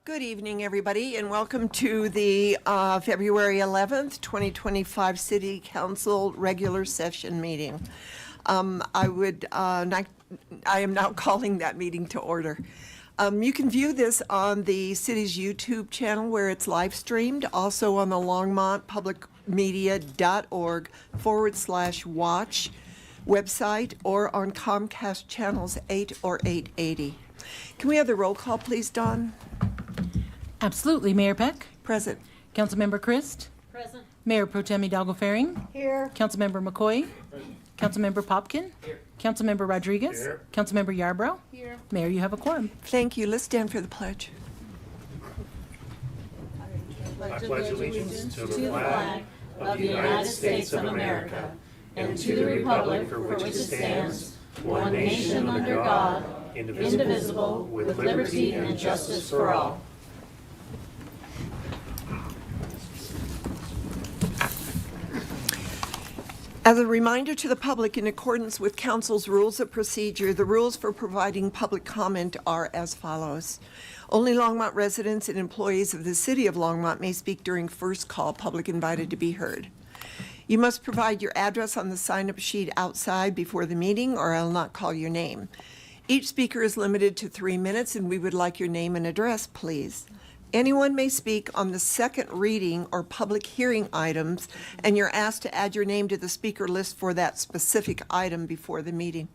Good evening, everybody, and welcome to the February 11th, 2025 City Council regular session meeting. I am now calling that meeting to order. You can view this on the city's YouTube channel where it's live streamed, also on the Longmont publicmedia.org/watch website, or on Comcast channels 8 or 880. Can we have the roll call, please, Dawn? Absolutely. Mayor Peck? Present. Councilmember Christ? Present. Mayor Pro Tem Hidalgo-Ferring? Here. Councilmember McCoy? Present. Councilmember Popkin? Here. Councilmember Rodriguez? Here. Councilmember Yarbrough? Here. Mayor, you have a quorum. Thank you. Let's stand for the pledge. I pledge allegiance to the flag of the United States of America and to the republic for which it stands, one nation under God, indivisible, with liberty and justice for all. As a reminder to the public, in accordance with Council's rules of procedure, the rules for providing public comment are as follows. Only Longmont residents and employees of the City of Longmont may speak during first call, public invited to be heard. You must provide your address on the sign-up sheet outside before the meeting, or I'll not call your name. Each speaker is limited to 3 minutes, and we would like your name and address, please. Anyone may speak on the second reading or public hearing items, and you're asked to add your name to the speaker list for that specific item before the meeting.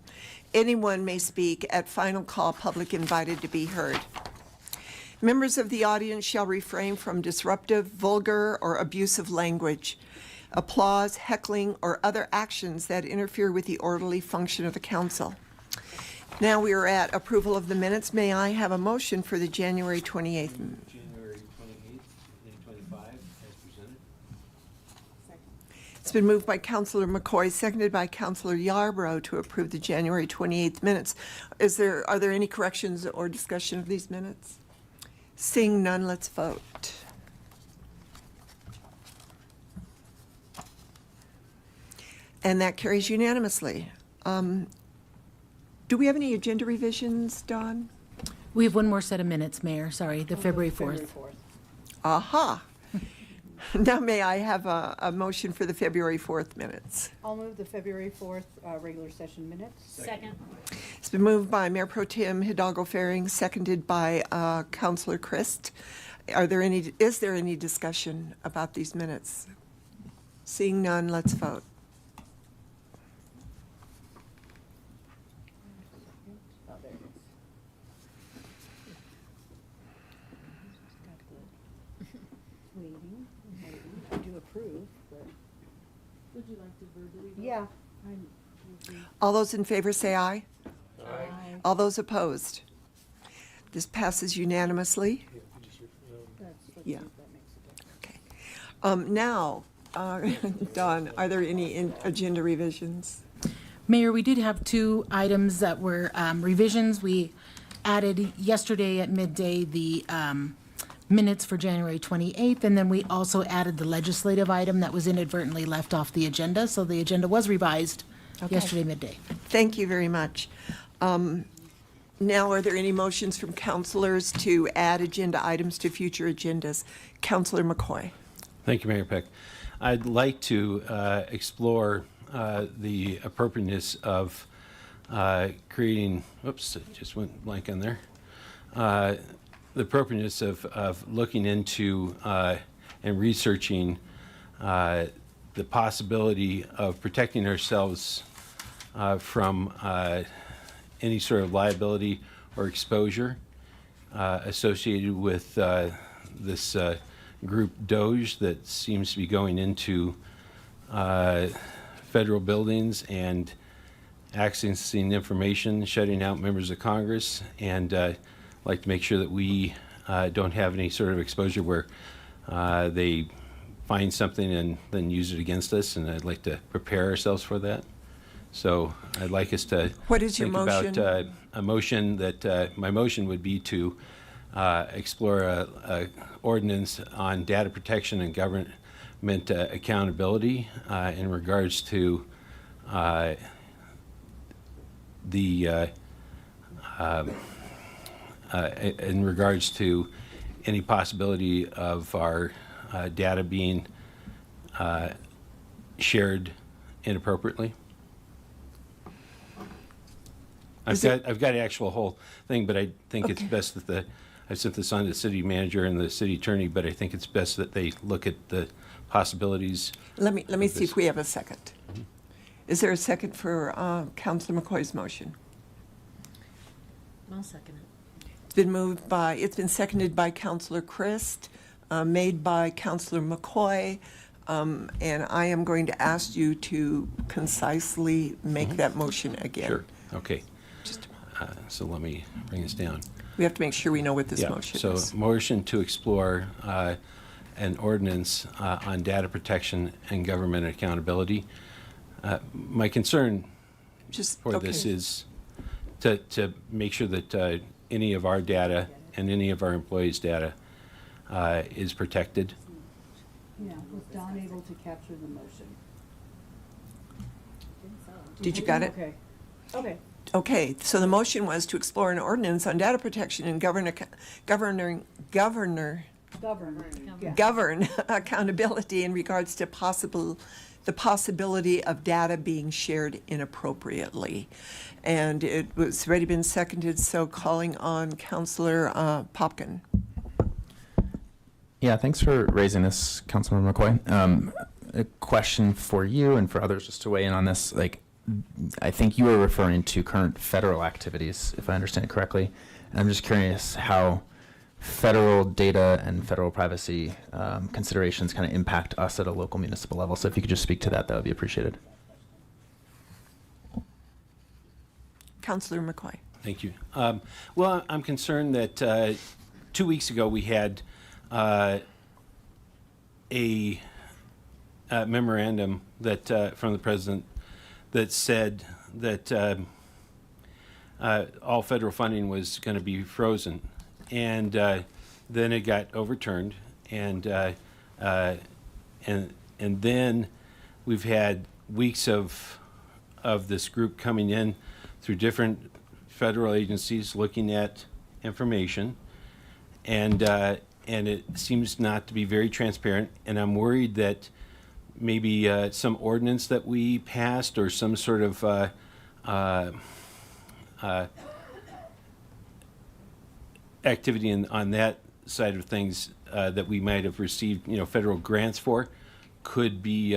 Anyone may speak at final call, public invited to be heard. Members of the audience shall refrain from disruptive, vulgar, or abusive language, applause, heckling, or other actions that interfere with the orderly function of the council. Now we are at approval of the minutes. May I have a motion for the January 28th? January 28th, 2025, as presented. It's been moved by Councilor McCoy, seconded by Councilor Yarbrough to approve the January 28th minutes. Are there any corrections or discussion of these minutes? Seeing none, let's vote. And that carries unanimously. Do we have any agenda revisions, Dawn? We have one more set of minutes, Mayor. Sorry, the February 4th. Aha. Now may I have a motion for the February 4th minutes? I'll move the February 4th regular session minutes. Second. It's been moved by Mayor Pro Tem Hidalgo-Ferring, seconded by Councilor Christ. Is there any discussion about these minutes? Seeing none, let's vote. Oh, there it is. Waiting. I do approve, but. Would you like to verbally vote? Yeah. All those in favor say aye. Aye. All those opposed? This passes unanimously. Yeah. That makes a difference. Okay. Now, Dawn, are there any agenda revisions? Mayor, we did have two items that were revisions. We added yesterday at midday the minutes for January 28th, and then we also added the legislative item that was inadvertently left off the agenda. So the agenda was revised yesterday midday. Thank you very much. Now, are there any motions from councilors to add agenda items to future agendas? Councilor McCoy. Thank you, Mayor Peck. I'd like to explore the appropriateness of creating, oops, it just went blank on there. The appropriateness of looking into and researching the possibility of protecting ourselves from any sort of liability or exposure associated with this group Doge that seems to be going into federal buildings and accessing information, shutting out members of Congress, and like to make sure that we don't have any sort of exposure where they find something and then use it against us, and I'd like to prepare ourselves for that. So I'd like us to What is your think about motion? a motion that, my motion would be to explore a ordinance on data protection and government accountability in regards to in regards to any possibility of our data being shared inappropriately. I've got the actual whole thing, but I think it's Okay. best that I sent this on to the city manager and the city attorney, but I think it's best that they look at the possibilities. Let me see this. if we have a second. Is there a second for Councilor McCoy's motion? I'll second it. It's been seconded by Councilor Christ, made by Councilor McCoy, and I am going to ask you to concisely make that motion again. Sure, okay. Just- So let me bring this down. We have to make sure we know what this Yeah, motion so is. motion to explore an ordinance on data protection and government accountability. My concern Just, for this okay. is to make sure that any of our data and any of our employees' data is protected. Yeah, was Don able to capture the motion? Did you got it? Okay, okay. Okay, so the motion was to explore an ordinance on data protection and govern accountability in regards to the possibility of data being shared inappropriately. And it was already been seconded, so calling on Councilor Popkin. Yeah, thanks for raising this, Councilmember McCoy. A question for you and for others just to weigh in on this. Like, I think you were referring to current federal activities, if I understand it correctly. And I'm just curious how federal data and federal privacy considerations kind of impact us at a local municipal level. So if you could just speak to that, that would be appreciated. Councilor McCoy. Thank you. Well, I'm concerned that 2 weeks ago we had a memorandum that from the president that said that all federal funding was going to be frozen, and then it got overturned, and then we've had weeks of this group coming in through different federal agencies looking at information, and it seems not to be very transparent, and I'm worried that maybe some ordinance that we passed or some sort of activity on that side of things that we might have received, federal grants for, could be,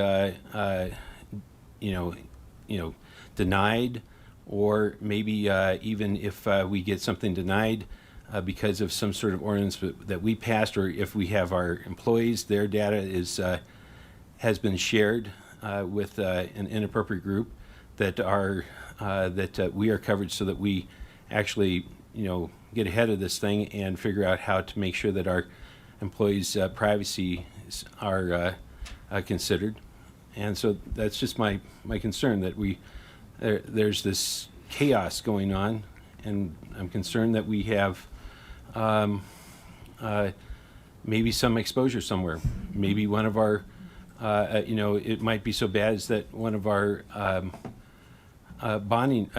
denied, or maybe even if we get something denied because of some sort of ordinance that we passed, or if we have our employees, their data has been shared with an inappropriate group, that we are covered, so that we actually get ahead of this thing and figure out how to make sure that our employees' privacy are considered. And so that's just my concern, that there's this chaos going on, and I'm concerned that we have maybe some exposure somewhere. Maybe one of our, it might be so bad as that one of our bonding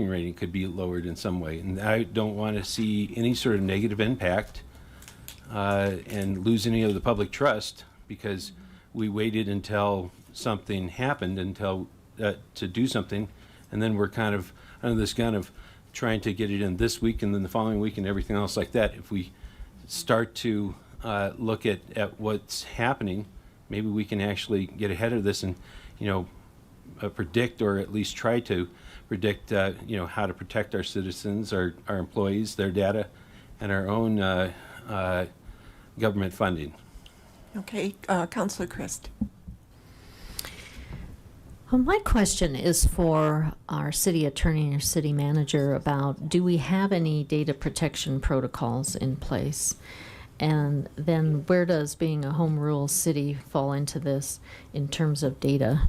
rating could be lowered in some way, and I don't want to see any sort of negative impact and lose any of the public trust because we waited until something happened to do something, and then we're kind of under this gun of trying to get it in this week and then the following week and everything else like that. If we start to look at what's happening, maybe we can actually get ahead of this and predict, or at least try to predict how to protect our citizens, our employees, their data, and our own government funding. Okay, Councilor Christ. Well, my question is for our city attorney and our city manager about, do we have any data protection protocols in place? And then where does being a home rule city fall into this in terms of data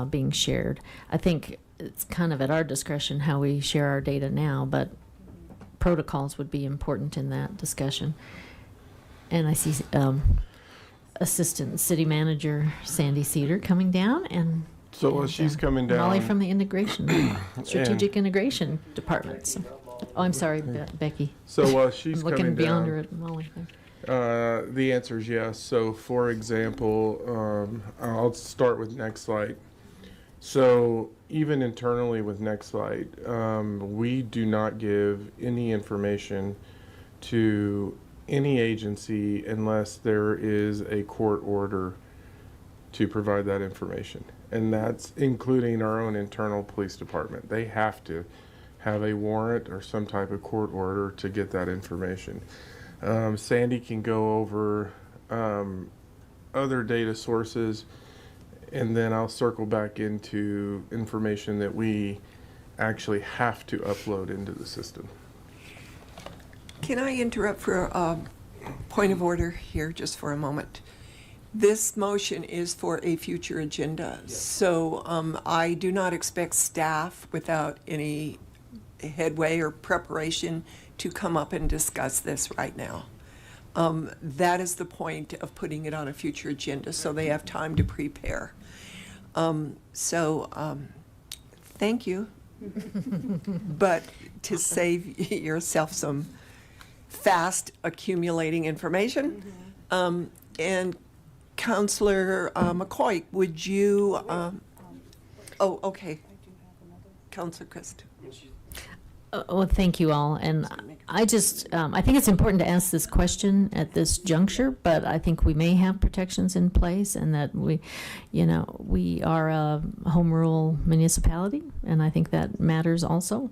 being shared? I think it's kind of at our discretion how we share our data now, but protocols would be important in that discussion. And I see Assistant City Manager Sandy Cedar coming down, and So while she's coming down. Molly from the integration, strategic integration department. So, oh, I'm sorry, Becky. So while she's I'm looking coming beyond down, her at Molly. the answer is yes. So for example, I'll start with NextLight. So even internally with NextLight, we do not give any information to any agency unless there is a court order to provide that information. And that's including our own internal police department. They have to have a warrant or some type of court order to get that information. Sandy can go over other data sources, and then I'll circle back into information that we actually have to upload into the system. Can I interrupt for a point of order here just for a moment? This motion is for a future agenda, so I do not expect staff without any headway or preparation to come up and discuss this right now. That is the point of putting it on a future agenda, so they have time to prepare. Thank you. But to save yourself some fast accumulating information, and Counselor McCoy, would you, oh, okay. Counselor Christ. Well, thank you all. And I just, I think it's important to ask this question at this juncture, but I think we may have protections in place, and that we are a home rule municipality, and I think that matters also.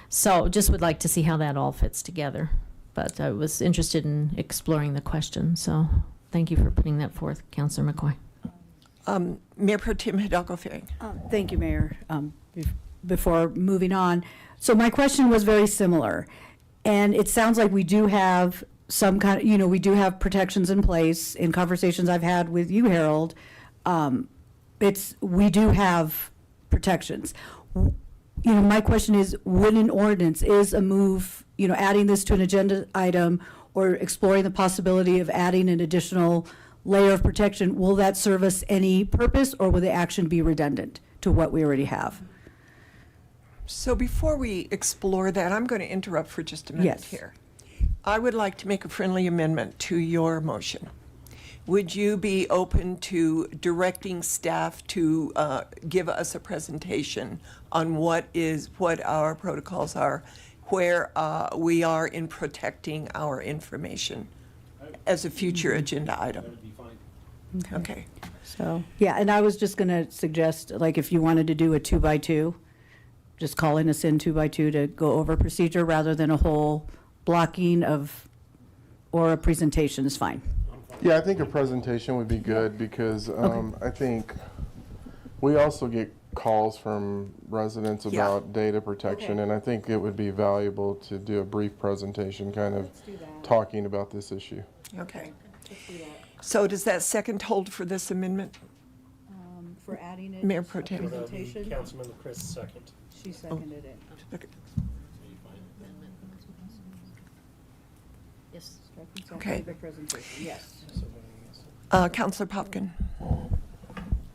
So just would like to see how that all fits together. But I was interested in exploring the question, so thank you for putting that forth, Councilor McCoy. Mayor Pro Tem Hidalgo Ferring. Thank you, Mayor. Before moving on, so my question was very similar, and it sounds like we do have some kind of, we do have protections in place. In conversations I've had with you, Harold, we do have protections. My question is, would an ordinance is a move, adding this to an agenda item or exploring the possibility of adding an additional layer of protection, will that serve us any purpose, or will the action be redundant to what we already have? So before we explore that, I'm going to interrupt for just a minute Yes. here. I would like to make a friendly amendment to your motion. Would you be open to directing staff to give us a presentation on what our protocols are, where we are in protecting our information as a future agenda item? Okay. So, yeah, and I was just going to suggest, like, if you wanted to do a 2x2, just calling us in 2x2 to go over procedure rather than a whole blocking or a presentation is fine. Yeah, I think a presentation would be good because I think we also get calls from residents about data protection, and I think it would be valuable to do a brief presentation kind of talking about this issue. Okay. So does that second hold for this amendment? For adding it. Mayor Pro Tem. Councilman Chris second. She seconded it. Yes. Okay. Presentation, yes. Counselor Popkin.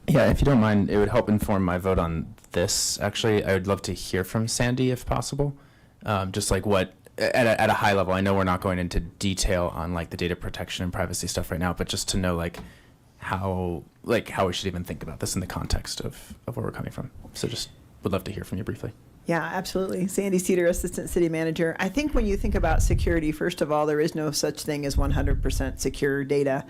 Yeah, if you don't mind, it would help inform my vote on this. Actually, I would love to hear from Sandy if possible. Just like what, at a high level, I know we're not going into detail on like the data protection and privacy stuff right now, but just to know how we should even think about this in the context of where we're coming from. So just would love to hear from you briefly. Yeah, absolutely. Sandy Cedar, Assistant City Manager. I think when you think about security, first of all, there is no such thing as 100% secure data.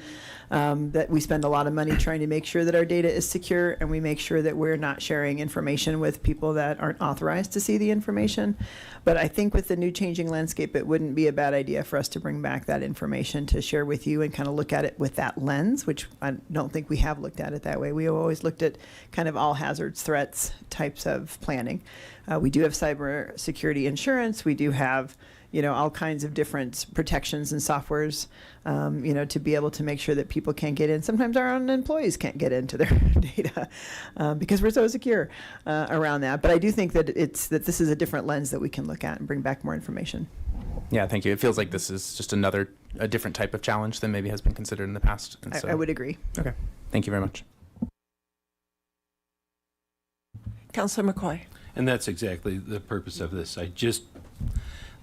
That we spend a lot of money trying to make sure that our data is secure, and we make sure that we're not sharing information with people that aren't authorized to see the information. But I think with the new changing landscape, it wouldn't be a bad idea for us to bring back that information to share with you and kind of look at it with that lens, which I don't think we have looked at it that way. We have always looked at kind of all hazards, threats types of planning. We do have cyber security insurance. We do have, all kinds of different protections and softwares, to be able to make sure that people can't get in. Sometimes our own employees can't get into their data because we're so secure around that. But I do think that this is a different lens that we can look at and bring back more information. Yeah, thank you. It feels like this is just a different type of challenge than maybe has been considered in the past. And so, I would agree. Okay. Thank you very much. Councilor McCoy. And that's exactly the purpose of this.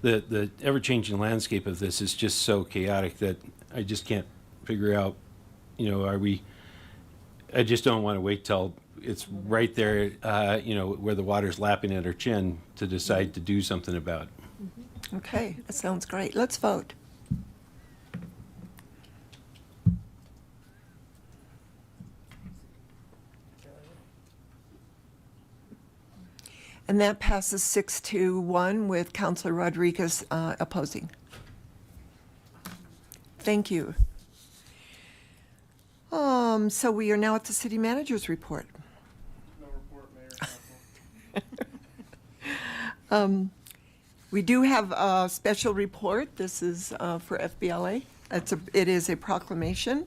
The ever-changing landscape of this is just so chaotic that I just can't figure out, I just don't want to wait till it's right there, where the water's lapping at our chin to decide to do something about it. Okay, that sounds great. Let's vote. And that passes 6-1 with Councilor Rodriguez opposing. Thank you. So we are now at the city manager's report. No report, Mayor. We do have a special report. This is for FBLA. It is a proclamation.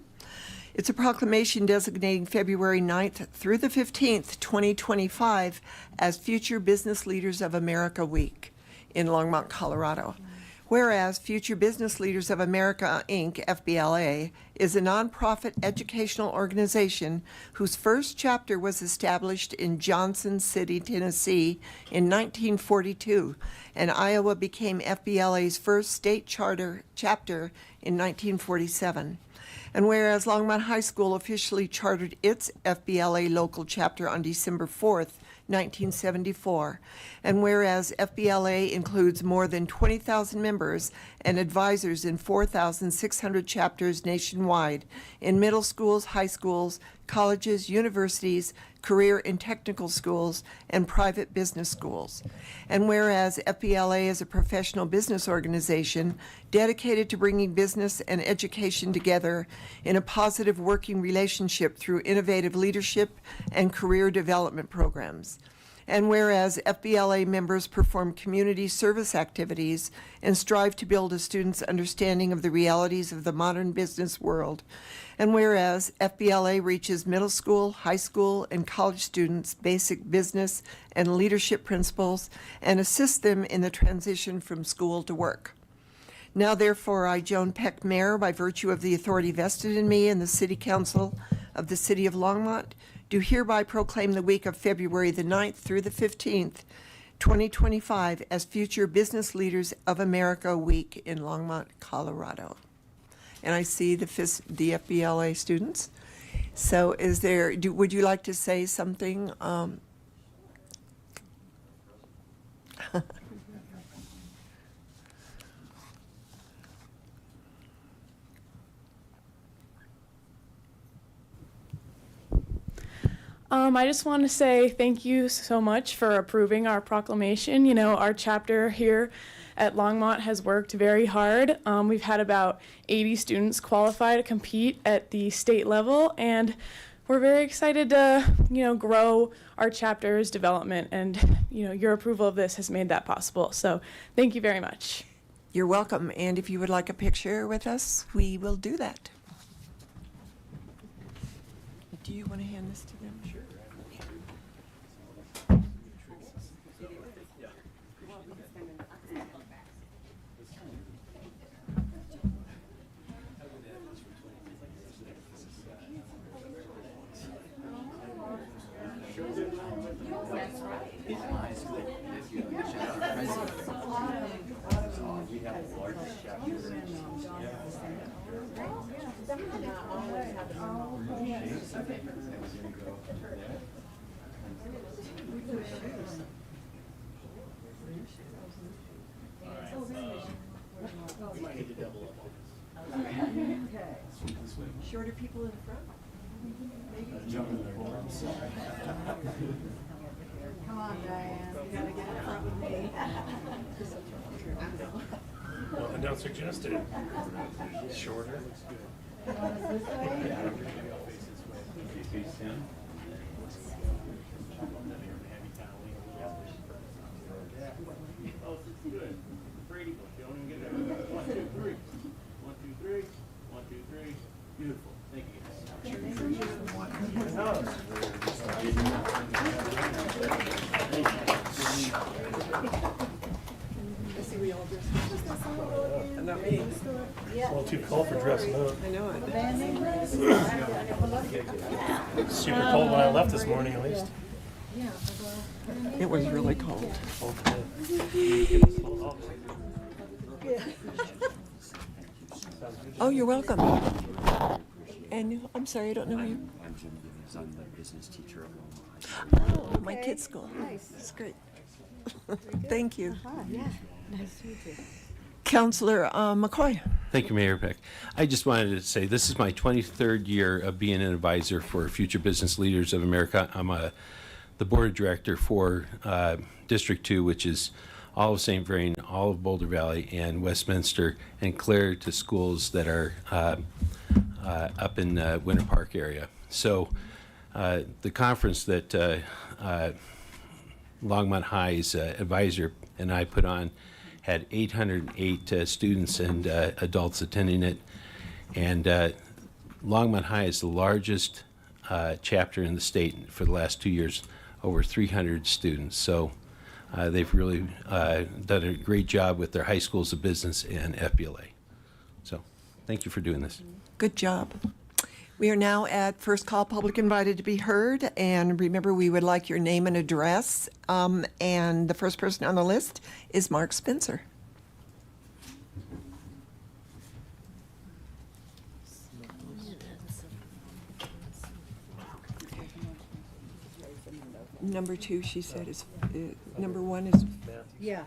It's a proclamation designating February 9th through the 15th, 2025 as Future Business Leaders of America Week in Longmont, Colorado. Whereas Future Business Leaders of America, Inc., FBLA, is a nonprofit educational organization whose first chapter was established in Johnson City, Tennessee in 1942, and Iowa became FBLA's first state chapter in 1947. And whereas Longmont High School officially chartered its FBLA local chapter on December 4th, 1974, and whereas FBLA includes more than 20,000 members and advisors in 4,600 chapters nationwide in middle schools, high schools, colleges, universities, career and technical schools, and private business schools. And whereas FBLA is a professional business organization dedicated to bringing business and education together in a positive working relationship through innovative leadership and career development programs. And whereas FBLA members perform community service activities and strive to build a student's understanding of the realities of the modern business world. And whereas FBLA reaches middle school, high school, and college students' basic business and leadership principles and assists them in the transition from school to work. Now therefore, I, Joan Peck, Mayor, by virtue of the authority vested in me and the City Council of the City of Longmont, do hereby proclaim the week of February the 9th through the 15th, 2025 as Future Business Leaders of America Week in Longmont, Colorado. And I see the FBLA students. So would you like to say something? I just want to say thank you so much for approving our proclamation. Our chapter here at Longmont has worked very hard. We've had about 80 students qualify to compete at the state level, and we're very excited to, grow our chapter's development, and, your approval of this has made that possible. So thank you very much. You're welcome. And if you would like a picture with us, we will do that. Do you want to hand this to them? Sure. Shorter people in the front? Come on, Diane, you gotta get in front with me. Well, I don't suggest it. Shorter. Good. Brady, a little too cold for dressing up. I know it. It's super cold when I left this morning, at least. It was really cold. Oh, you're welcome. And I'm sorry, I don't know you. I'm Jim Gibbons. I'm the business teacher at Longmont. Oh, my kid's school. It's great. Thank you. Yeah, nice to meet you. Counselor McCoy. Thank you, Mayor Peck. I just wanted to say this is my 23rd year of being an advisor for Future Business Leaders of America. I'm the board director for District 2, which is all of St. Vrain, all of Boulder Valley, and Westminster, and Clare to schools that are up in the Winter Park area. So the conference that Longmont High's advisor and I put on had 808 students and adults attending it. And Longmont High is the largest chapter in the state for the last 2 years, over 300 students. So they've really done a great job with their high schools of business and FBLA. So thank you for doing this. Good job. We are now at first call, public invited to be heard. And remember, we would like your name and address. And the first person on the list is Mark Spencer. Number 2, she said, is number 1 is Yeah.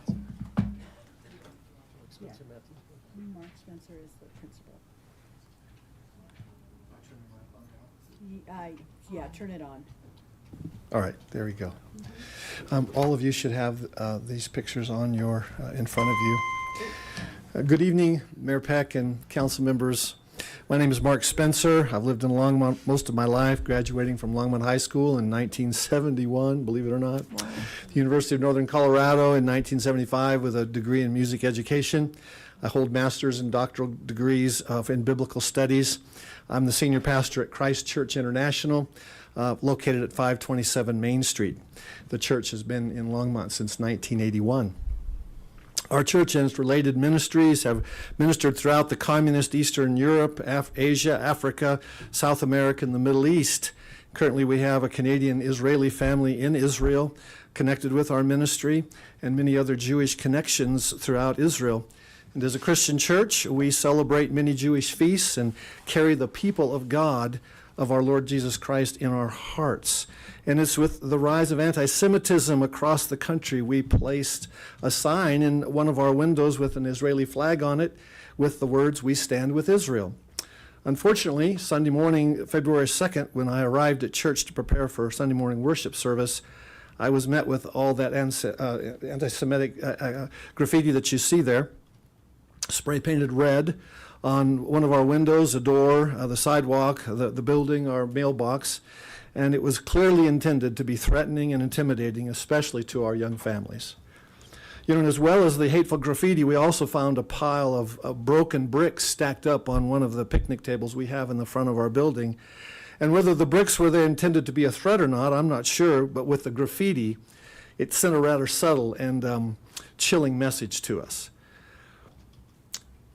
Mark Spencer is the principal. Yeah, turn it on. All right, there we go. All of you should have these pictures on your in front of you. Good evening, Mayor Peck and council members. My name is Mark Spencer. I've lived in Longmont most of my life, graduating from Longmont High School in 1971, believe it or not. Wow. The University of Northern Colorado in 1975 with a degree in music education. I hold master's and doctoral degrees in biblical studies. I'm the senior pastor at Christ Church International, located at 527 Main Street. The church has been in Longmont since 1981. Our church and its related ministries have ministered throughout the communist Eastern Europe, Asia, Africa, South America, and the Middle East. Currently, we have a Canadian-Israeli family in Israel connected with our ministry and many other Jewish connections throughout Israel. And as a Christian church, we celebrate many Jewish feasts and carry the people of God, of our Lord Jesus Christ, in our hearts. And it's with the rise of anti-Semitism across the country, we placed a sign in one of our windows with an Israeli flag on it with the words, "We stand with Israel." Unfortunately, Sunday morning, February 2nd, when I arrived at church to prepare for Sunday morning worship service, I was met with all that anti-Semitic graffiti that you see there, spray painted red on one of our windows, a door, the sidewalk, the building, our mailbox, and it was clearly intended to be threatening and intimidating, especially to our young families. You know, and as well as the hateful graffiti, we also found a pile of broken bricks stacked up on one of the picnic tables we have in the front of our building. And whether the bricks were there intended to be a threat or not, I'm not sure, but with the graffiti, it sent a rather subtle and chilling message to us.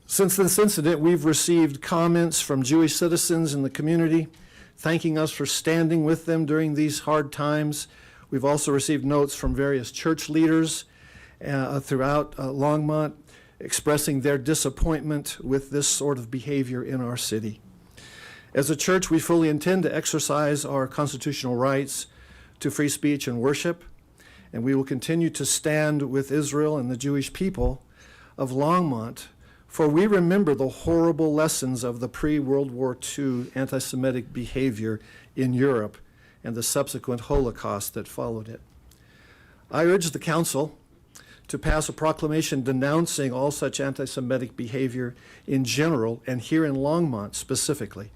Since this incident, we've received comments from Jewish citizens in the community thanking us for standing with them during these hard times. We've also received notes from various church leaders throughout Longmont expressing their disappointment with this sort of behavior in our city. As a church, we fully intend to exercise our constitutional rights to free speech and worship, and we will continue to stand with Israel and the Jewish people of Longmont, for we remember the horrible lessons of the pre-World War II anti-Semitic behavior in Europe and the subsequent Holocaust that followed it. I urge the council to pass a proclamation denouncing all such anti-Semitic behavior in general and here in Longmont specifically.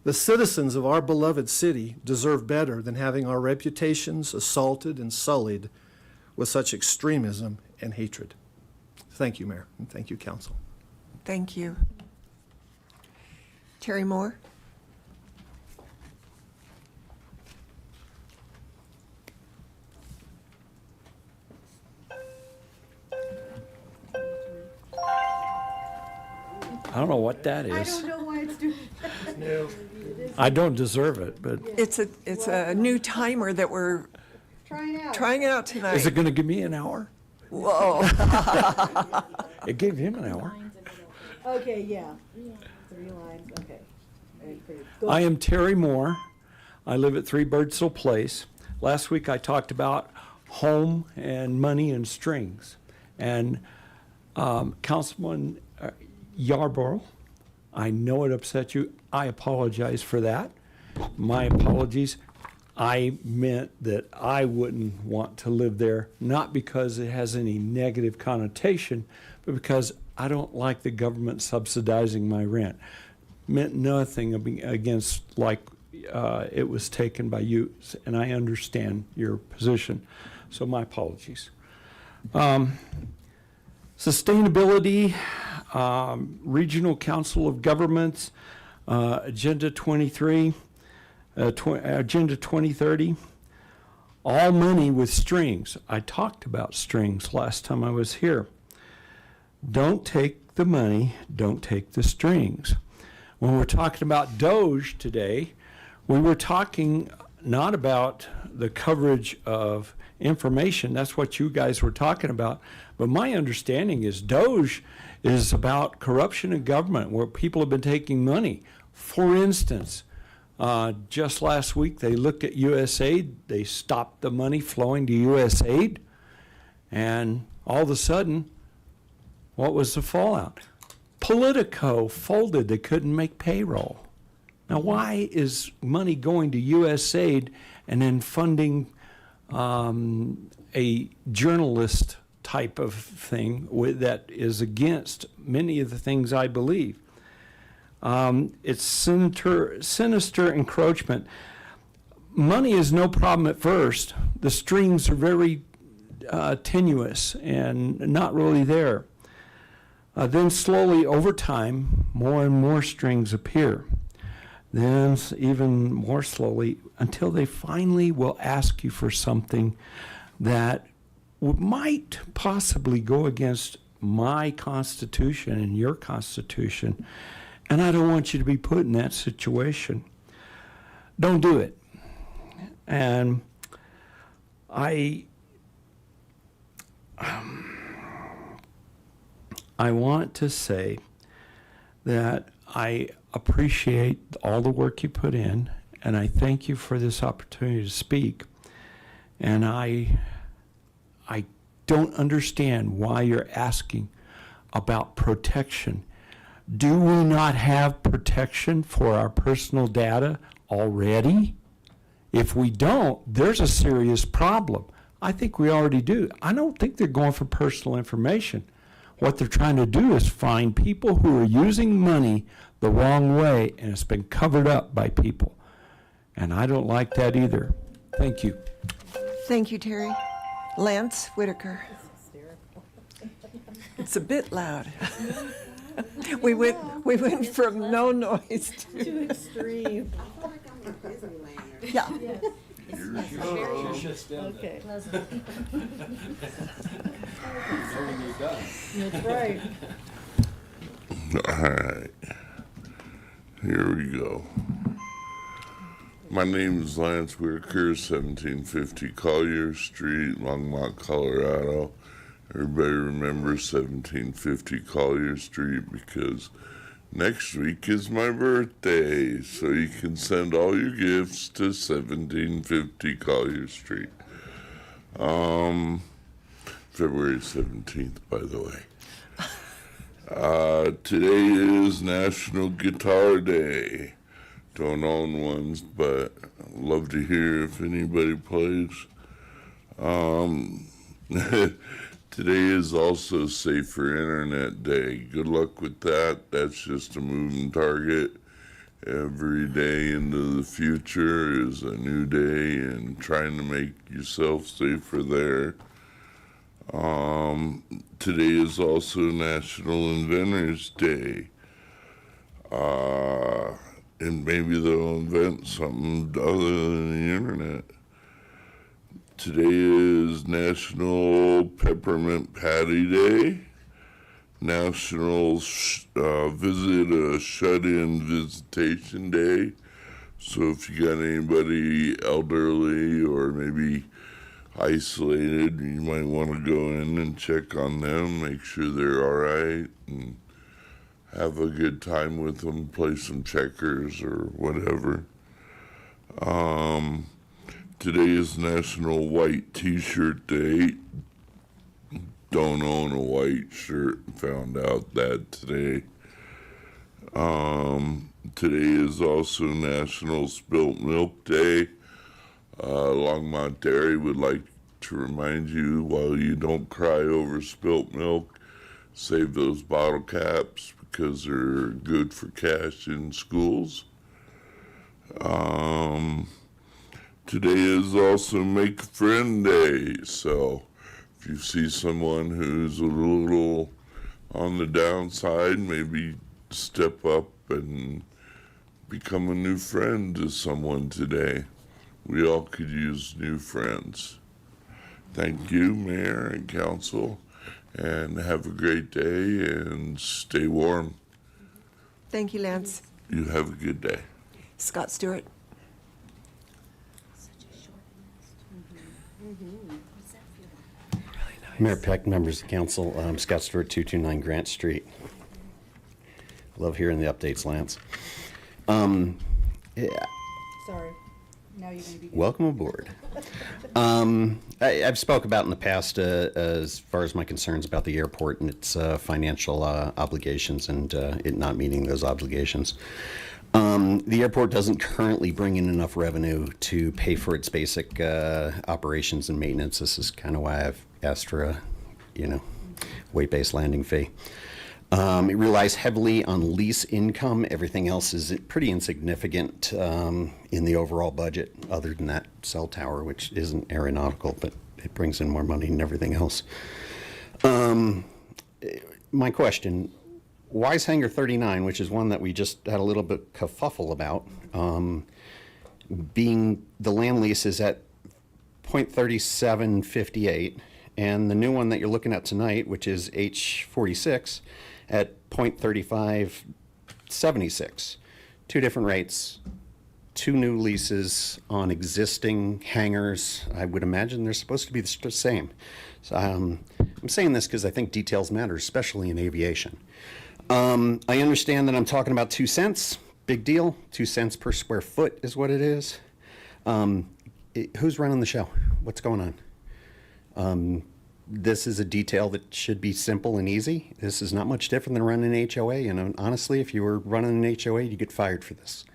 The citizens of our beloved city deserve better than having our reputations assaulted and sullied with such extremism and hatred. Thank you, Mayor, and thank you, Council. Thank you. Terry Moore. I don't know what that I is. don't know why it's doing that. I don't deserve it, but It's a new timer that we're Trying out. tonight. is it going to give me an hour? Whoa. It gave him an hour. Okay, yeah. 3 lines, okay. Go. I am Terry Moore. I live at 3 Birdsville Place. Last week I talked about home and money and strings. And Councilman Yarborough, I know it upset you. I apologize for that. My apologies. I meant that I wouldn't want to live there, not because it has any negative connotation, but because I don't like the government subsidizing my rent. Meant nothing against like it was taken by you, and I understand your position. So my apologies. Sustainability, Regional Council of Governments, Agenda 23, Agenda 2030, all money with strings. I talked about strings last time I was here. Don't take the money, don't take the strings. When we're talking about DOGE today, we were talking not about the coverage of information, that's what you guys were talking about, but my understanding is DOGE is about corruption in government where people have been taking money. For instance, just last week they looked at USAID, they stopped the money flowing to USAID, and all of a sudden, what was the fallout? Politico folded, they couldn't make payroll. Now, why is money going to USAID and then funding a journalist type of thing that is against many of the things I believe? It's sinister encroachment. Money is no problem at first. The strings are very tenuous and not really there. Then slowly over time, more and more strings appear. Then even more slowly until they finally will ask you for something that might possibly go against my Constitution and your Constitution. And I don't want you to be put in that situation. Don't do it. And I want to say that I appreciate all the work you put in, and I thank you for this opportunity to speak. And I don't understand why you're asking about protection. Do we not have protection for our personal data already? If we don't, there's a serious problem. I think we already do. I don't think they're going for personal information. What they're trying to do is find people who are using money the wrong way, and it's been covered up by people. And I don't like that either. Thank you. Thank you, Terry. Lance Whitaker. It's a bit loud. We went from no noise Too extreme. yeah. Okay. That's right. All right, here we go. My name is Lance Whitaker, 1750 Collier Street, Longmont, Colorado. Everybody remembers 1750 Collier Street because next week is my birthday, so you can send all your gifts to 1750 Collier Street. February 17th, by the way. Today is National Guitar Day. Don't own ones, but love to hear if anybody plays. Today is also Safer Internet Day. Good luck with that. That's just a moving target. Every day into the future is a new day and trying to make yourself safer there. Today is also National Inventors Day. And maybe they'll invent something other than the internet. Today is National Peppermint Patty Day. National Visit a Shut-In Visitation Day. So if you got anybody elderly or maybe isolated, you might want to go in and check on them, make sure they're all right, and have a good time with them, play some checkers or whatever. Today is National White T-Shirt Day. Don't own a white shirt, found out that today. Today is also National Spilt Milk Day. Longmont Dairy would like to remind you, while you don't cry over spilt milk, save those bottle caps because they're good for cash in schools. Today is also Make a Friend Day, so if you see someone who's a little on the downside, maybe step up and become a new friend to someone today. We all could use new friends. Thank you, Mayor and Council, and have a great day and stay warm. Thank you, Lance. You have a good day. Scott Stewart. Mayor Peck, members of council, Scott Stewart, 229 Grant Street. Love hearing the updates, Lance. Yeah, Sorry. Now you're going to be. welcome aboard. I've spoke about in the past as far as my concerns about the airport and its financial obligations and it not meeting those obligations. The airport doesn't currently bring in enough revenue to pay for its basic operations and maintenance. This is kind of why I've asked for a, weight-based landing fee. It relies heavily on lease income. Everything else is pretty insignificant in the overall budget, other than that cell tower, which isn't aeronautical, but it brings in more money than everything else. My question, why is Hangar 39, which is one that we just had a little bit kerfuffle about, being the land lease is at .3758, and the new one that you're looking at tonight, which is H46, at .3576. Two different rates, two new leases on existing hangars. I would imagine they're supposed to be the same. So, I'm saying this because I think details matter, especially in aviation. I understand that I'm talking about 2 cents. Big deal. 2 cents per square foot is what it is. Who's running the show? What's going on? This is a detail that should be simple and easy. This is not much different than running an HOA. And honestly, if you were running an HOA, you get fired for this.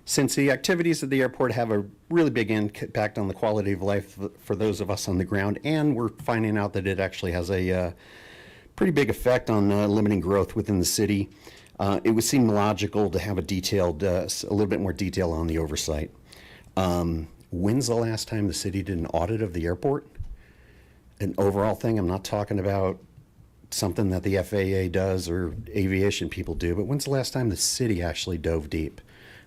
Since the activities at the airport have a really big impact on the quality of life for those of us on the ground, and we're finding out that it actually has a pretty big effect on limiting growth within the city, it would seem logical to have a little bit more detail on the oversight. When's the last time the city did an audit of the airport? An overall thing. I'm not talking about something that the FAA does or aviation people do, but when's the last time the city actually dove deep?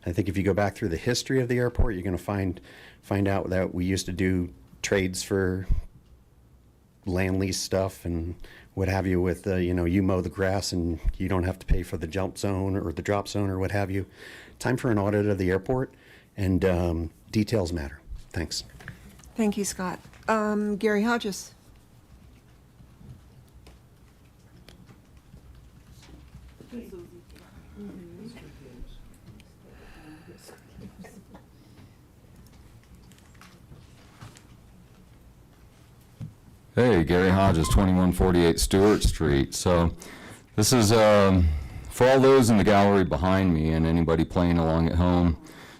I think if you go back through the history of the airport, you're going to find out that we used to do trades for land lease stuff and what have you with, you mow the grass and you don't have to pay for the jump zone or the drop zone or what have you. Time for an audit of the airport, and details matter. Thanks. Thank you, Scott. Gary Hodges. Hey, Gary Hodges, 2148 Stewart Street. So this is, for all those in the gallery behind me and anybody playing along at home,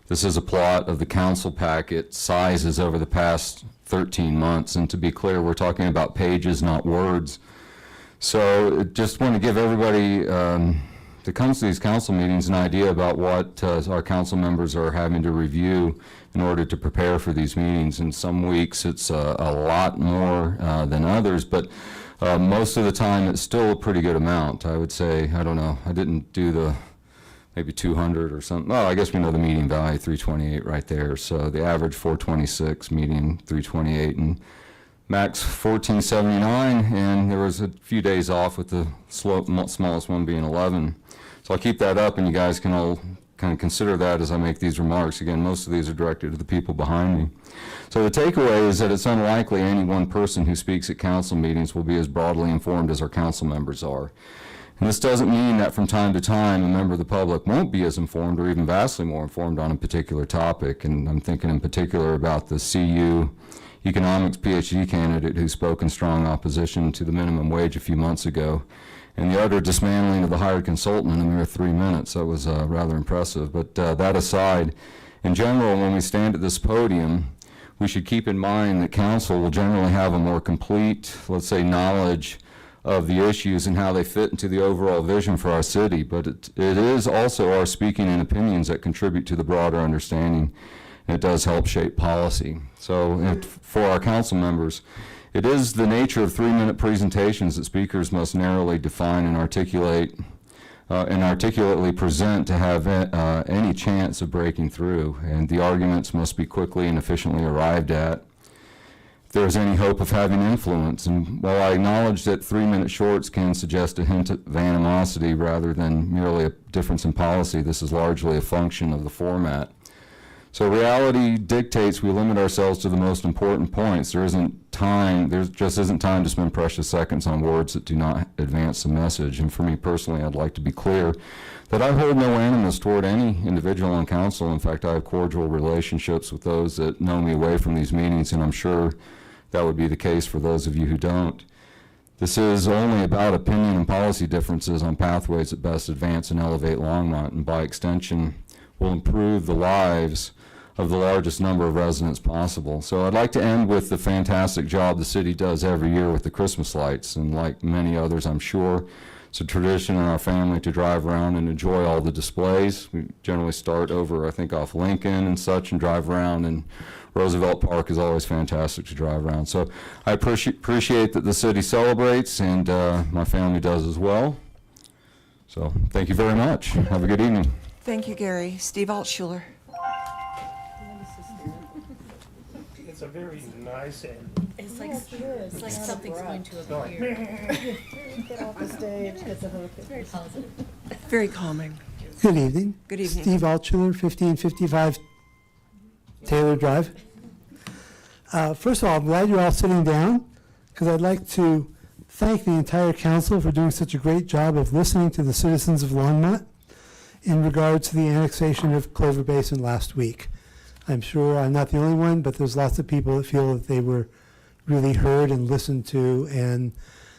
this is a plot of the council packet sizes over the past 13 months. And to be clear, we're talking about pages, not words. So just want to give everybody that comes to these council meetings an idea about what our council members are having to review in order to prepare for these meetings. In some weeks it's a lot more than others, but most of the time it's still a pretty good amount. I would say, I don't know, I didn't do the maybe 200 or something. Oh, I guess we know the median value, 328 right there. So the average 426, median 328, and max 1479, and there was a few days off with the smallest one being 11. So I'll keep that up, and you guys can all kind of consider that as I make these remarks. Again, most of these are directed to the people behind me. So the takeaway is that it's unlikely any one person who speaks at council meetings will be as broadly informed as our council members are. And this doesn't mean that from time to time a member of the public won't be as informed or even vastly more informed on a particular topic. And I'm thinking in particular about the CU economics PhD candidate who spoke in strong opposition to the minimum wage a few months ago, and the utter dismantling of the hired consultant in a mere 3 minutes. That was rather impressive. But that aside, in general, when we stand at this podium, we should keep in mind that council will generally have a more complete, let's say, knowledge of the issues and how they fit into the overall vision for our city. But it is also our speaking and opinions that contribute to the broader understanding. It does help shape policy. So for our council members, it is the nature of 3-minute presentations that speakers must narrowly define and articulate and articulately present to have any chance of breaking through. And the arguments must be quickly and efficiently arrived at if there is any hope of having influence. And while I acknowledge that 3-minute shorts can suggest a hint of animosity rather than merely a difference in policy, this is largely a function of the format. So reality dictates we limit ourselves to the most important points. There just isn't time to spend precious seconds on words that do not advance the message. And for me personally, I'd like to be clear that I hold no animus toward any individual on council. In fact, I have cordial relationships with those that know me away from these meetings, and I'm sure that would be the case for those of you who don't. This is only about opinion and policy differences on pathways that best advance and elevate Longmont, and by extension will improve the lives of the largest number of residents possible. So I'd like to end with the fantastic job the city does every year with the Christmas lights. And like many others, I'm sure, it's a tradition in our family to drive around and enjoy all the displays. We generally start over, I think, off Lincoln and such and drive around, and Roosevelt Park is always fantastic to drive around. So I appreciate that the city celebrates, and my family does as well. So thank you very much. Have a good evening. Thank you, Gary. Steve Altshuler. It's a very nice and It's like something's going to appear. Get off the stage. Very positive. Very calming. Good evening. Good evening. Steve Altshuler, 1555 Taylor Drive. First of all, I'm glad you're all sitting down, because I'd like to thank the entire council for doing such a great job of listening to the citizens of Longmont in regards to the annexation of Clover Basin last week. I'm sure I'm not the only one, but there's lots of people that feel that they were really heard and listened to, and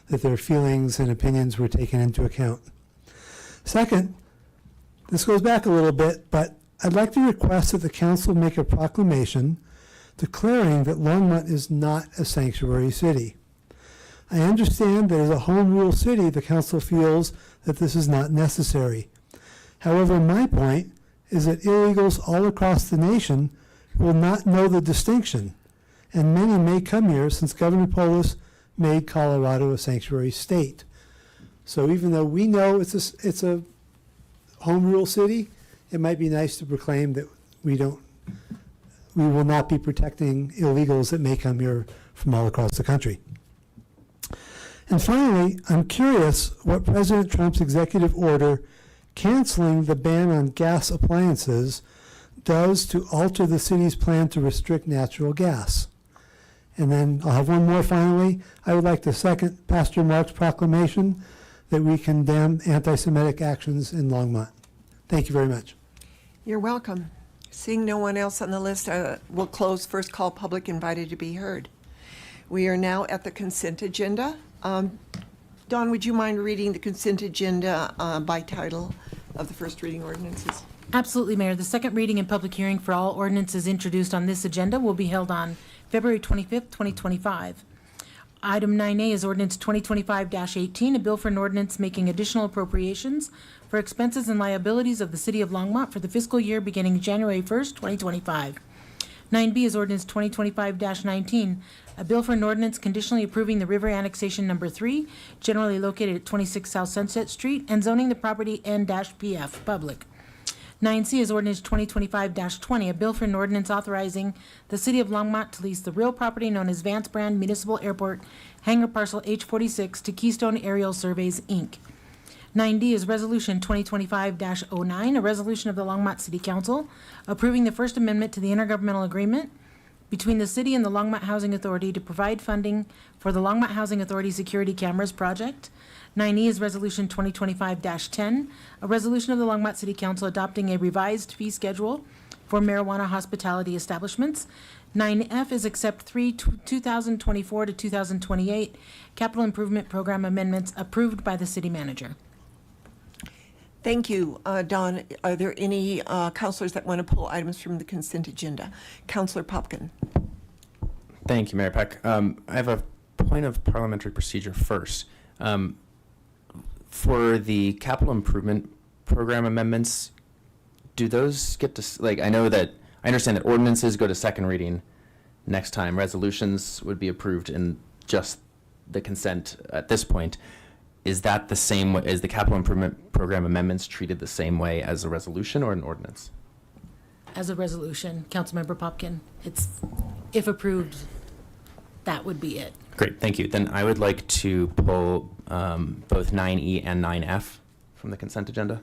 that their feelings and opinions were taken into account. Second, this goes back a little bit, but I'd like to request that the council make a proclamation declaring that Longmont is not a sanctuary city. I understand that as a home rule city, the council feels that this is not necessary. However, my point is that illegals all across the nation will not know the distinction, and many may come here since Governor Polis made Colorado a sanctuary state. So even though we know it's a home rule city, it might be nice to proclaim that we will not be protecting illegals that may come here from all across the country. And finally, I'm curious what President Trump's executive order canceling the ban on gas appliances does to alter the city's plan to restrict natural gas. And then I'll have one more finally. I would like to second Pastor Mark's proclamation that we condemn anti-Semitic actions in Longmont. Thank you very much. You're welcome. Seeing no one else on the list, we'll close first call public invited to be heard. We are now at the consent agenda. Dawn, would you mind reading the consent agenda by title of the first reading ordinances? Absolutely, Mayor. The second reading and public hearing for all ordinances introduced on this agenda will be held on February 25th, 2025. Item 9A is ordinance 2025-18, a bill for an ordinance making additional appropriations for expenses and liabilities of the city of Longmont for the fiscal year beginning January 1st, 2025. 9B is ordinance 2025-19, a bill for an ordinance conditionally approving the river annexation number 3, generally located at 26 South Sunset Street, and zoning the property N-PF public. 9C is ordinance 2025-20, a bill for an ordinance authorizing the city of Longmont to lease the real property known as Vance Brand Municipal Airport Hangar Parcel H46 to Keystone Aerial Surveys, Inc. 9D is resolution 2025-09, a resolution of the Longmont City Council approving the First Amendment to the intergovernmental agreement between the city and the Longmont Housing Authority to provide funding for the Longmont Housing Authority Security Cameras Project. 9E is Resolution 2025-10, a resolution of the Longmont City Council adopting a revised fee schedule for marijuana hospitality establishments. 9F is accept 2024 to 2028 capital improvement program amendments approved by the city manager. Thank you. Don, are there any counselors that want to pull items from the consent agenda? Counselor Popkin. Thank you, Mayor Peck. I have a point of parliamentary procedure first. For the capital improvement program amendments, do those get to, I understand that ordinances go to second reading next time. Resolutions would be approved in just the consent at this point. Is that the same, is the capital improvement program amendments treated the same way as a resolution or an ordinance? As a resolution, Councilmember Popkin, it's, if approved, that would be it. Great, thank you. Then I would like to pull both 9E and 9F from the consent agenda.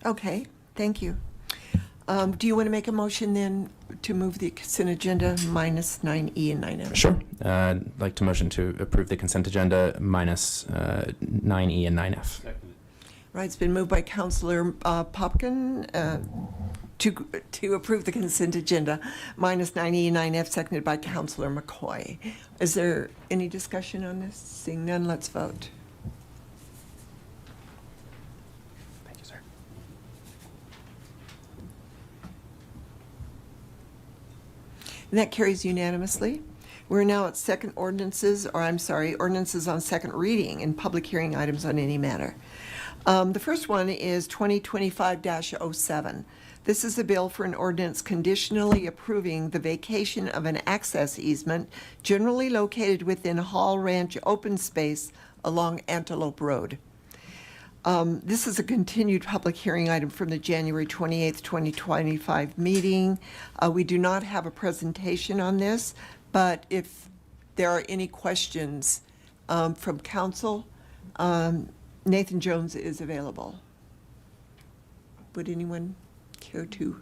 Okay, thank you. Do you want to make a motion then to move the consent agenda minus 9E and 9F? Sure. I'd like to motion to approve the consent agenda minus 9E and 9F. Right, it's been moved by Councilor Popkin to approve the consent agenda minus 9E and 9F, seconded by Councilor McCoy. Is there any discussion on this? Seeing none, let's vote. Thank you, sir. And that carries unanimously. We're now at ordinances on second reading and public hearing items on any matter. The first one is 2025-07. This is a bill for an ordinance conditionally approving the vacation of an access easement generally located within Hall Ranch open space along Antelope Road. This is a continued public hearing item from the January 28th, 2025 meeting. We do not have a presentation on this, but if there are any questions from council, Nathan Jones is available. Would anyone care to?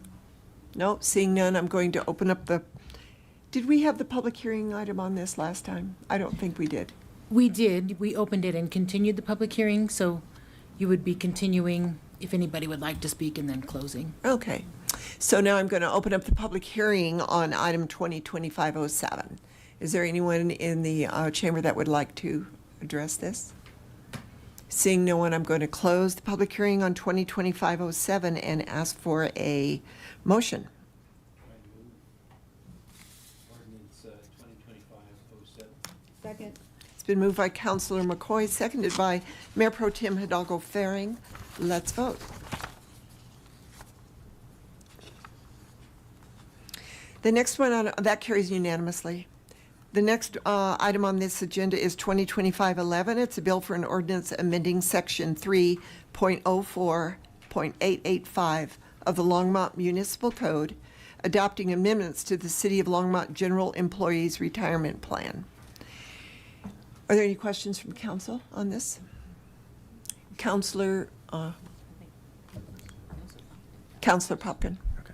No, seeing none, I'm going to open up did we have the public hearing item on this last time? I don't think we did. We did. We opened it and continued the public hearing, so you would be continuing if anybody would like to speak and then closing. Okay. So now I'm going to open up the public hearing on item 2025-07. Is there anyone in the chamber that would like to address this? Seeing no one, I'm going to close the public hearing on 2025-07 and ask for a motion. Second. It's been moved by Councilor McCoy, seconded by Mayor Pro Tem Hidalgo Faring. Let's vote. The next one, that carries unanimously. The next item on this agenda is 2025-11. It's a bill for an ordinance amending Section 3.04.885 of the Longmont Municipal Code, adopting amendments to the City of Longmont General Employees Retirement Plan. Are there any questions from council on this? Councilor Popkin. Okay.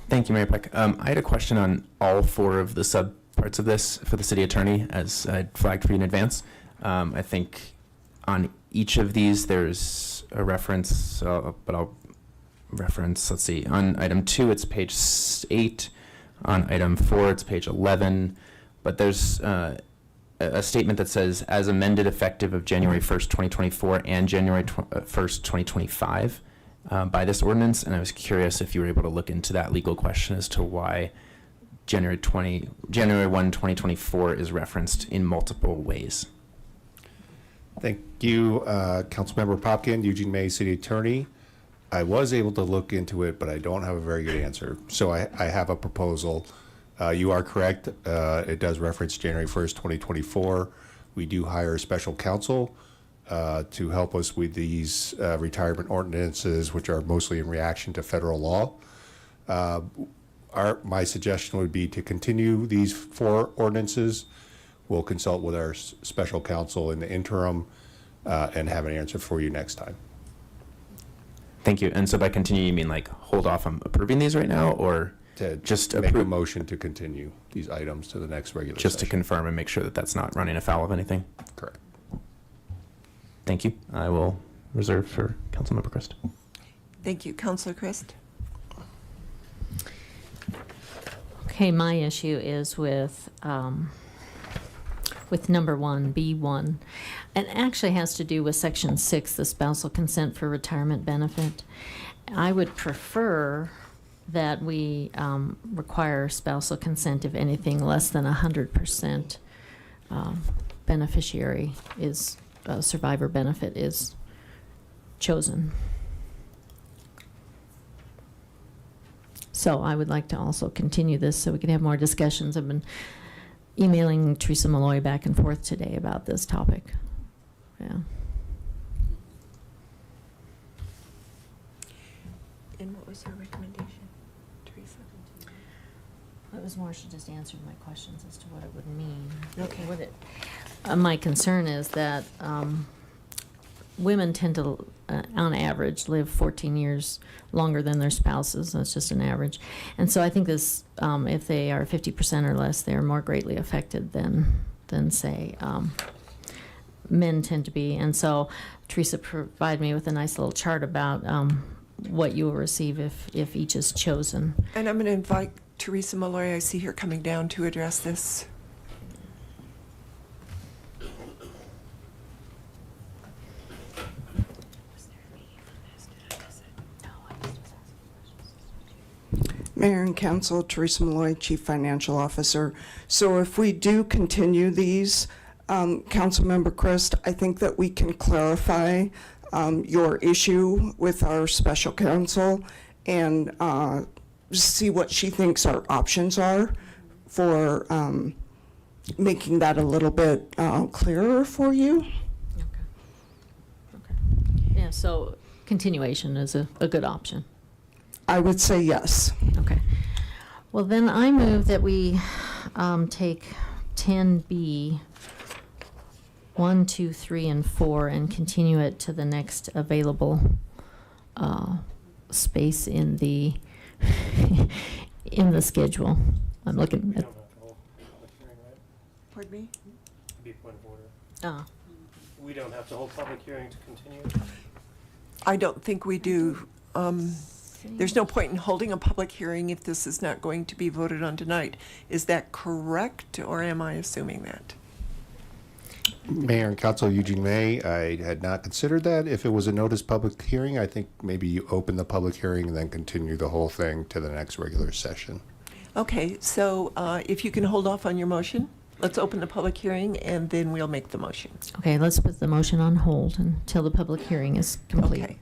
Thank you, Mayor Peck. I had a question on all four of the subparts of this for the city attorney, as I'd flagged for you in advance. I think on each of these there's a reference, but I'll reference, let's see, on item 2 it's page 8, on item 4 it's page 11, but there's a statement that says, as amended effective of January 1st, 2024 and January 1st, 2025 by this ordinance, and I was curious if you were able to look into that legal question as to why January 1, 2024 is referenced in multiple ways. Thank you, Councilmember Popkin, Eugene May, City Attorney. I was able to look into it, but I don't have a very good answer. So I have a proposal. You are correct. It does reference January 1st, 2024. We do hire a special counsel to help us with these retirement ordinances, which are mostly in reaction to federal law. My suggestion would be to continue these 4 ordinances. We'll consult with our special counsel in the interim and have an answer for you next time. Thank you. And so by continue, you mean like hold off on approving these right now, or To just make a approve, motion to continue these items to the next regular just to session. confirm and make sure that that's not running afoul of anything? Correct. Thank you. I will reserve for Councilmember Christ. Thank you. Counselor Christ? Okay, my issue is with number 1, B1. And actually has to do with section 6, the spousal consent for retirement benefit. I would prefer that we require spousal consent if anything less than 100% beneficiary is, survivor benefit is chosen. So I would like to also continue this so we can have more discussions. I've been emailing Teresa Malloy back and forth today about this topic. Yeah. And what was her recommendation, Teresa? It was more, she just answered my questions as to what it would mean. Okay. What it, my concern is that women tend to, on average, live 14 years longer than their spouses. That's just an average. And so I think this, if they are 50% or less, they are more greatly affected than say, men tend to be. And so Teresa provided me with a nice little chart about what you will receive if each is chosen. And I'm going to invite Teresa Malloy, I see her coming down to address this. Mayor and Council, Teresa Malloy, Chief Financial Officer. So if we do continue these, Councilmember Christ, I think that we can clarify your issue with our special counsel and see what she thinks our options are for making that a little bit clearer for you. Okay. Yeah, so continuation is a good option. I would say yes. Okay. Well, then I move that we take 10B, 1, 2, 3, and 4, and continue it to the next available space in the in the schedule. I'm looking at. Pardon me? Be a point of order. Oh. We don't have to hold public hearing to continue. I don't think we do. There's no point in holding a public hearing if this is not going to be voted on tonight. Is that correct, or am I assuming that? Mayor and Council Eugene May, I had not considered that. If it was a notice public hearing, I think maybe you open the public hearing and then continue the whole thing to the next regular session. Okay, so if you can hold off on your motion, let's open the public hearing and then we'll make the motion. Okay, let's put the motion on hold until the public hearing is complete. Okay,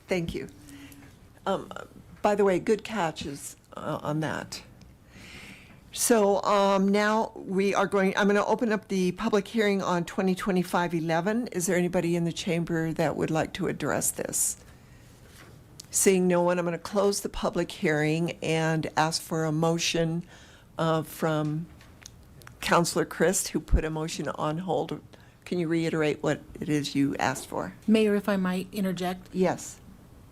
thank you. By the way, good catches on that. So now I'm going to open up the public hearing on 2025-11. Is there anybody in the chamber that would like to address this? Seeing no one, I'm going to close the public hearing and ask for a motion from Councilor Christ, who put a motion on hold. Can you reiterate what it is you asked for? Mayor, if I might interject? Yes.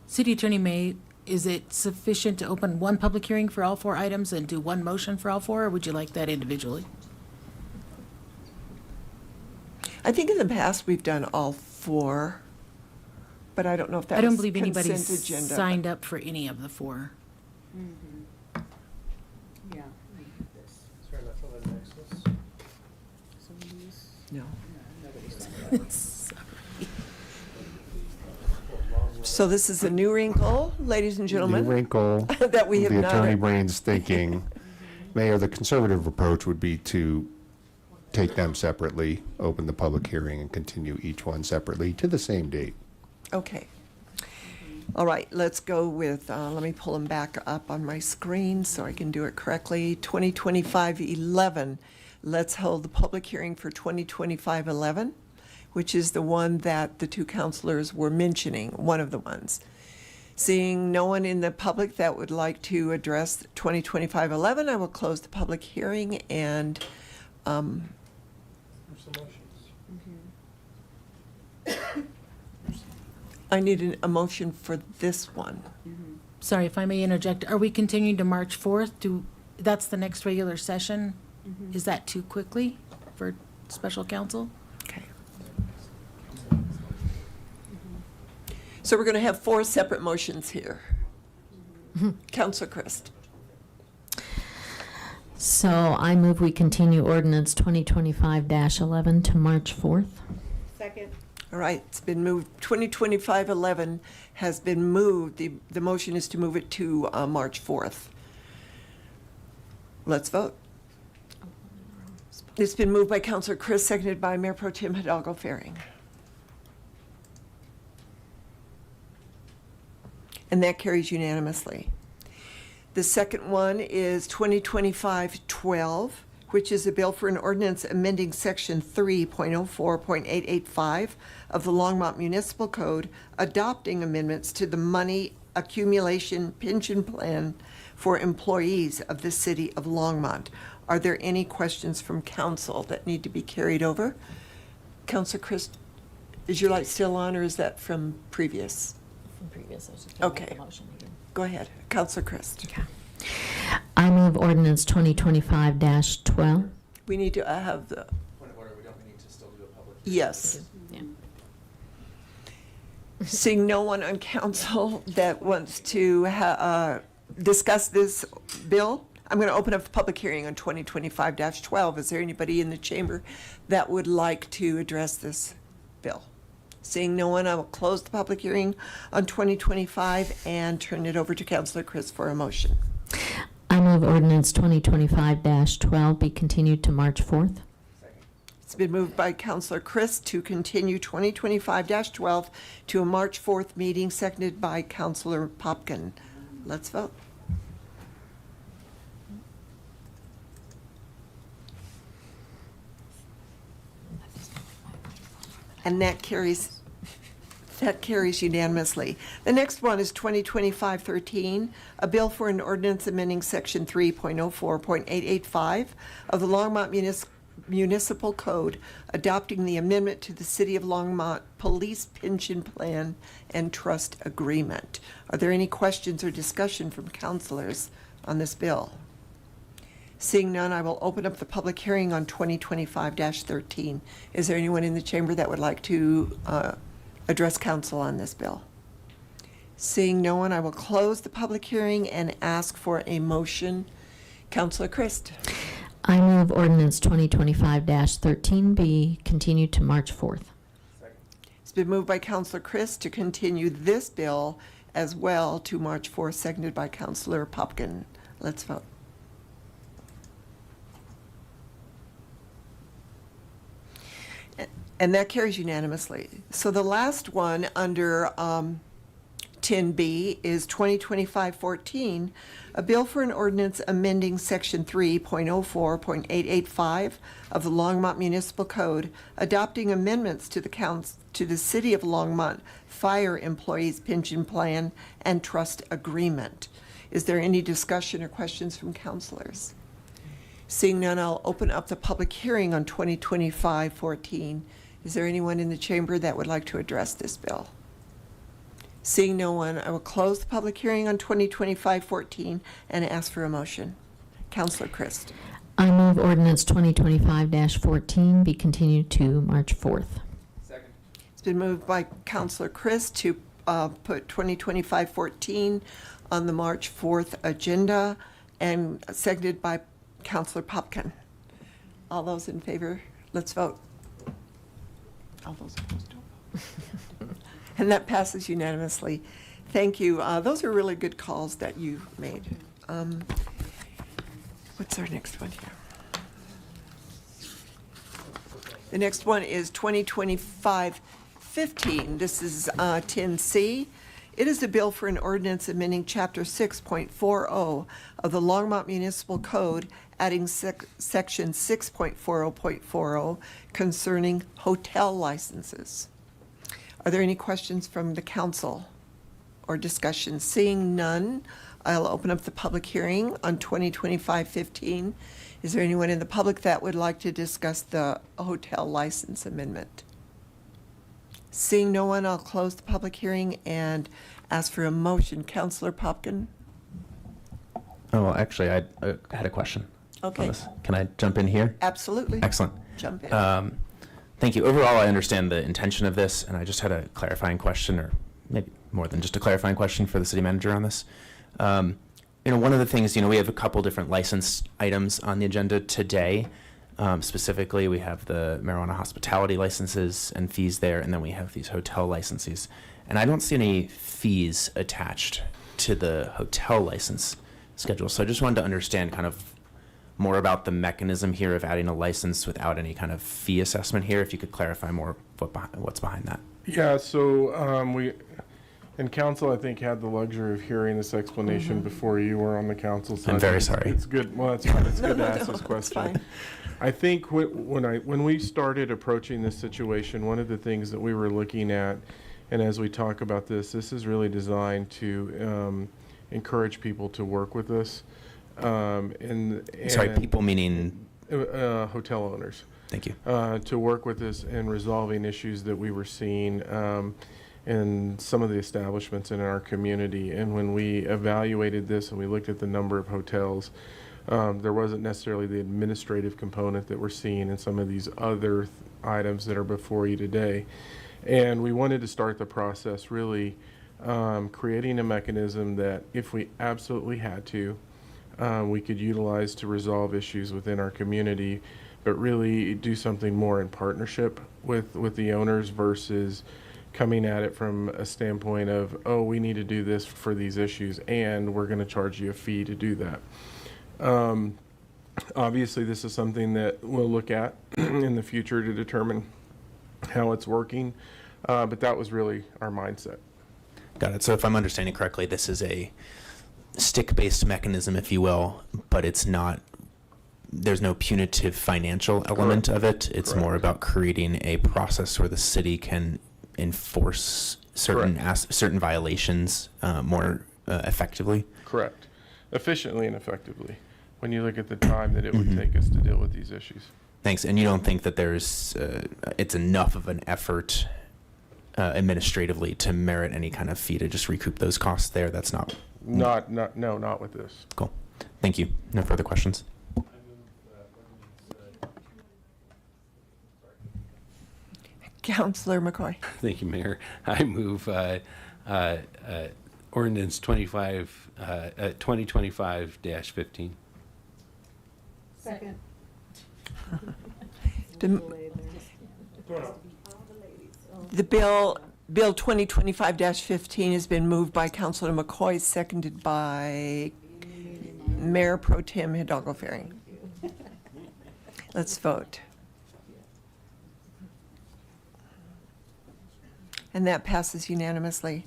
City Attorney May, is it sufficient to open one public hearing for all 4 items and do one motion for all 4, or would you like that individually? I think in the past we've done all 4, but I don't know if that's I don't believe consent anybody's agenda. signed up for any of the 4. Yeah. Is there enough of a nexus? No. Sorry. So this is a new wrinkle, ladies and gentlemen. New wrinkle. That we have the not. attorney brain's thinking. Mayor, the conservative approach would be to take them separately, open the public hearing, and continue each one separately to the same date. Okay. All right, let's go with, let me pull them back up on my screen so I can do it correctly. 2025-11. Let's hold the public hearing for 2025-11. which is the one that the two counselors were mentioning, one of the ones. Seeing no one in the public that would like to address 2025-11, I will close the public hearing and I need a motion for this one. Sorry, if I may interject, are we continuing to March 4th? That's the next regular session? Is that too quickly for special counsel? Okay. So we're going to have 4 separate motions here. Counselor Christ. So I move we continue ordinance 2025-11 to March 4th. Second. All right, it's been moved. 2025-11 has been moved. The motion is to move it to March 4th. Let's vote. It's been moved by Counselor Chris, seconded by Mayor Pro Tem Hidalgo Faring. And that carries unanimously. The second one is 2025-12, which is a bill for an ordinance amending section 3.04.885 of the Longmont Municipal Code, adopting amendments to the money accumulation pension plan for employees of the city of Longmont. Are there any questions from council that need to be carried over? Councilor Chris, is your light still on, or is that from previous? From previous, I was just gonna make the motion again. Go ahead, Councilor Chris. Okay. I move ordinance 2025-12. We need to have the. Point of order, we don't need to still do a public. Yes. Yeah. Seeing no one on council that wants to discuss this bill, I'm going to open up the public hearing on 2025-12. Is there anybody in the chamber that would like to address this bill? Seeing no one, I will close the public hearing on 2025 and turn it over to Councilor Chris for a motion. I move ordinance 2025-12 be continued to March 4th. It's been moved by Councilor Chris to continue 2025-12 to a March 4th meeting, seconded by Councilor Popkin. Let's vote. And that carries unanimously. The next one is 2025-13, a bill for an ordinance amending section 3.04.885 of the Longmont Municipal Code, adopting the amendment to the City of Longmont Police Pension Plan and Trust Agreement. Are there any questions or discussion from councilors on this bill? Seeing none, I will open up the public hearing on 2025-13. Is there anyone in the chamber that would like to address council on this bill? Seeing no one, I will close the public hearing and ask for a motion. Councilor Christ. I move ordinance 2025-13 be continued to March 4th. It's been moved by Councilor Christ to continue this bill as well to March 4th, seconded by Councilor Popkin. Let's vote. And that carries unanimously. So the last one under 10B is 2025-14, a bill for an ordinance amending section 3.04.885 of the Longmont Municipal Code, adopting amendments to the City of Longmont Fire Employees Pension Plan and Trust Agreement. Is there any discussion or questions from councilors? Seeing none, I'll open up the public hearing on 2025-14. Is there anyone in the chamber that would like to address this bill? Seeing no one, I will close the public hearing on 2025-14 and ask for a motion. Councilor Christ. I move ordinance 2025-14 be continued to March 4th. Second. It's been moved by Councilor Christ to put 2025-14 on the March 4th agenda and seconded by Councilor Popkin. All those in favor, let's vote. All those opposed, don't vote. And that passes unanimously. Thank you. Those are really good calls that you made. What's our next one here? The next one is 2025-15. This is 10C. It is a bill for an ordinance amending Chapter 6.40 of the Longmont Municipal Code, adding section 6.40.40 concerning hotel licenses. Are there any questions from the council or discussion? Seeing none, I'll open up the public hearing on 2025-15. Is there anyone in the public that would like to discuss the hotel license amendment? Seeing no one, I'll close the public hearing and ask for a motion. Councilor Popkin? Oh, well, actually, I had a question. Okay. On this. Can I jump in here? Absolutely. Excellent. Jump in. Thank you. Overall, I understand the intention of this, and I just had a clarifying question, or maybe more than just a clarifying question for the city manager on this. One of the things, we have a couple different license items on the agenda today. Specifically, we have the marijuana hospitality licenses and fees there, and then we have these hotel licenses. And I don't see any fees attached to the hotel license schedule. So I just wanted to understand kind of more about the mechanism here of adding a license without any kind of fee assessment here. If you could clarify more what's behind that. Yeah, so we, and council, I think, had the luxury of hearing this explanation before you were on the council. So I'm very sorry. It's good. Well, that's fine. It's good to ask this It's question. fine. I think when we started approaching this situation, one of the things that we were looking at, and as we talk about this is really designed to encourage people to work with us. Sorry, people meaning? Hotel owners. Thank you. To work with us in resolving issues that we were seeing in some of the establishments in our community. And when we evaluated this and we looked at the number of hotels, there wasn't necessarily the administrative component that we're seeing in some of these other items that are before you today. And we wanted to start the process really creating a mechanism that if we absolutely had to, we could utilize to resolve issues within our community, but really do something more in partnership with the owners versus coming at it from a standpoint of, oh, we need to do this for these issues and we're going to charge you a fee to do that. Obviously, this is something that we'll look at in the future to determine how it's working, but that was really our mindset. Got it. So if I'm understanding correctly, this is a stick-based mechanism, if you will, but it's not, there's no punitive financial element of it. It's more about creating a process where the city can enforce certain violations more effectively. Correct. Efficiently and effectively, when you look at the time that it would take us to deal with these issues. Thanks. And you don't think that it's enough of an effort administratively to merit any kind of fee to just recoup those costs there? That's not with this. Cool. Thank you. No further questions. Councilor McCoy. Thank you, Mayor. I move ordinance 2025-15. Second. The Bill 2025-15 has been moved by Councilor McCoy, seconded by Mayor Pro Tem Hidalgo Ferry. Let's vote. And that passes unanimously.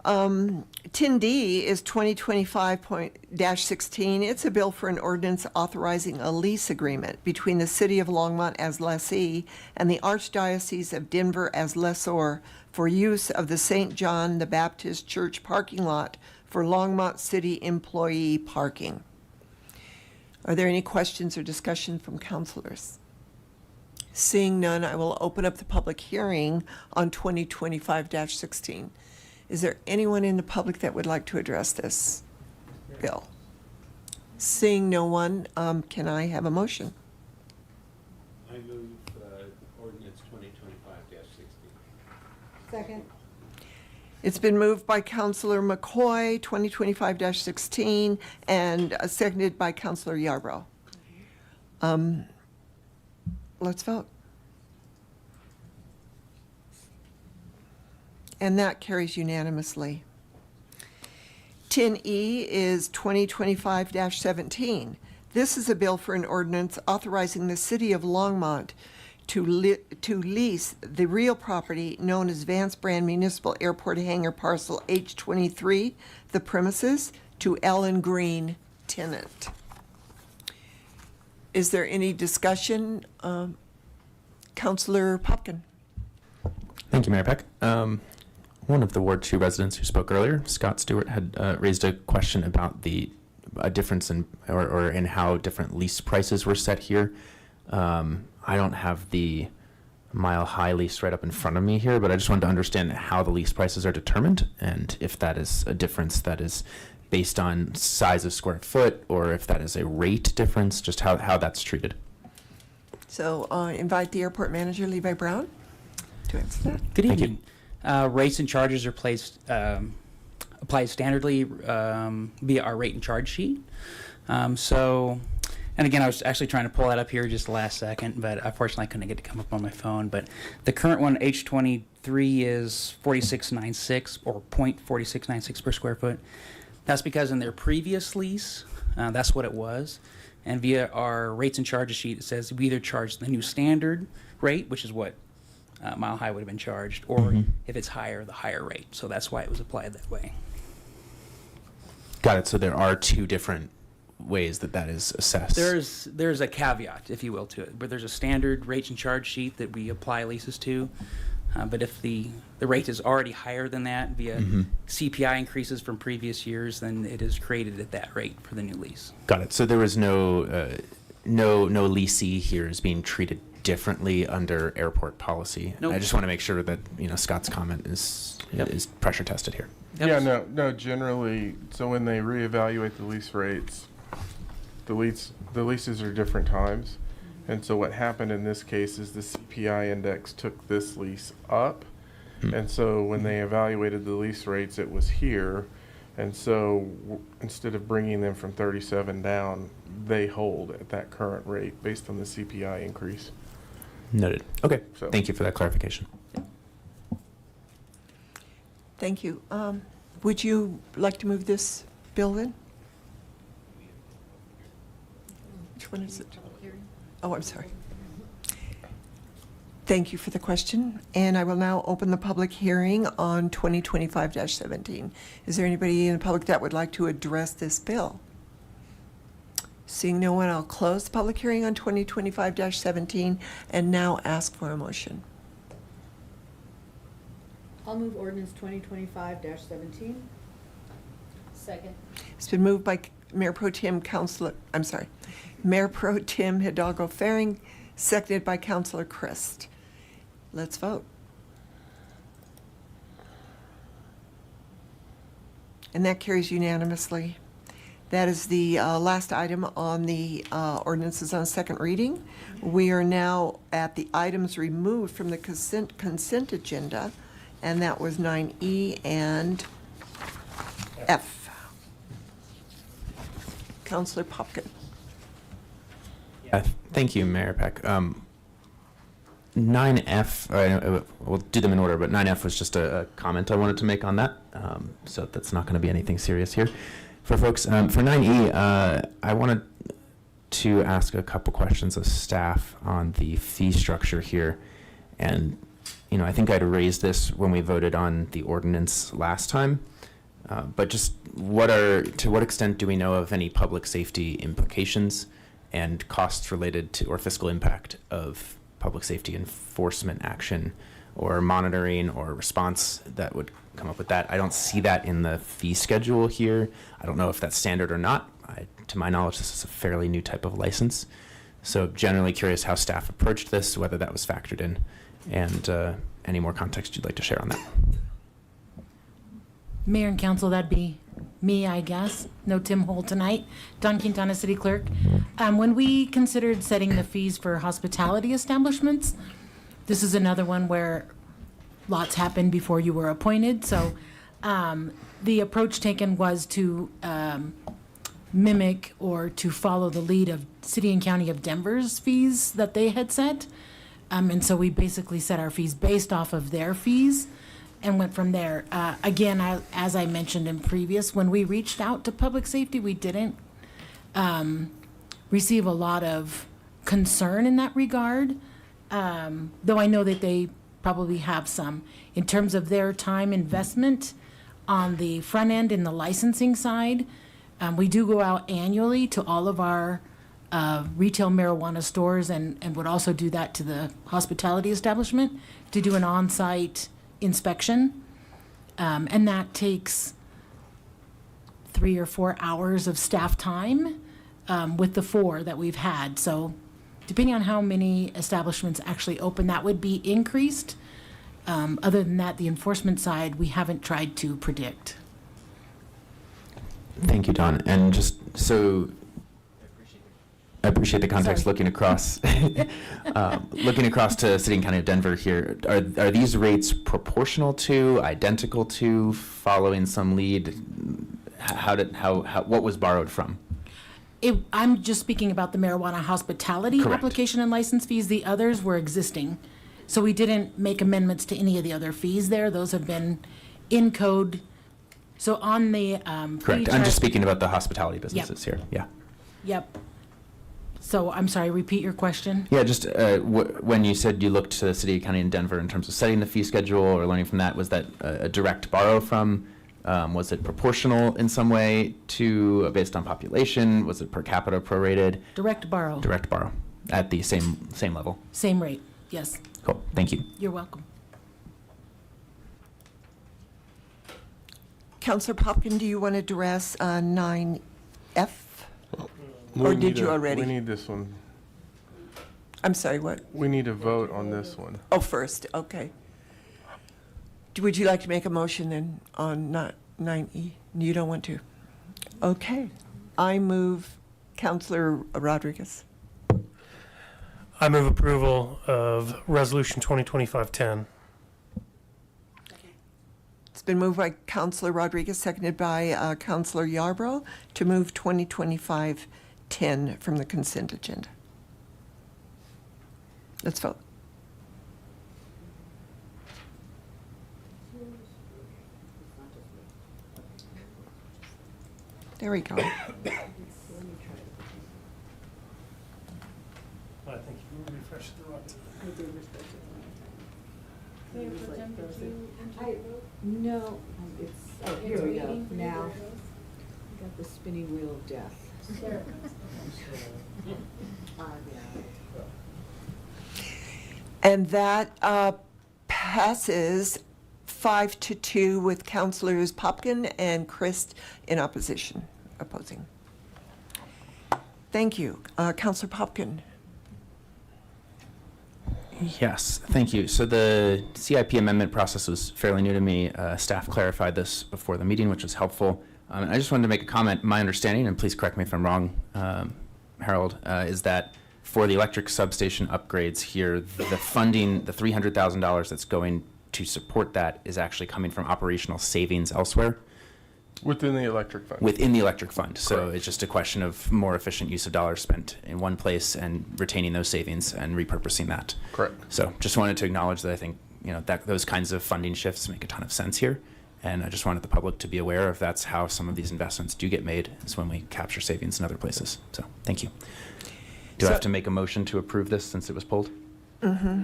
10D is 2025-16. It's a bill for an ordinance authorizing a lease agreement between the City of Longmont as lessee and the Archdiocese of Denver as lessor for use of the St. John the Baptist Church parking lot for Longmont City employee parking. Are there any questions or discussion from councilors? Seeing none, I will open up the public hearing on 2025-16. Is there anyone in the public that would like to address this bill? Seeing no one, can I have a motion? I move ordinance 2025-16. Second. It's been moved by Councilor McCoy, 2025-16, and seconded by Councilor Yarbrough. Let's vote. And that carries unanimously. 10E is 2025-17. This is a bill for an ordinance authorizing the City of Longmont to lease the real property known as Vance Brand Municipal Airport Hangar Parcel H23, the premises, to Ellen Green, tenant. Is there any discussion? Councillor Popkin. Thank you, Mayor Peck. One of the Ward 2 residents who spoke earlier, Scott Stewart, had raised a question about a difference in or in how different lease prices were set here. I don't have the Mile High lease right up in front of me here, but I just wanted to understand how the lease prices are determined and if that is a difference that is based on size of square foot or if that is a rate difference, just how that's treated. So invite the airport manager, Levi Brown, to answer that. Good evening. Rates and charges are applied standardly via our rate and charge sheet. And again, I was actually trying to pull that up here just the last second, but unfortunately I couldn't get it to come up on my phone. But the current one, H23, is 4696 or 0.4696 per square foot. That's because in their previous lease, that's what it was. And via our rates and charges sheet, it says we either charge the new standard rate, which is what Mile High would have been charged, or if it's higher, the higher rate. So that's why it was applied that way. Got it. So there are two different ways that is assessed. There's a caveat, if you will, to it. But there's a standard rates and charge sheet that we apply leases to. But if the rate is already higher than that via CPI increases from previous years, then it is created at that rate for the new lease. Got it. So there was no leasee here is being treated differently under airport policy. Nope. I just want to make sure that Scott's comment is pressure tested here. Yep. Yeah, no, generally, so when they reevaluate the lease rates, the leases are different times. And so what happened in this case is the CPI index took this lease up. And so when they evaluated the lease rates, it was here. And so instead of bringing them from 37 down, they hold at that current rate based on the CPI increase. Noted. Okay. So. Thank you for that clarification. Thank you. Would you like to move this bill then? Which one is it? Oh, I'm sorry. Thank you for the question. And I will now open the public hearing on 2025-17. Is there anybody in the public that would like to address this bill? Seeing no one, I'll close the public hearing on 2025-17 and now ask for a motion. I'll move ordinance 2025-17. Second. It's been moved by Mayor Pro Tem Hidalgo Faring, seconded by Councilor Christ. Let's vote. And that carries unanimously. That is the last item on the ordinances on second reading. We are now at the items removed from the consent agenda, and that was 9E and F. Councilor Popkin. Yeah, thank you, Mayor Peck. 9F, we'll do them in order, but 9F was just a comment I wanted to make on that. So that's not going to be anything serious here for folks. For 9E, I wanted to ask a couple questions of staff on the fee structure here. And, I think I'd raised this when we voted on the ordinance last time. But just to what extent do we know of any public safety implications and costs related to or fiscal impact of public safety enforcement action or monitoring or response that would come up with that? I don't see that in the fee schedule here. I don't know if that's standard or not. To my knowledge, this is a fairly new type of license. So generally curious how staff approached this, whether that was factored in, and any more context you'd like to share on that. Mayor and council, that'd be me, I guess. No Tim Hole tonight. Don Quintana, City Clerk. When we considered setting the fees for hospitality establishments, this is another one where lots happened before you were appointed. So the approach taken was to mimic or to follow the lead of City and County of Denver's fees that they had set. And so we basically set our fees based off of their fees and went from there. Again, as I mentioned in previous, when we reached out to public safety, we didn't receive a lot of concern in that regard, though I know that they probably have some. In terms of their time investment on the front end and the licensing side, we do go out annually to all of our retail marijuana stores and would also do that to the hospitality establishment to do an on-site inspection. And that takes 3 or 4 hours of staff time with the 4 that we've had. So depending on how many establishments actually open, that would be increased. Other than that, the enforcement side, we haven't tried to predict. Thank you, Don. And just so I appreciate the context. Sorry. Looking across, looking across to City and County of Denver here, are these rates proportional to, identical to, following some lead? What was borrowed from? I'm just speaking about the marijuana hospitality Correct. application and license fees. The others were existing. So we didn't make amendments to any of the other fees there. Those have been in code. So on the Correct. fee I'm just chart- speaking about the hospitality businesses here. Yeah. Yep. So I'm sorry, repeat your question. Yeah, just when you said you looked to the City, County, and Denver in terms of setting the fee schedule or learning from that, was that a direct borrow from? Was it proportional in some way to, based on population? Was it per capita prorated? Direct borrow. Direct borrow at the same level. Same rate, yes. Cool. Thank you. You're welcome. Counselor Popkin, do you want to address 9F? Or We did need you a- already? We need this one. I'm sorry, what? We need to vote on this one. Oh, first, okay. Would you like to make a motion then on 9E? You don't want to? Okay. I move Counselor Rodriguez. I move approval of Resolution 2025-10. It's been moved by Counselor Rodriguez, seconded by Counselor Yarbrough to move 2025-10 from the consent agenda. Let's vote. There we go. I think you refreshed the right. No, here we go, now. Got the spinning wheel of death. And that passes 5-2 with Councilors Popkin and Christ in opposition, opposing. Thank you. Councilor Popkin. Yes, thank you. So the CIP amendment process was fairly new to me. Staff clarified this before the meeting, which was helpful. And I just wanted to make a comment. My understanding, and please correct me if I'm wrong, Harold, is that for the electric substation upgrades here, the funding, the $300,000 that's going to support that is actually coming from operational savings elsewhere. Within the electric fund. Within the electric fund. So it's just a question of more efficient use of dollars spent in one place and retaining those savings and repurposing that. Correct. So just wanted to acknowledge that I think, that those kinds of funding shifts make a ton of sense here. And I just wanted the public to be aware of that's how some of these investments do get made, is when we capture savings in other places. So thank you. Do I have to make a motion to approve this since it was pulled? Mm-hmm.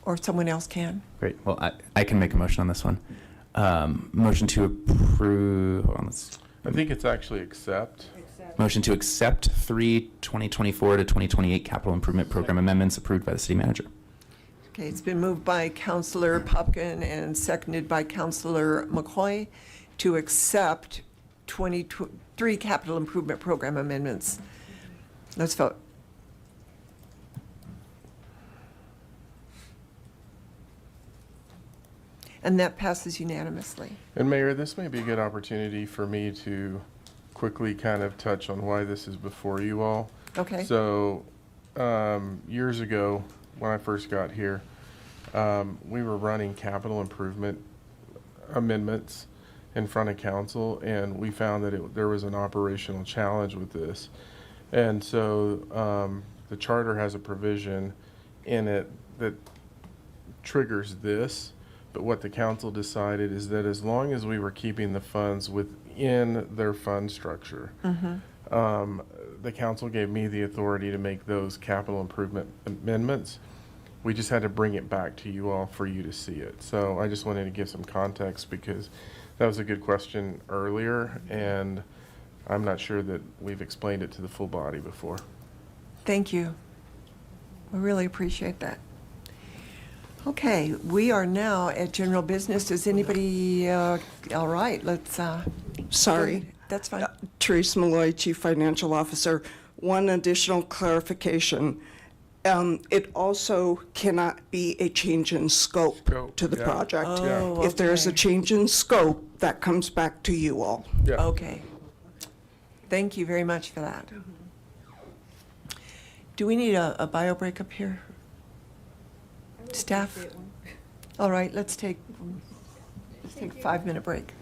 Or someone else can. Great. Well, I can make a motion on this one. Motion to approve, hold on, I think it's actually accept. Motion to accept 2024 to 2028 capital improvement program amendments approved by the city manager. Okay, it's been moved by Councilor Popkin and seconded by Councilor McCoy to accept 23 capital improvement program amendments. Let's vote. And that passes unanimously. And Mayor, this may be a good opportunity for me to quickly kind of touch on why this is before you all. Okay. So, years ago, when I first got here, we were running capital improvement amendments in front of council, and we found that there was an operational challenge with this. And so the charter has a provision in it that triggers this. But what the council decided is that as long as we were keeping the funds within their fund structure, the council gave me the authority to make those capital improvement amendments. We just had to bring it back to you all for you to see it. So I just wanted to give some context because that was a good question earlier, and I'm not sure that we've explained it to the full body before. Thank you. I really appreciate that. Okay, we are now at general business. Does anybody, all right, let's. Sorry. That's fine. Teresa Malloy, Chief Financial Officer. One additional clarification. It also cannot be a change in scope to the project. Oh, If there's a okay. change in scope, that comes back to you all. Okay. Thank you very much for that. Do we need a bio break up here? Staff? All right, let's take a 5-minute break.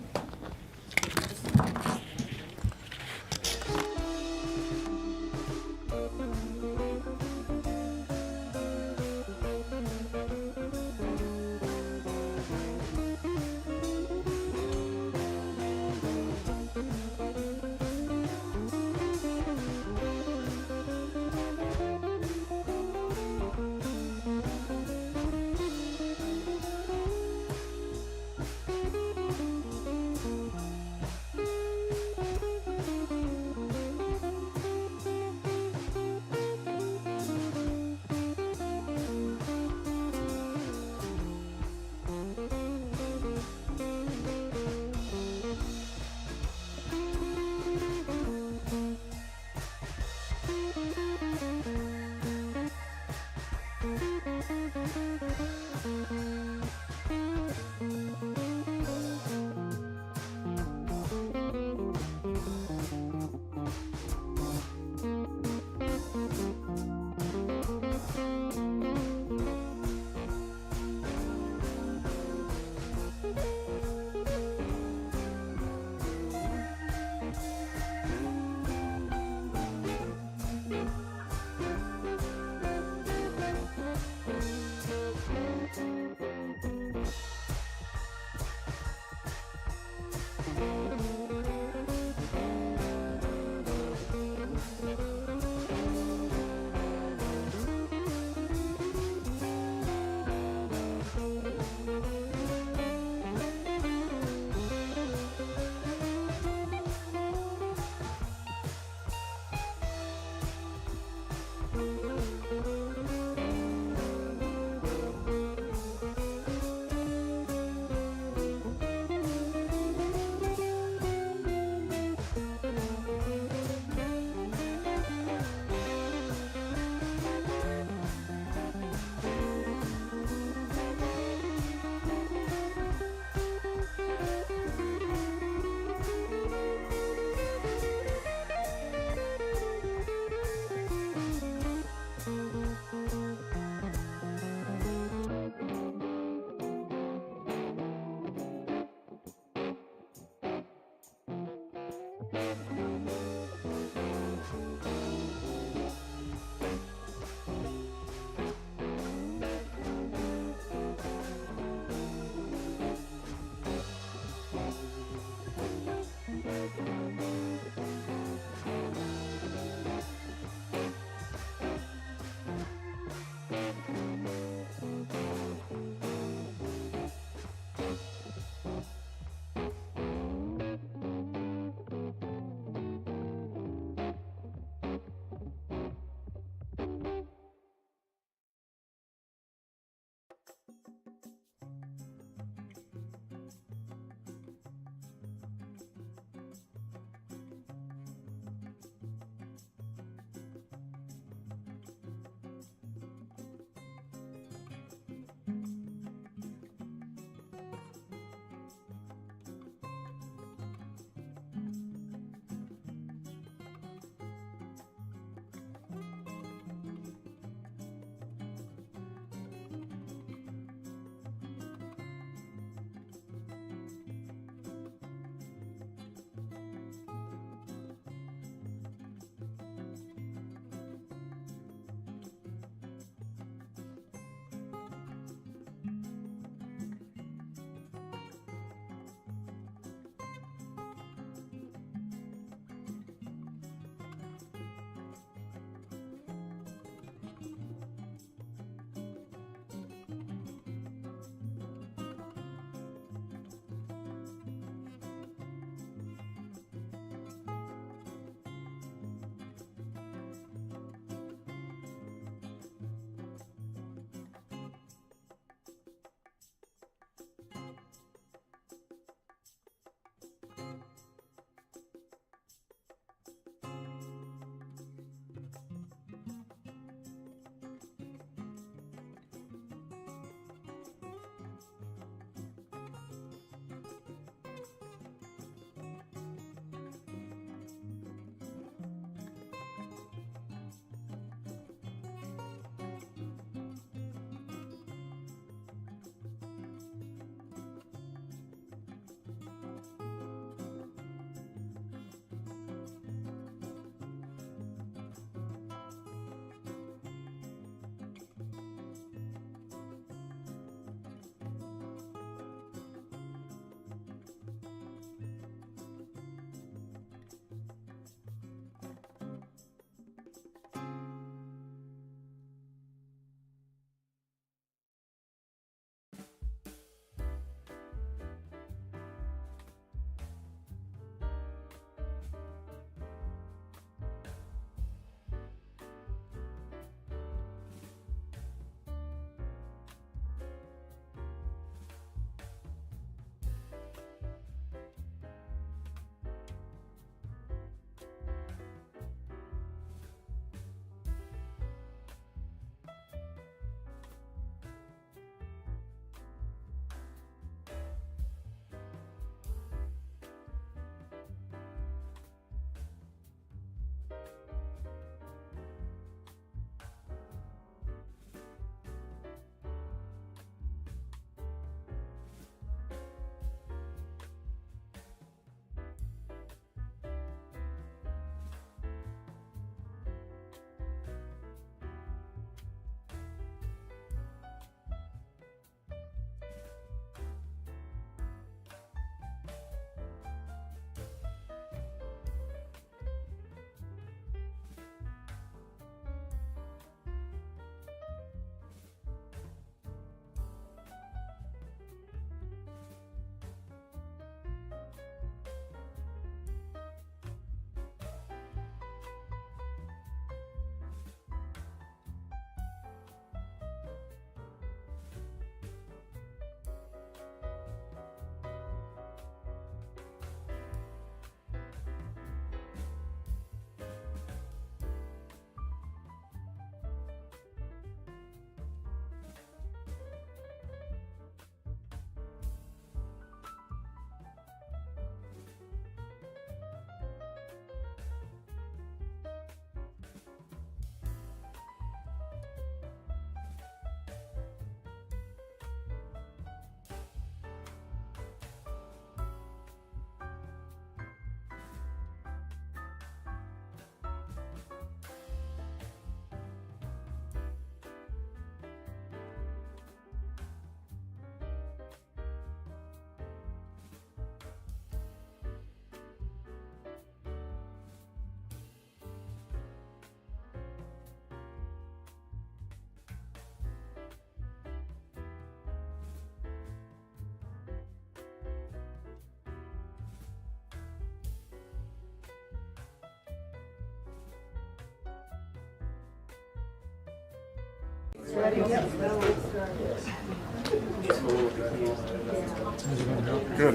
Good,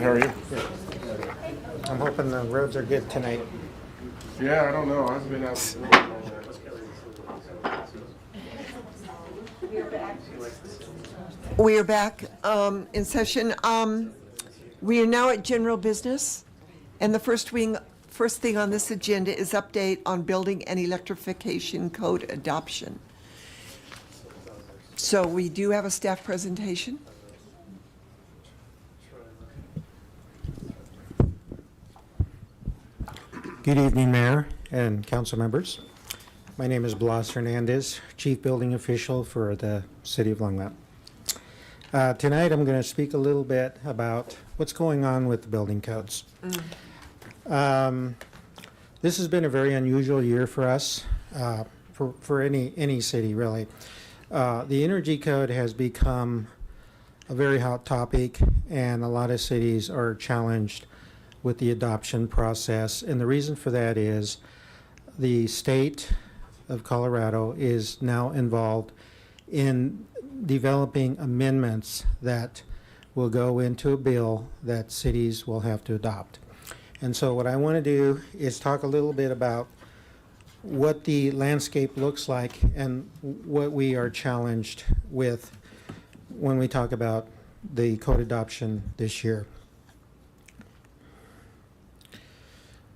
how are you? I'm hoping the roads are good tonight. Yeah, I don't know. I've been out. We are back in session. We are now at general business, and the first thing on this agenda is update on building and electrification code adoption. So we do have a staff presentation. Good evening, Mayor and council members. My name is Blas Hernandez, Chief Building Official for the City of Longmont. Tonight, I'm going to speak a little bit about what's going on with the building codes. This has been a very unusual year for us, for any city, really. The energy code has become a very hot topic, and a lot of cities are challenged with the adoption process. And the reason for that is the state of Colorado is now involved in developing amendments that will go into a bill that cities will have to adopt. And so what I want to do is talk a little bit about what the landscape looks like and what we are challenged with when we talk about the code adoption this year.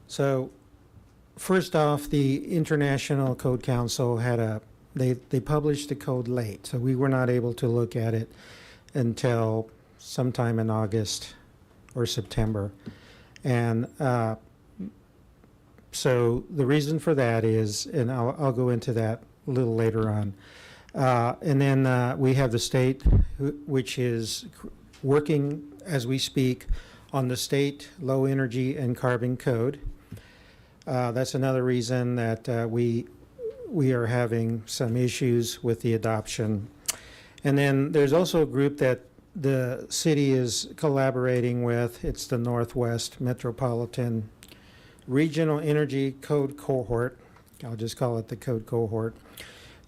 So first off, the International Code Council had they published the code late, so we were not able to look at it until sometime in August or September. And so the reason for that is, and I'll go into that a little later on. And then we have the state, which is working as we speak on the state low energy and carbon code. That's another reason that we are having some issues with the adoption. And then there's also a group that the city is collaborating with. It's the Northwest Metropolitan Regional Energy Code Cohort. I'll just call it the Code Cohort.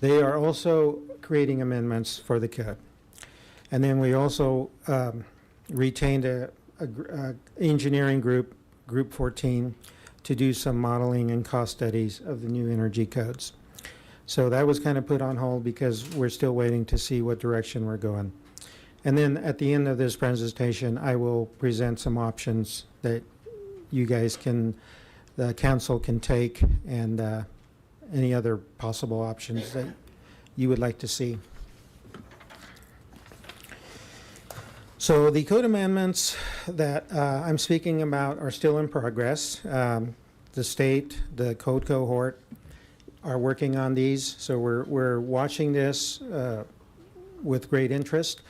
They are also creating amendments for the code. And then we also retained a engineering group, Group 14, to do some modeling and cost studies of the new energy codes. So that was kind of put on hold because we're still waiting to see what direction we're going. And then at the end of this presentation, I will present some options that you guys can, the council can take, and any other possible options that you would like to see. So the code amendments that I'm speaking about are still in progress. The state, the code cohort are working on these, so we're watching this with great interest.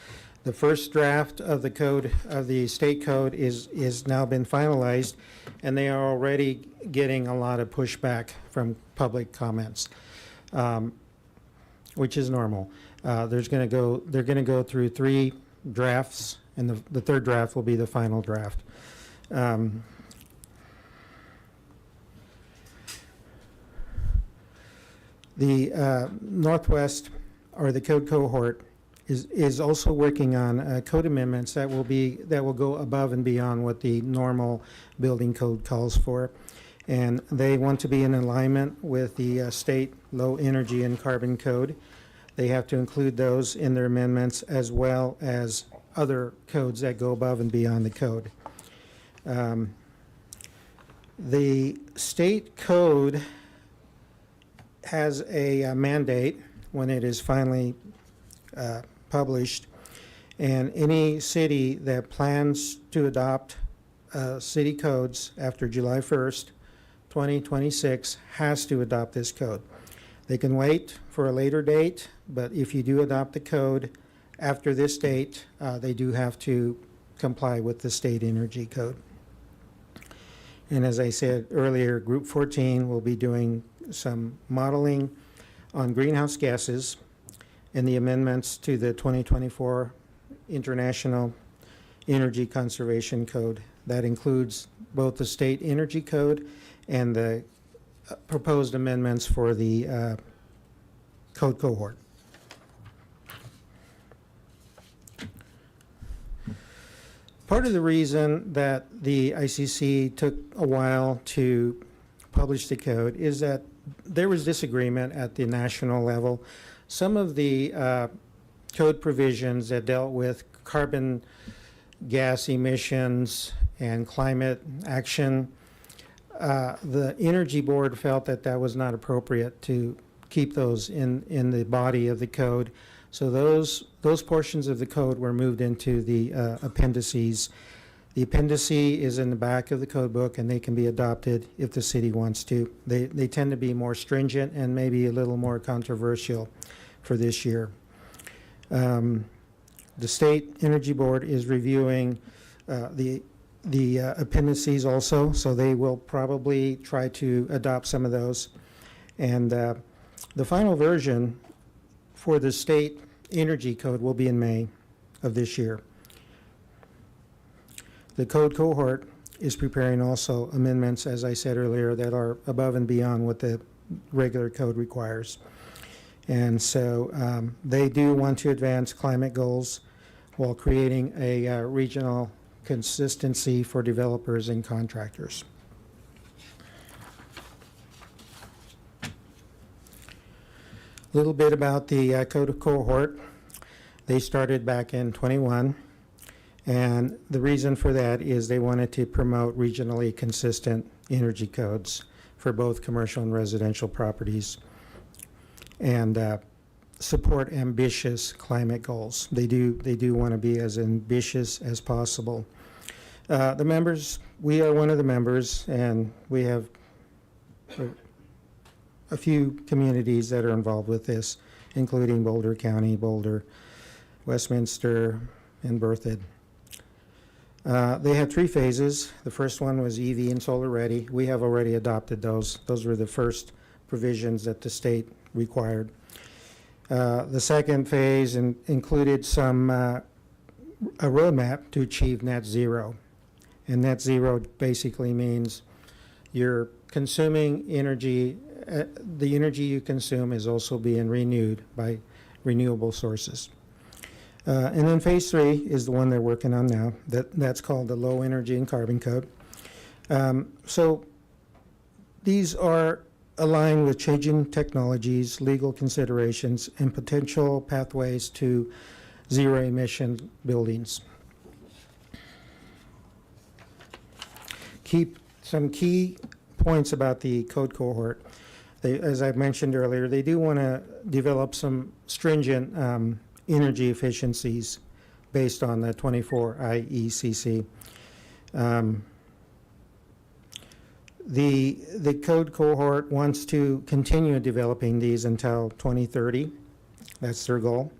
The first draft of the code, of the state code, is now been finalized, and they are already getting a lot of pushback from public comments, which is normal. They're going to go through 3 drafts, and the third draft will be the final draft. The Northwest, or the code cohort, is also working on code amendments that will go above and beyond what the normal building code calls for, and they want to be in alignment with the state low energy and carbon code. They have to include those in their amendments, as well as other codes that go above and beyond the code. The state code has a mandate when it is finally published, and any city that plans to adopt city codes after July 1st, 2026 has to adopt this code. They can wait for a later date, but if you do adopt the code after this date, they do have to comply with the state energy code. And as I said earlier, Group 14 will be doing some modeling on greenhouse gases and the amendments to the 2024 International Energy Conservation Code. That includes both the state energy code and the proposed amendments for the code cohort. Part of the reason that the ICC took a while to publish the code is that there was disagreement at the national level. Some of the code provisions that dealt with carbon gas emissions and climate action, the Energy Board felt that that was not appropriate to keep those in the body of the code. So those portions of the code were moved into the appendices. The appendix is in the back of the code book, and they can be adopted if the city wants to. They tend to be more stringent and maybe a little more controversial for this year. The State Energy Board is reviewing the appendices also, so they will probably try to adopt some of those. And the final version for the state energy code will be in May of this year. The code cohort is preparing also amendments, as I said earlier, that are above and beyond what the regular code requires. And so they do want to advance climate goals while creating a regional consistency for developers and contractors. A little bit about the code cohort. They started back in 21, and the reason for that is they wanted to promote regionally consistent energy codes for both commercial and residential properties, and support ambitious climate goals. They do want to be as ambitious as possible. The members, we are one of the members, and we have a few communities that are involved with this, including Boulder County, Boulder, Westminster, and Berthoud. They had 3 phases. The first one was EV and solar ready. We have already adopted those. Those were the first provisions that the state required. The second phase included a roadmap to achieve net zero. And net zero basically means you're consuming energy. The energy you consume is also being renewed by renewable sources. And then phase 3 is the one they're working on now. That's called the Low Energy and Carbon Code. So these are aligned with changing technologies, legal considerations, and potential pathways to zero emission buildings. Some key points about the code cohort. As I mentioned earlier, they do want to develop some stringent energy efficiencies based on the 24 IECC. The code cohort wants to continue developing these until 2030. That's their goal.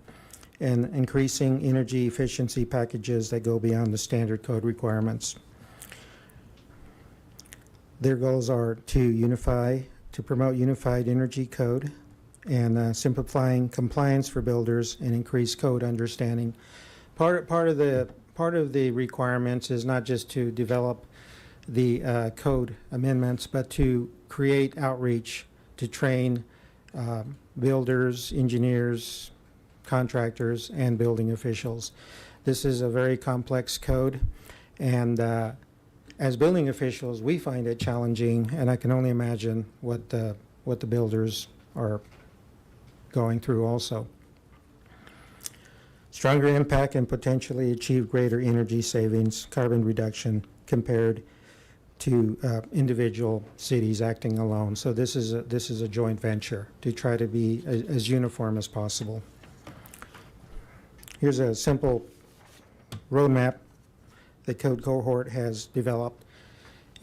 And increasing energy efficiency packages that go beyond the standard code requirements. Their goals are to promote unified energy code and simplifying compliance for builders and increase code understanding. Part of the requirements is not just to develop the code amendments, but to create outreach to train builders, engineers, contractors, and building officials. This is a very complex code, and as building officials, we find it challenging, and I can only imagine what the builders are going through also. Stronger impact and potentially achieve greater energy savings, carbon reduction compared to individual cities acting alone. So this is a joint venture to try to be as uniform as possible. Here's a simple roadmap the code cohort has developed.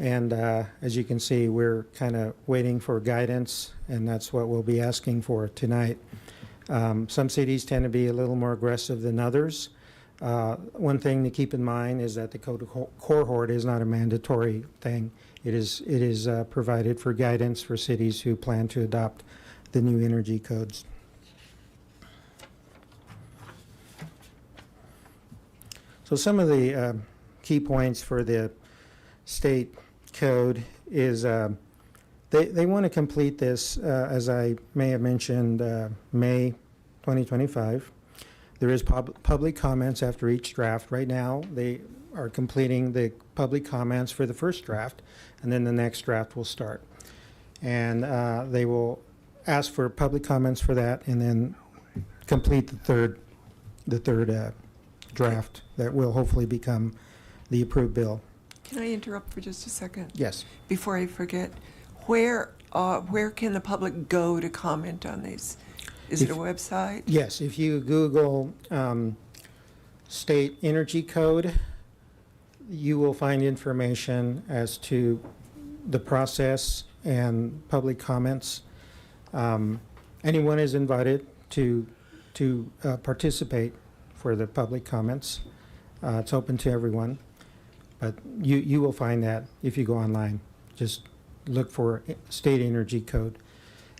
And as you can see, we're kind of waiting for guidance, and that's what we'll be asking for tonight. Some cities tend to be a little more aggressive than others. One thing to keep in mind is that the code cohort is not a mandatory thing. It is provided for guidance for cities who plan to adopt the new energy codes. So some of the key points for the state code is they want to complete this, as I may have mentioned, May 2025. There is public comments after each draft. Right now, they are completing the public comments for the first draft, and then the next draft will start. And they will ask for public comments for that, and then complete the third draft that will hopefully become the approved bill. Can I interrupt for just a second? Yes. Before I forget, where can the public go to comment on these? Is it a website? Yes, if you Google state energy code, you will find information as to the process and public comments. Anyone is invited to participate for the public comments. It's open to everyone, but you will find that if you go online. Just look for state energy code.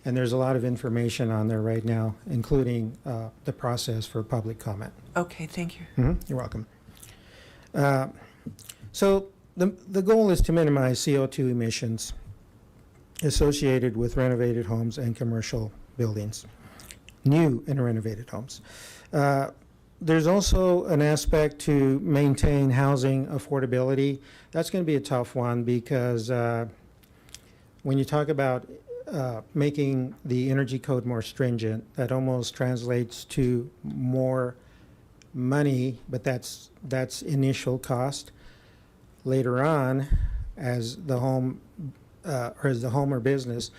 And there's a lot of information on there right now, including the process for public comment. Okay, thank you. You're welcome. So the goal is to minimize CO2 emissions associated with renovated homes and commercial buildings, new and renovated homes. There's also an aspect to maintain housing affordability. That's going to be a tough one because when you talk about making the energy code more stringent, that almost translates to more money, but that's initial cost. Later on, as the home or business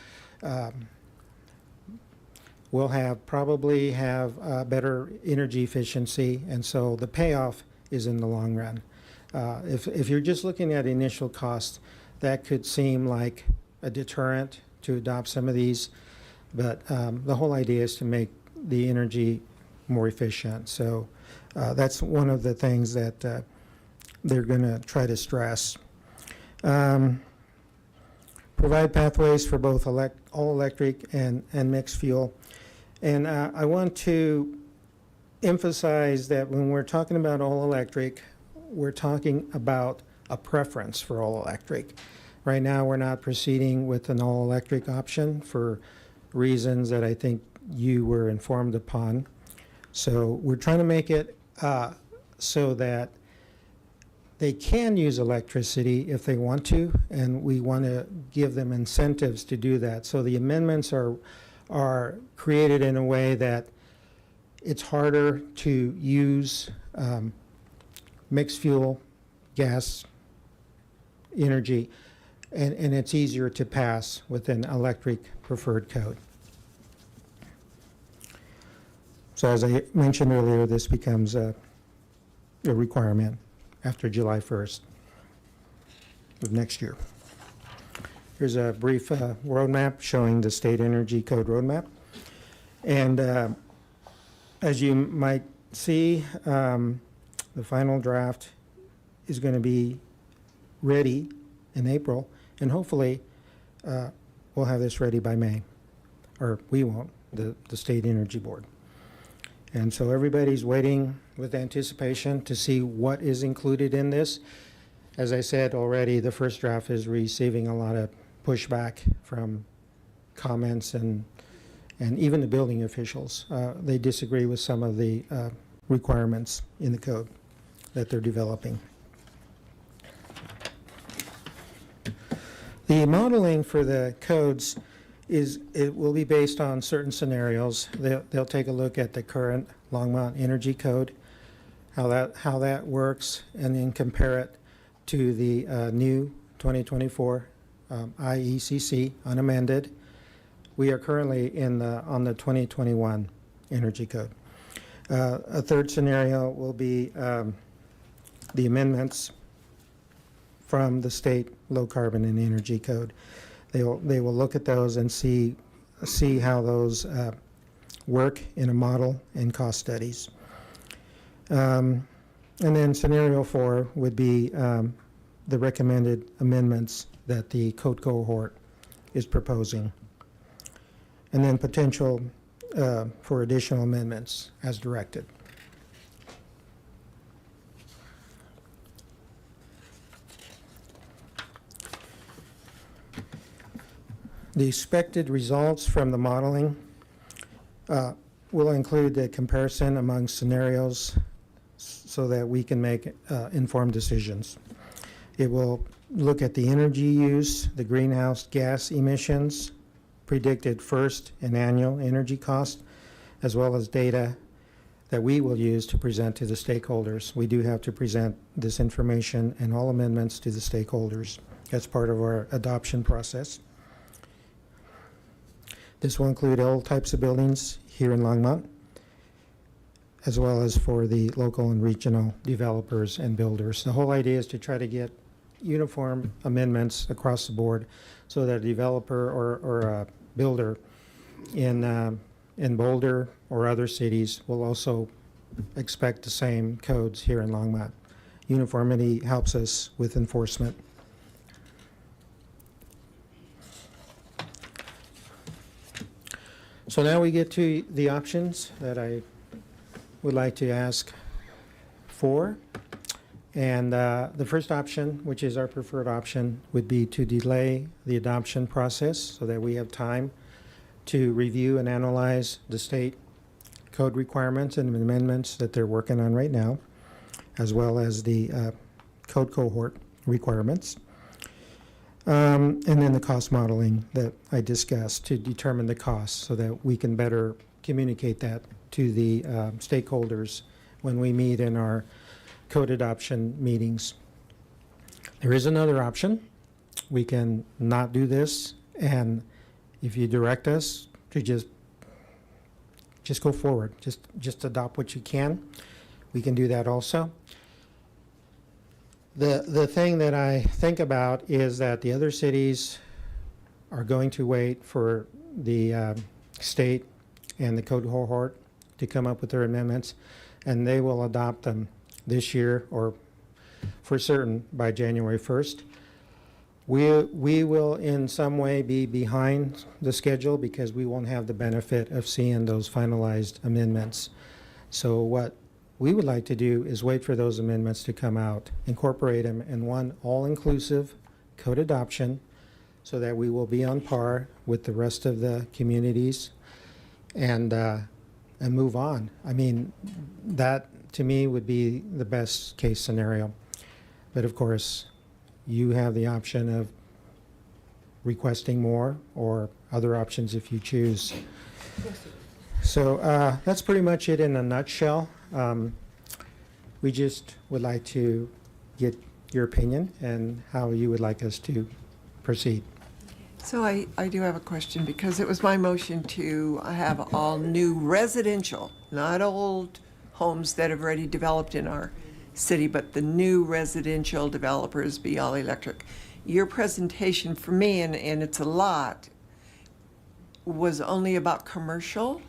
will probably have better energy efficiency, and so the payoff is in the long run. If you're just looking at initial cost, that could seem like a deterrent to adopt some of these, but the whole idea is to make the energy more efficient. So that's one of the things that they're going to try to stress. Provide pathways for both all electric and mixed fuel. And I want to emphasize that when we're talking about all electric, we're talking about a preference for all electric. Right now, we're not proceeding with an all-electric option for reasons that I think you were informed upon. So we're trying to make it so that they can use electricity if they want to, and we want to give them incentives to do that. So the amendments are created in a way that it's harder to use mixed fuel, gas, energy, and it's easier to pass with an electric preferred code. So as I mentioned earlier, this becomes a requirement after July 1st of next year. Here's a brief roadmap showing the state energy code roadmap. And as you might see, the final draft is going to be ready in April, and hopefully we'll have this ready by May, or we won't, the State Energy Board. And so everybody's waiting with anticipation to see what is included in this. As I said already, the first draft is receiving a lot of pushback from comments and even the building officials. They disagree with some of the requirements in the code that they're developing. The modeling for the codes it will be based on certain scenarios. They'll take a look at the current Longmont Energy Code, how that works, and then compare it to the new 2024 IECC unamended. We are currently on the 2021 Energy Code. A third scenario will be the amendments from the state low carbon and energy code. They will look at those and see how those work in a model and cost studies. And then scenario 4 would be the recommended amendments that the code cohort is proposing. And then potential for additional amendments as directed. The expected results from the modeling will include the comparison among scenarios so that we can make informed decisions. It will look at the energy use, the greenhouse gas emissions, predicted first and annual energy cost, as well as data that we will use to present to the stakeholders. We do have to present this information and all amendments to the stakeholders as part of our adoption process. This will include all types of buildings here in Longmont, as well as for the local and regional developers and builders. The whole idea is to try to get uniform amendments across the board so that a developer or a builder in Boulder or other cities will also expect the same codes here in Longmont. Uniformity helps us with enforcement. So now we get to the options that I would like to ask for. And the first option, which is our preferred option, would be to delay the adoption process so that we have time to review and analyze the state code requirements and amendments that they're working on right now, as well as the code cohort requirements. And then the cost modeling that I discussed to determine the costs so that we can better communicate that to the stakeholders when we meet in our code adoption meetings. There is another option. We can not do this, and if you direct us to just go forward, just adopt what you can, we can do that also. The thing that I think about is that the other cities are going to wait for the state and the code cohort to come up with their amendments, and they will adopt them this year or for certain by January 1st. We will in some way be behind the schedule because we won't have the benefit of seeing those finalized amendments. So what we would like to do is wait for those amendments to come out, incorporate them in one all-inclusive code adoption so that we will be on par with the rest of the communities and move on. I mean, that to me would be the best case scenario. But of course, you have the option of requesting more or other options if you choose. So that's pretty much it in a nutshell. We just would like to get your opinion and how you would like us to proceed. So I do have a question because it was my motion to have all new residential, not old homes that have already developed in our city, but the new residential developers be all electric. Your presentation for me, and it's a lot, was only about commercial,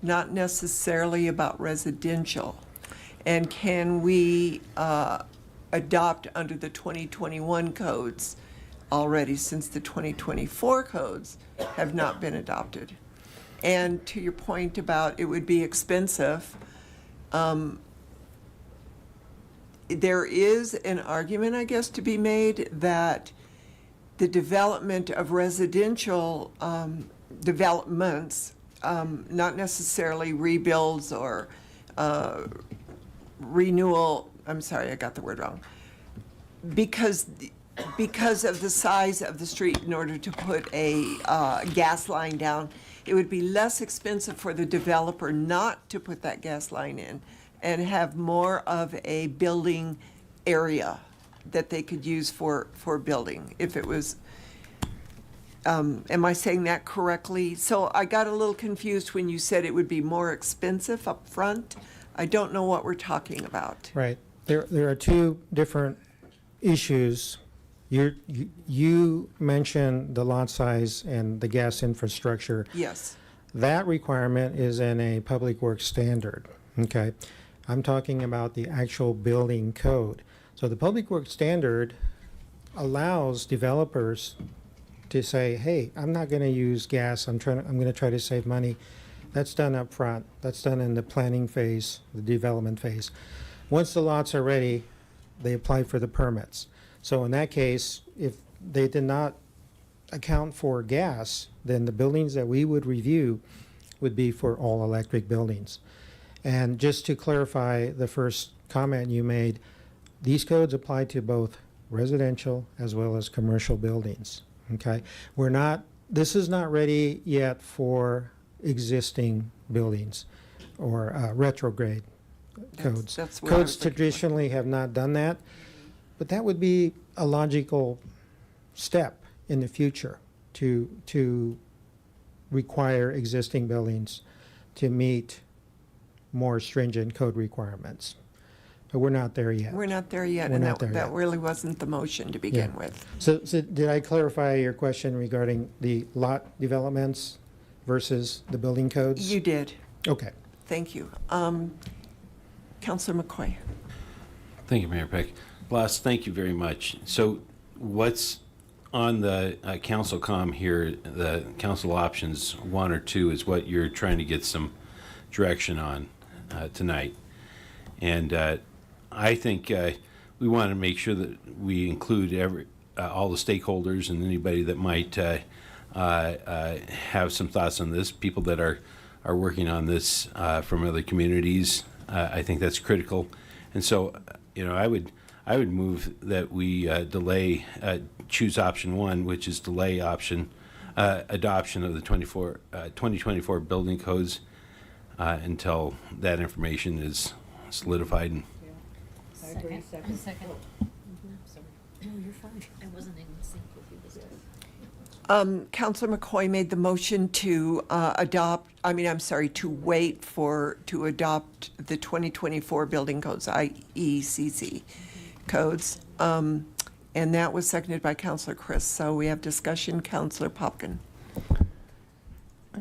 not necessarily about residential. And can we adopt under the 2021 codes already, since the 2024 codes have not been adopted? And to your point about it would be expensive, there is an argument, I guess, to be made that the development of residential developments, not necessarily rebuilds or renewal, I'm sorry, I got the word wrong, because of the size of the street, in order to put a gas line down, it would be less expensive for the developer not to put that gas line in and have more of a building area that they could use for building if it was, am I saying that correctly? So I got a little confused when you said it would be more expensive up front. I don't know what we're talking about. Right. There are two different issues. You mentioned the lot size and the gas infrastructure. Yes. That requirement is in a public works standard, okay? I'm talking about the actual building code. So the public works standard allows developers to say, hey, I'm not going to use gas. I'm going to try to save money. That's done up front. That's done in the planning phase, the development phase. Once the lots are ready, they apply for the permits. So in that case, if they did not account for gas, then the buildings that we would review would be for all electric buildings. And just to clarify the first comment you made, these codes apply to both residential as well as commercial buildings, okay? This is not ready yet for existing buildings or retrograde codes. That's where I Codes was looking for. traditionally have not done that, but that would be a logical step in the future to require existing buildings to meet more stringent code requirements. But we're not there yet. We're not there yet, We're and not there that yet. really wasn't the motion to begin Yeah. with. So did I clarify your question regarding the lot developments versus the building codes? You did. Okay. Thank you. Councilor McCoy. Thank you, Mayor Peck. Blas, thank you very much. So what's on the council comm here, the council options 1 or 2 is what you're trying to get some direction on tonight. And I think we want to make sure that we include all the stakeholders and anybody that might have some thoughts on this, people that are working on this from other communities. I think that's critical. And so, I would move that we choose option 1, which is delay adoption of the 2024 building codes until that information is solidified. And I agree. Second. No, you're fine. I wasn't in sync with you this time. Councilor McCoy made the motion to wait to adopt the 2024 building codes, IECC codes. And that was seconded by Councilor Chris. So we have discussion. Councilor Popkin.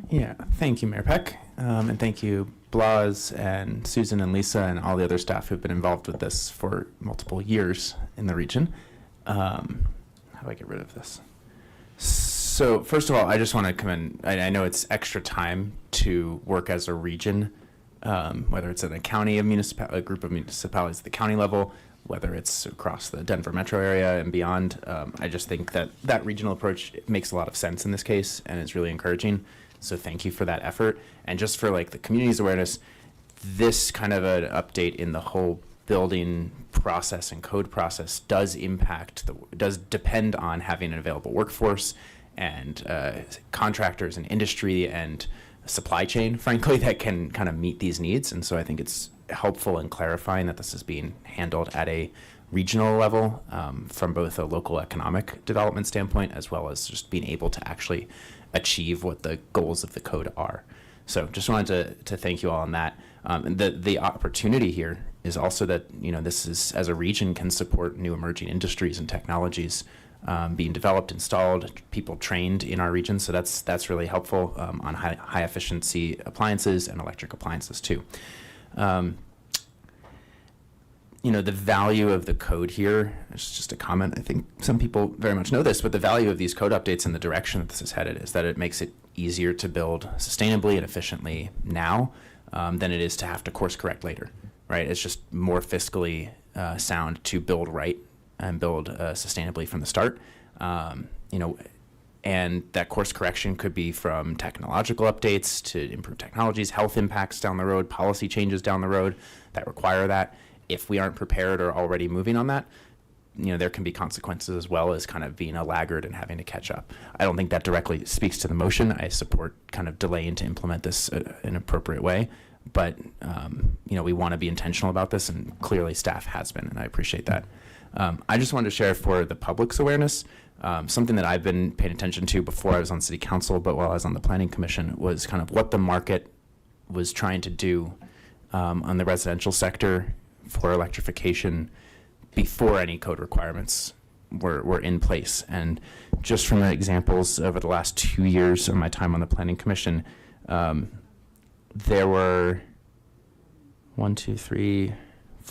Yeah, thank you, Mayor Peck, and thank you, Blas and Susan and Lisa and all the other staff who've been involved with this for multiple years in the region. How do I get rid of this? So first of all, I just want to commend, I know it's extra time to work as a region, whether it's in a county of a group of municipalities at the county level, whether it's across the Denver metro area and beyond. I just think that regional approach makes a lot of sense in this case and is really encouraging. So thank you for that effort. And just for the community's awareness, this kind of an update in the whole building process and code process does depend on having an available workforce and contractors and industry and supply chain, frankly, that can kind of meet these needs. And so I think it's helpful in clarifying that this is being handled at a regional level from both a local economic development standpoint as well as just being able to actually achieve what the goals of the code are. So just wanted to thank you all on that. And the opportunity here is also that, this is, as a region, can support new emerging industries and technologies being developed, installed, people trained in our region. So that's really helpful on high efficiency appliances and electric appliances too. The value of the code here, it's just a comment, I think some people very much know this, but the value of these code updates and the direction that this is headed is that it makes it easier to build sustainably and efficiently now than it is to have to course correct later, right? It's just more fiscally sound to build right and build sustainably from the start. And that course correction could be from technological updates to improve technologies, health impacts down the road, policy changes down the road that require that. If we aren't prepared or already moving on that, there can be consequences as well as kind of being a laggard and having to catch up. I don't think that directly speaks to the motion. I support kind of delaying to implement this in an appropriate way. But, we want to be intentional about this, and clearly staff has been, and I appreciate that. I just wanted to share for the public's awareness, something that I've been paying attention to before I was on city council, but while I was on the planning commission, was kind of what the market was trying to do on the residential sector for electrification before any code requirements were in place. And just from the examples over the last 2 years of my time on the planning commission, there were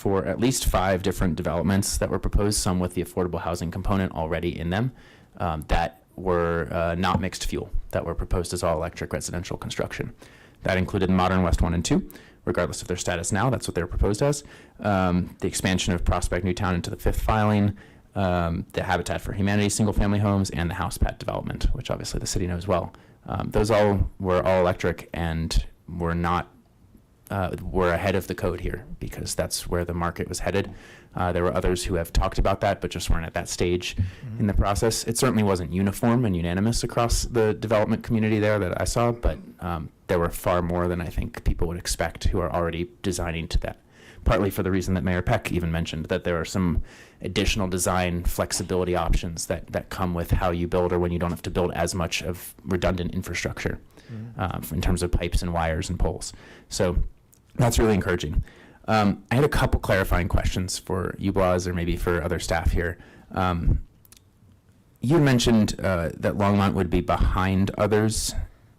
at least 5 different developments that were proposed, some with the affordable housing component already in them, that were not mixed fuel, that were proposed as all electric residential construction. That included Modern West 1 and 2, regardless of their status now, that's what they were proposed as. The expansion of Prospect Newtown into the 5th filing, the Habitat for Humanity single-family homes, and the house pad development, which obviously the city knows well. Those were all electric and were not were ahead of the code here because that's where the market was headed. There were others who have talked about that, but just weren't at that stage in the process. It certainly wasn't uniform and unanimous across the development community there that I saw, but there were far more than I think people would expect who are already designing to that. Partly for the reason that Mayor Peck even mentioned, that there are some additional design flexibility options that come with how you build or when you don't have to build as much of redundant infrastructure in terms of pipes and wires and poles. So that's really encouraging. I had a couple clarifying questions for you, Blas, or maybe for other staff here. You mentioned that Longmont would be behind others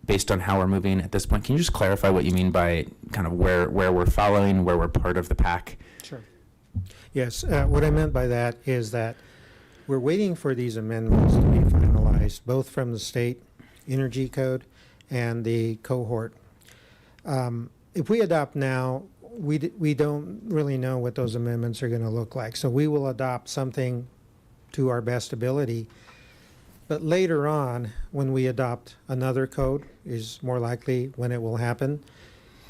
based on how we're moving at this point. Can you just clarify what you mean by kind of where we're following, where we're part of the pack? Sure. Yes, what I meant by that is that we're waiting for these amendments to be finalized, both from the state energy code and the cohort. If we adopt now, we don't really know what those amendments are going to look like. So we will adopt something to our best ability. But later on, when we adopt another code, is more likely when it will happen,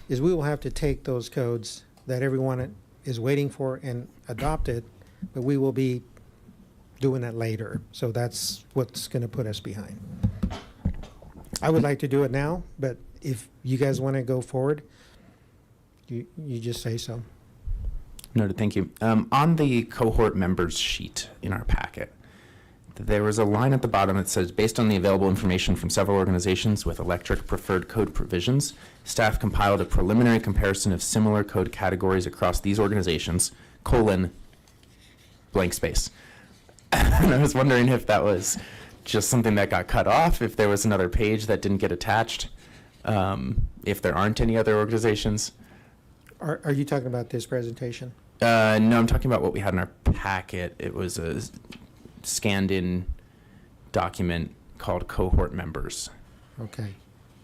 is we will have to take those codes that everyone is waiting for and adopt it, but we will be doing it later. So that's what's going to put us behind. I would like to do it now, but if you guys want to go forward, you just say so. Noted, thank you. On the cohort members sheet in our packet, there was a line at the bottom that says, based on the available information from several organizations with electric preferred code provisions, staff compiled a preliminary comparison of similar code categories across these organizations, blank space. And I was wondering if that was just something that got cut off, if there was another page that didn't get attached, if there aren't any other organizations. Are you talking about this presentation? No, I'm talking about what we had in our packet. It was a scanned in document called cohort members. Okay.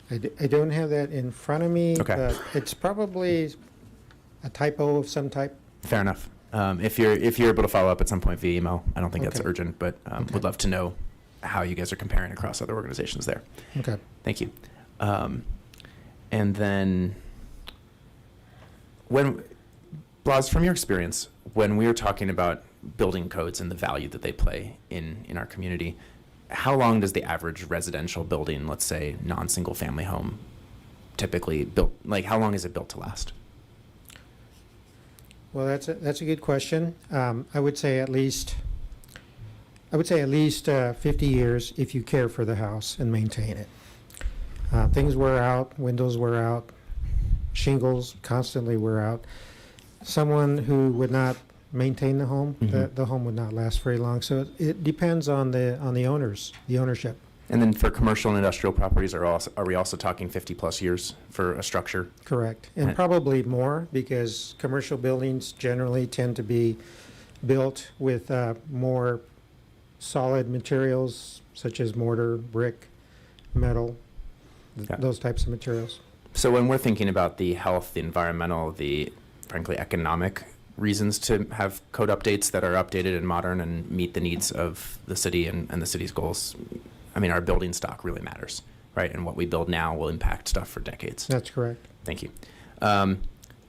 I don't have that in front of me, Okay. but it's probably a typo of some type. Fair enough. If you're able to follow up at some point via email, I don't think that's Okay. urgent, but would love to know how you guys are comparing across other organizations there. Okay. Thank you. And then Blas, from your experience, when we are talking about building codes and the value that they play in our community, how long does the average residential building, let's say non-single family home, typically built, like how long is it built to last? Well, that's a good question. I would say at least 50 years if you care for the house and maintain it. Things wear out, windows wear out, shingles constantly wear out. Someone who would not maintain the home, the home would not last very long. So it depends on the owners, the ownership. And then for commercial and industrial properties, are we also talking 50 plus years for a structure? Correct. And probably more, because commercial buildings generally tend to be built with more solid materials such as mortar, brick, metal, those types of materials. So when we're thinking about the health, the environmental, the frankly economic reasons to have code updates that are updated and modern and meet the needs of the city and the city's goals, I mean, our building stock really matters, right? And what we build now will impact stuff for decades. That's correct. Thank you.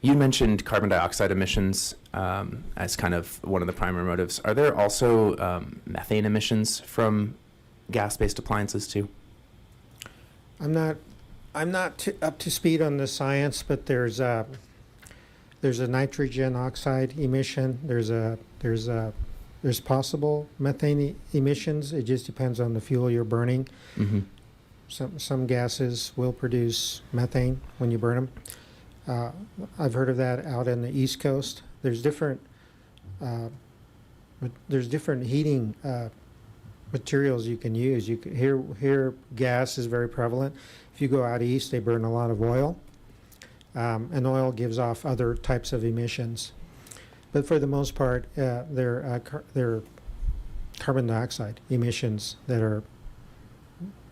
You mentioned carbon dioxide emissions as kind of one of the primary motives. Are there also methane emissions from gas-based appliances too? I'm not up to speed on the science, but there's a nitrogen oxide emission. There's possible methane emissions. It just depends on the fuel you're burning. Some gases will produce methane when you burn them. I've heard of that out in the East Coast. There's different heating materials you can use. Here gas is very prevalent. If you go out east, they burn a lot of oil, and oil gives off other types of emissions. But for the most part, they're carbon dioxide emissions that are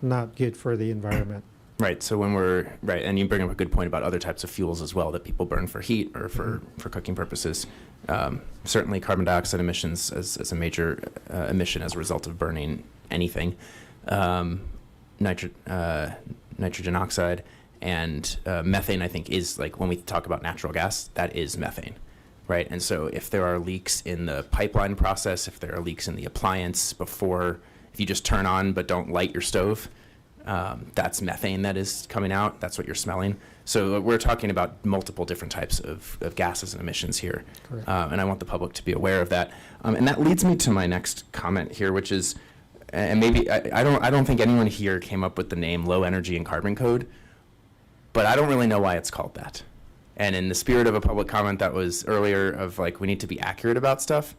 not good for the environment. Right. So when and you bring up a good point about other types of fuels as well that people burn for heat or for cooking purposes. Certainly carbon dioxide emissions as a major emission as a result of burning anything. Nitrogen oxide And methane, I think, is like when we talk about natural gas, that is methane, right? And so if there are leaks in the pipeline process, if there are leaks in the appliance if you just turn on but don't light your stove, that's methane that is coming out. That's what you're smelling. So we're talking about multiple different types of gases and emissions here. And I want the public to be aware of that. And that leads me to my next comment here, which is, and maybe I don't think anyone here came up with the name Low Energy and Carbon Code, but I don't really know why it's called that. And in the spirit of a public comment that was earlier of like, we need to be accurate about stuff,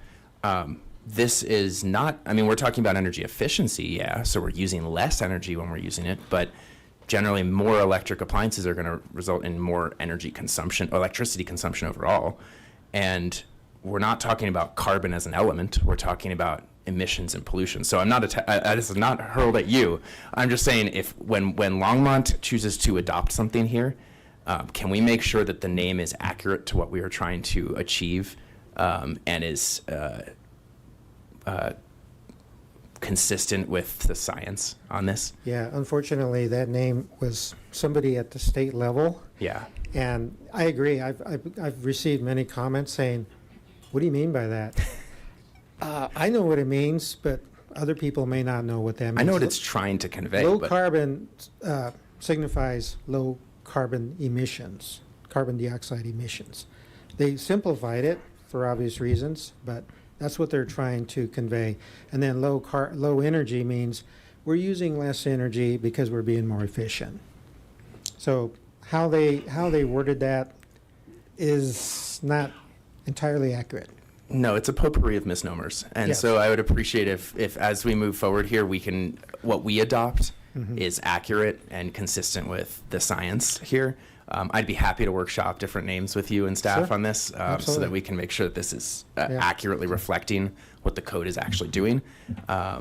this is not, I mean, we're talking about energy efficiency, yeah, so we're using less energy when we're using it, but generally more electric appliances are going to result in more energy consumption, electricity consumption overall. And we're not talking about carbon as an element, we're talking about emissions and pollution. So I'm not, this is not hurled at you. I'm just saying if when Longmont chooses to adopt something here, can we make sure that the name is accurate to what we are trying to achieve and is consistent with the science on this? Yeah, unfortunately, that name was somebody at the state level. Yeah. And I agree. I've received many comments saying, what do you mean by that? I know what it means, but other people may not know what that means. I know what it's trying to convey. Low carbon signifies low carbon emissions, carbon dioxide emissions. They simplified it for obvious reasons, but that's what they're trying to convey. And then low energy means we're using less energy because we're being more efficient. So how they worded that is not entirely accurate. No, it's a potpourri of misnomers. And Yes. so I would appreciate if as we move forward here, what we adopt is accurate and consistent with the science here. I'd be happy to workshop different names with you and staff Sure. on this so Absolutely. that we can make sure that this is Yeah. accurately reflecting what the code is actually doing. I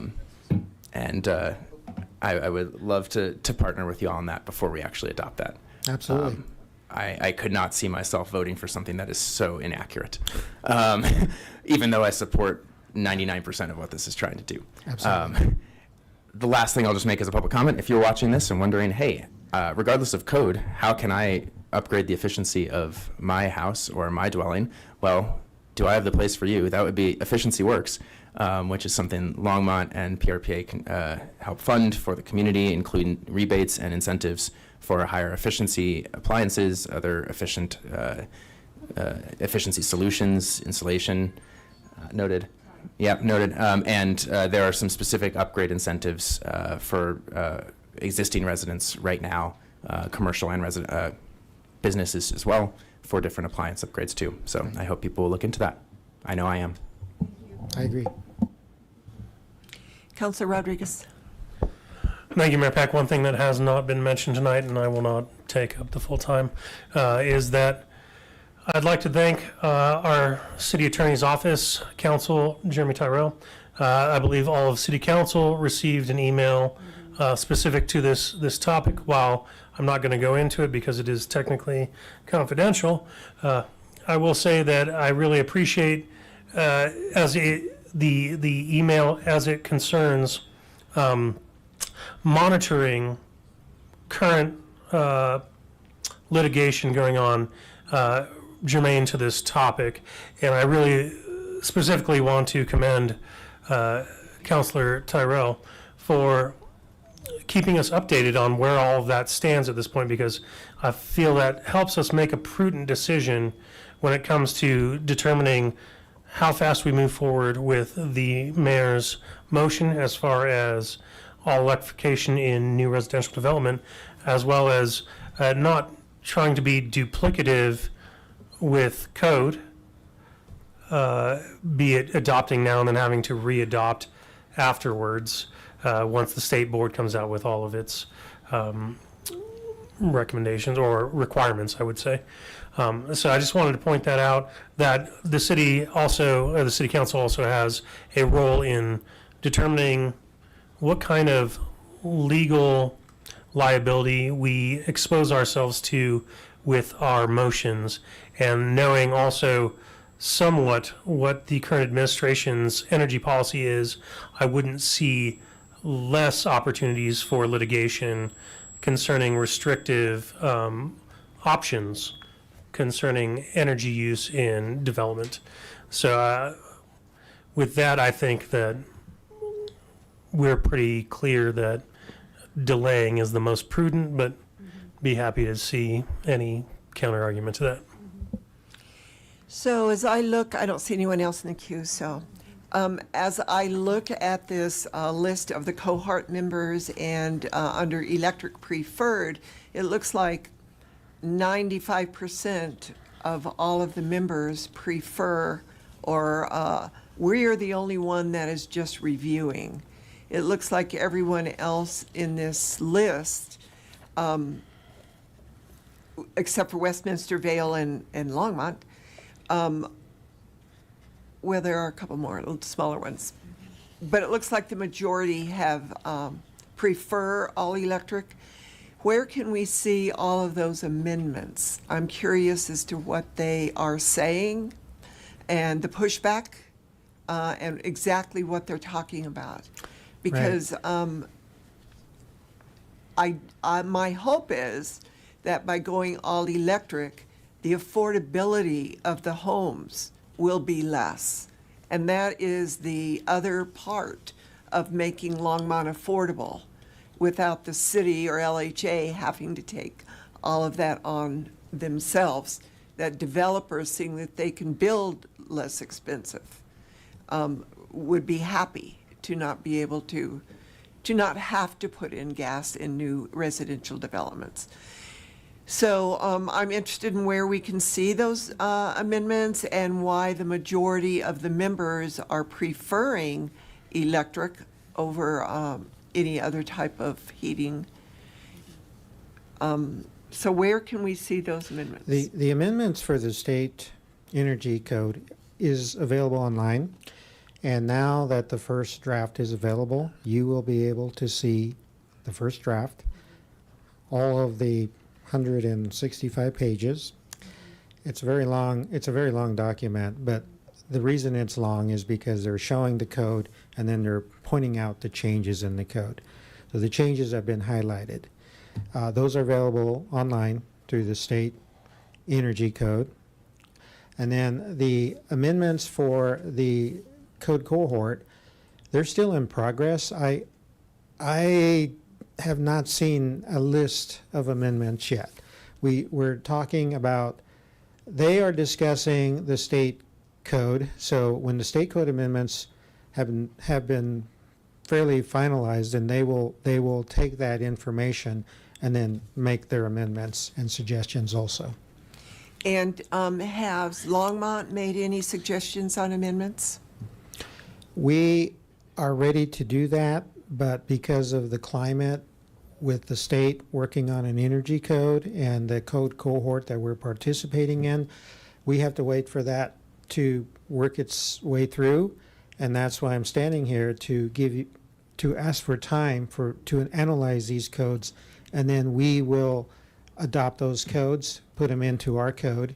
would love to partner with you on that before we actually adopt that. Absolutely. I could not see myself voting for something that is so inaccurate, even though I support 99% of what this is trying to do. Absolutely. The last thing I'll just make as a public comment, if you're watching this and wondering, hey, regardless of code, how can I upgrade the efficiency of my house or my dwelling? Well, do I have the place for you? That would be Efficiency Works, which is something Longmont and PRPA can help fund for the community, including rebates and incentives for higher efficiency appliances, other efficiency solutions, insulation, noted. Yeah, noted. And there are some specific upgrade incentives for existing residents right now, commercial and businesses as well, for different appliance upgrades too. So I hope people will look into that. I know I am. I agree. Councilor Rodriguez. Thank you, Mayor Pack. One thing that has not been mentioned tonight, and I will not take up the full time, is that I'd like to thank our city attorney's office, counsel Jeremy Tyrell. I believe all of city council received an email specific to this topic. While I'm not going to go into it because it is technically confidential, I will say that I really appreciate the email as it concerns monitoring current litigation going on germane to this topic. And I really specifically want to commend Councilor Tyrell for keeping us updated on where all of that stands at this point, because I feel that helps us make a prudent decision when it comes to determining how fast we move forward with the mayor's motion as far as all electrification in new residential development, as well as not trying to be duplicative with code, be it adopting now and then having to re-adopt afterwards once the state board comes out with all of its recommendations or requirements, I would say. So I just wanted to point that out, that the city also, or the city council also has a role in determining what kind of legal liability we expose ourselves to with our motions, and knowing also somewhat what the current administration's energy policy is. I wouldn't see less opportunities for litigation concerning restrictive options concerning energy use in development. So with that, I think that we're pretty clear that delaying is the most prudent, but be happy to see any counter argument to that. So as I look, I don't see anyone else in the queue, so as I look at this list of the cohort members and under electric preferred, it looks like 95% of all of the members prefer, or we're the only one that is just reviewing. It looks like everyone else in this list, except for Westminster, Vale, and Longmont, well, there are a couple more little smaller ones, but it looks like the majority have prefer all electric. Where can we see all of those amendments? I'm curious as to what they are saying and the pushback and exactly what they're talking about. Because my hope is that by going all electric, the affordability of the homes will be less. And that is the other part of making Longmont affordable without the city or LHA having to take all of that on themselves, that developers, seeing that they can build less expensive, would be happy to not be able to not have to put in gas in new residential developments. So I'm interested in where we can see those amendments and why the majority of the members are preferring electric over any other type of heating. So where can we see those amendments? The amendments for the state energy code is available online. And now that the first draft is available, you will be able to see the first draft, all of the 165 pages. It's a very long document, but the reason it's long is because they're showing the code and then they're pointing out the changes in the code. So the changes have been highlighted. Those are available online through the state energy code. And then the amendments for the code cohort, they're still in progress. I have not seen a list of amendments yet. We're talking about, they are discussing the state code. So when the state code amendments have been fairly finalized, and they will take that information and then make their amendments and suggestions also. And has Longmont made any suggestions on amendments? We are ready to do that, but because of the climate with the state working on an energy code and the code cohort that we're participating in, we have to wait for that to work its way through. And that's why I'm standing here to ask for time to analyze these codes, and then we will adopt those codes, put them into our code,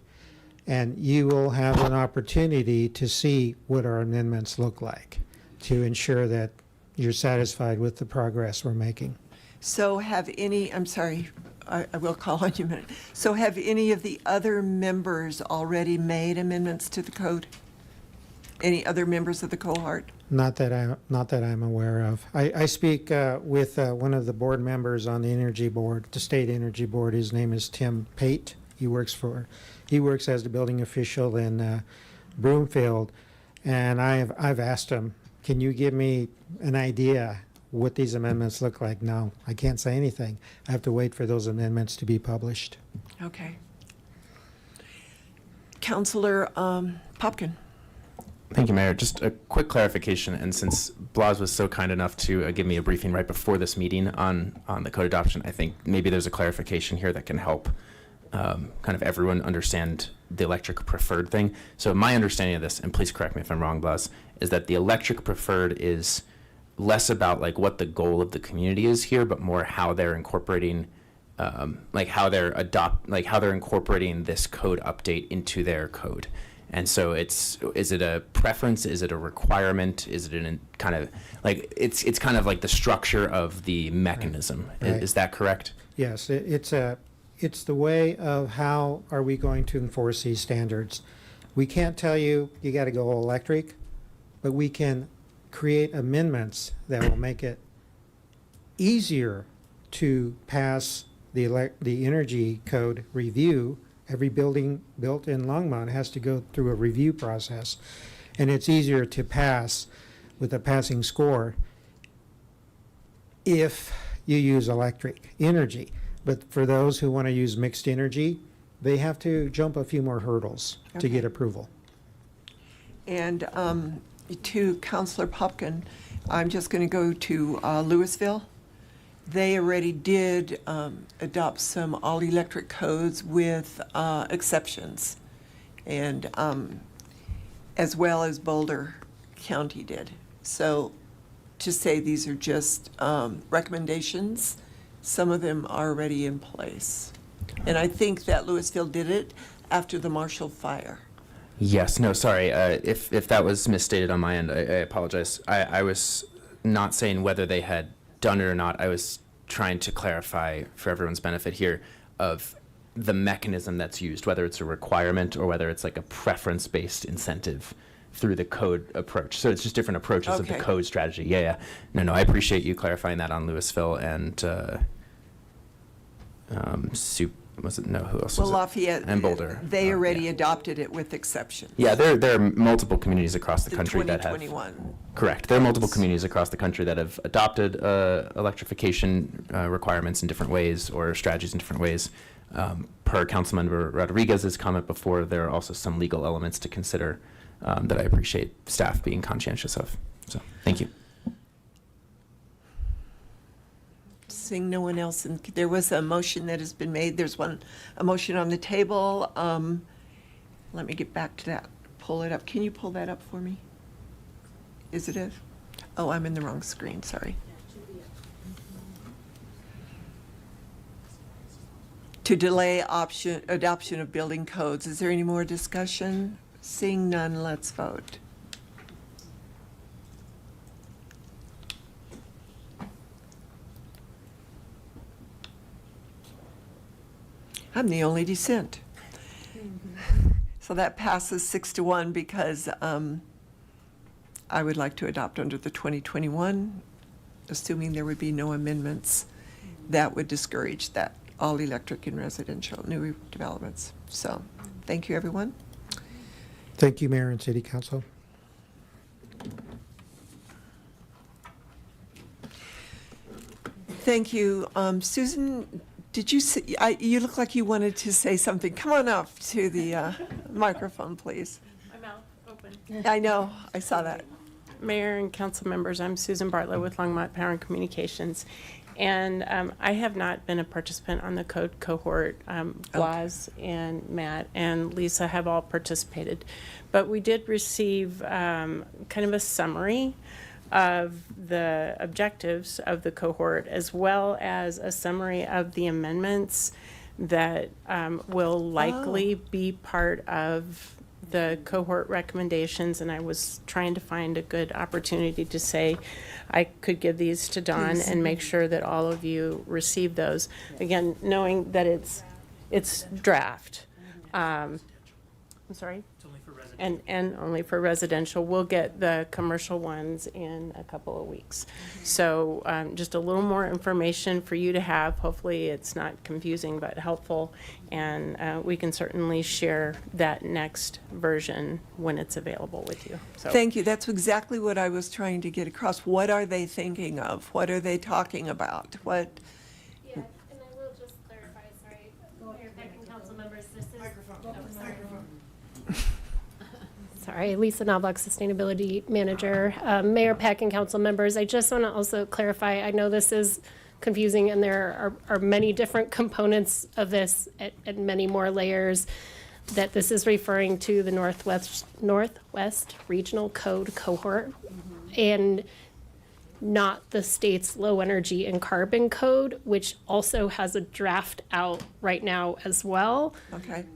and you will have an opportunity to see what our amendments look like to ensure that you're satisfied with the progress we're making. So have any, I'm sorry, I will call on you in a minute. So have any of the other members already made amendments to the code? Any other members of the cohort? Not that I'm aware of. I speak with one of the board members on the energy board, the state energy board. His name is Tim Pate. He works as the building official in Broomfield, and I've asked him, can you give me an idea what these amendments look like? No, I can't say anything. I have to wait for those amendments to be published. Okay. Councilor Popkin. Thank you, Mayor. Just a quick clarification, and since Blas was so kind enough to give me a briefing right before this meeting on the code adoption, I think maybe there's a clarification here that can help kind of everyone understand the electric preferred thing. So my understanding of this, and please correct me if I'm wrong, Blas, is that the electric preferred is less about like what the goal of the community is here, but more how they're incorporating how they're incorporating this code update into their code. And so is it a preference? Is it a requirement? Is it kind of like, it's kind of like the structure of the mechanism. Right. Is that correct? Yes, it's the way of how are we going to enforce these standards. We can't tell you, you got to go all electric, but we can create amendments that will make it easier to pass the energy code review. Every building built in Longmont has to go through a review process, and it's easier to pass with a passing score if you use electric energy. But for those who want to use mixed energy, they have to jump a few more hurdles to get approval. And to Councilor Popkin, I'm just going to go to Louisville. They already did adopt some all-electric codes with exceptions, and as well as Boulder County did. So to say these are just recommendations, some of them are already in place. And I think that Louisville did it after the Marshall Fire. Yes, no, sorry. If that was misstated on my end, I apologize. I was not saying whether they had done it or not. I was trying to clarify for everyone's benefit here of the mechanism that's used, whether it's a requirement or whether it's like a preference-based incentive through the code approach. So it's just different approaches of the code strategy. Yeah. No, I appreciate you clarifying that on Louisville and who else Well, was it? Lafayette And Boulder. They already adopted it with exceptions. Yeah, there are multiple communities across the country that have. 2021. Correct. There are multiple communities across the country that have adopted electrification requirements in different ways or strategies in different ways. Per Councilmember Rodriguez's comment before, there are also some legal elements to consider that I appreciate staff being conscientious of. So, thank you. Seeing no one else, and there was a motion that has been made. There's a motion on the table. Let me get back to that. Pull it up. Can you pull that up for me? Is it? Oh, I'm in the wrong screen. Sorry. To delay adoption of building codes. Is there any more discussion? Seeing none, let's vote. I'm the only dissent. So that passes 6-1 because I would like to adopt under the 2021, assuming there would be no amendments that would discourage that all electric in residential new developments. So thank you, everyone. Thank you, Mayor and City Council. Thank you. Susan, did you say, you look like you wanted to say something. Come on up to the microphone, please. My mouth open. I know, I saw that. Mayor and council members, I'm Susan Bartlett with Longmont Power and Communications. And I have not been a participant on the code cohort. Blas and Matt and Lisa have all participated. But we did receive kind of a summary of the objectives of the cohort, as well as a summary of the amendments that will likely be part of the cohort recommendations. And I was trying to find a good opportunity to say I could give these to Dawn and make sure that all of you receive those. Again, knowing that it's draft. I'm sorry? And only for residential. We'll get the commercial ones in a couple of weeks. So just a little more information for you to have. Hopefully it's not confusing but helpful, and we can certainly share that next version when it's available with you. So Thank you. That's exactly what I was trying to get across. What are they thinking of? What are they talking about? What? Yeah, and I will just clarify, sorry, Mayor Peck and council members, this is. Sorry, Lisa Knobloch, Sustainability Manager. Mayor Peck and council members, I just want to also clarify, I know this is confusing and there are many different components of this at many more layers, that this is referring to the Northwest Regional Code cohort and not the state's low energy and carbon code, which also has a draft out right now as well. Okay.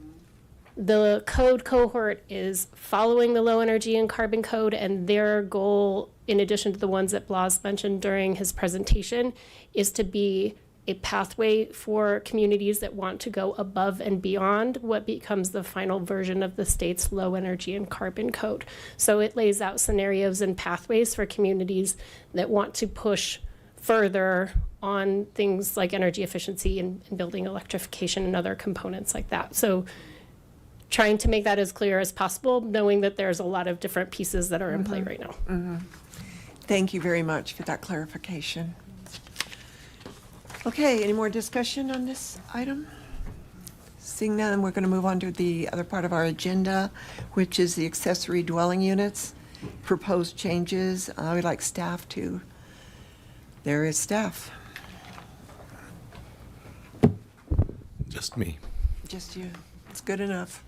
The code cohort is following the low energy and carbon code, and their goal, in addition to the ones that Blas mentioned during his presentation, is to be a pathway for communities that want to go above and beyond what becomes the final version of the state's low energy and carbon code. So it lays out scenarios and pathways for communities that want to push further on things like energy efficiency and building electrification and other components like that. So trying to make that as clear as possible, knowing that there's a lot of different pieces that are in play right now. Thank you very much for that clarification. Okay, any more discussion on this item? Seeing none, we're going to move on to the other part of our agenda, which is the accessory dwelling units, proposed changes. We'd like staff to, there is staff. Just me. Just you. It's good enough.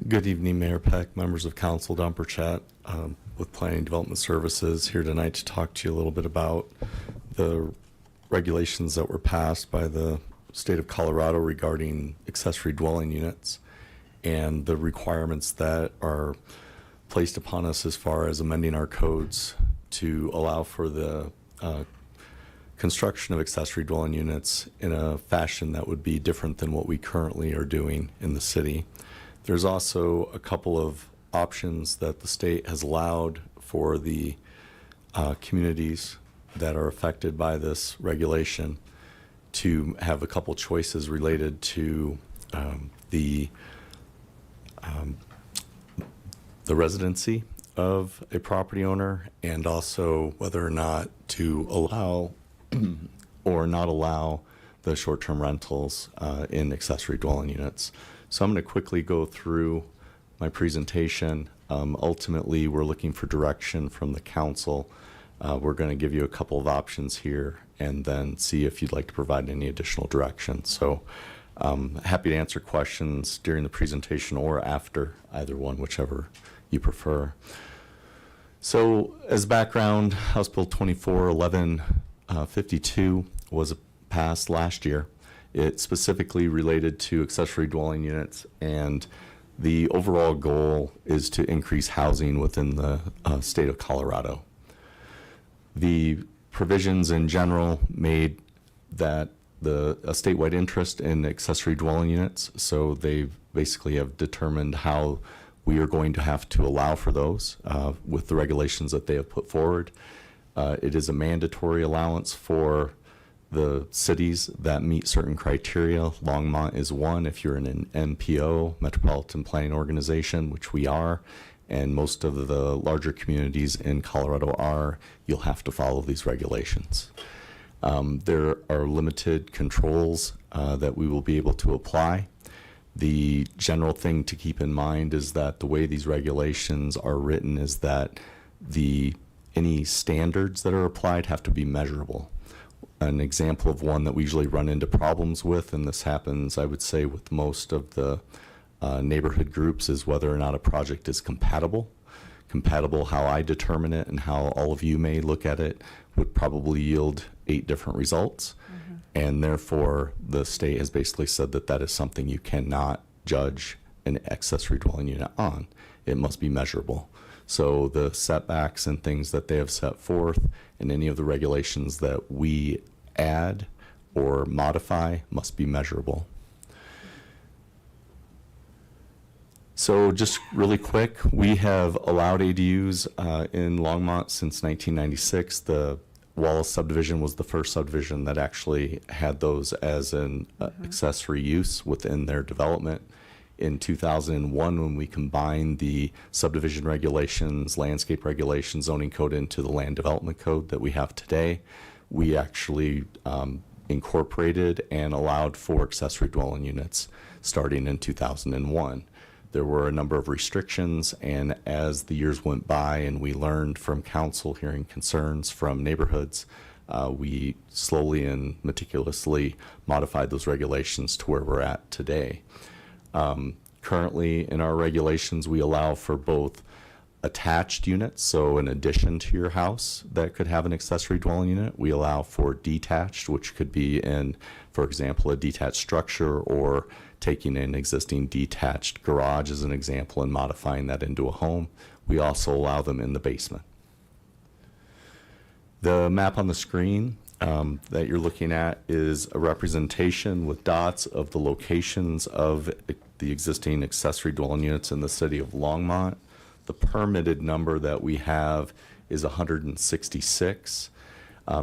Good evening, Mayor Peck, members of council, Dumper Chat with Planning and Development Services, here tonight to talk to you a little bit about the regulations that were passed by the state of Colorado regarding accessory dwelling units and the requirements that are placed upon us as far as amending our codes to allow for the construction of accessory dwelling units in a fashion that would be different than what we currently are doing in the city. There's also a couple of options that the state has allowed for the communities that are affected by this regulation to have a couple choices related to the residency of a property owner, and also whether or not to allow or not allow the short-term rentals in accessory dwelling units. So I'm going to quickly go through my presentation. Ultimately, we're looking for direction from the council. We're going to give you a couple of options here and then see if you'd like to provide any additional direction. So happy to answer questions during the presentation or after, either one, whichever you prefer. So as background, House Bill 241152 was passed last year. It specifically related to accessory dwelling units, and the overall goal is to increase housing within the state of Colorado. The provisions in general made that a statewide interest in accessory dwelling units, so they basically have determined how we are going to have to allow for those with the regulations that they have put forward. It is a mandatory allowance for the cities that meet certain criteria. Longmont is one. If you're in an MPO, Metropolitan Planning Organization, which we are, and most of the larger communities in Colorado are, you'll have to follow these regulations. There are limited controls that we will be able to apply. The general thing to keep in mind is that the way these regulations are written is that any standards that are applied have to be measurable. An example of one that we usually run into problems with, and this happens, I would say, with most of the neighborhood groups, is whether or not a project is compatible. Compatible, how I determine it and how all of you may look at it, would probably yield 8 different results. And therefore, the state has basically said that that is something you cannot judge an accessory dwelling unit on. It must be measurable. So the setbacks and things that they have set forth and any of the regulations that we add or modify must be measurable. So just really quick, we have allowed ADUs in Longmont since 1996. The Wallace subdivision was the first subdivision that actually had those as an accessory use within their development. In 2001, when we combined the subdivision regulations, landscape regulations, zoning code into the land development code that we have today, we actually incorporated and allowed for accessory dwelling units starting in 2001. There were a number of restrictions, and as the years went by and we learned from council hearing concerns from neighborhoods, we slowly and meticulously modified those regulations to where we're at today. Currently in our regulations, we allow for both attached units, so an addition to your house that could have an accessory dwelling unit. We allow for detached, which could be in, for example, a detached structure, or taking an existing detached garage as an example and modifying that into a home. We also allow them in the basement. The map on the screen that you're looking at is a representation with dots of the locations of the existing accessory dwelling units in the city of Longmont. The permitted number that we have is 166.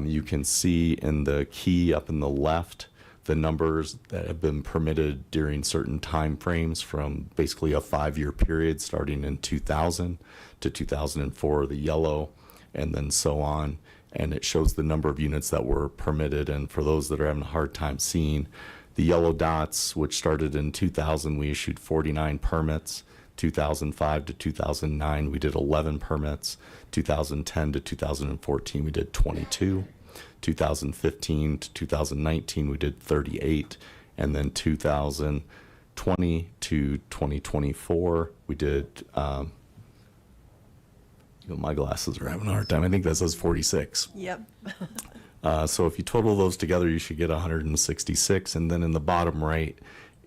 You can see in the key up in the left the numbers that have been permitted during certain time frames from basically a 5-year period starting in 2000 to 2004, the yellow, and then so on. And it shows the number of units that were permitted. And for those that are having a hard time seeing, the yellow dots, which started in 2000, we issued 49 permits. 2005 to 2009, we did 11 permits. 2010 to 2014, we did 22. 2015 to 2019, we did 38. And then 2020 to 2024, we did, my glasses are having a hard time. I think that says 46. Yep. So if you total those together, you should get 166. And then in the bottom right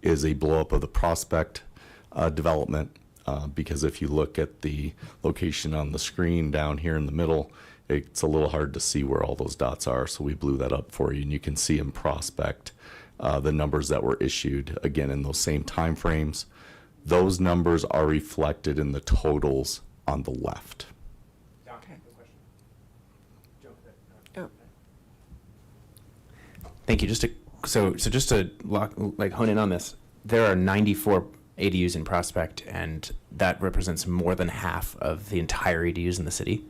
is a blow up of the Prospect development, because if you look at the location on the screen down here in the middle, it's a little hard to see where all those dots are. So we blew that up for you, and you can see in Prospect the numbers that were issued, again, in those same time frames. Those numbers are reflected in the totals on the left. Thank you. Just to hone in on this, there are 94 ADUs in Prospect, and that represents more than half of the entire ADUs in the city.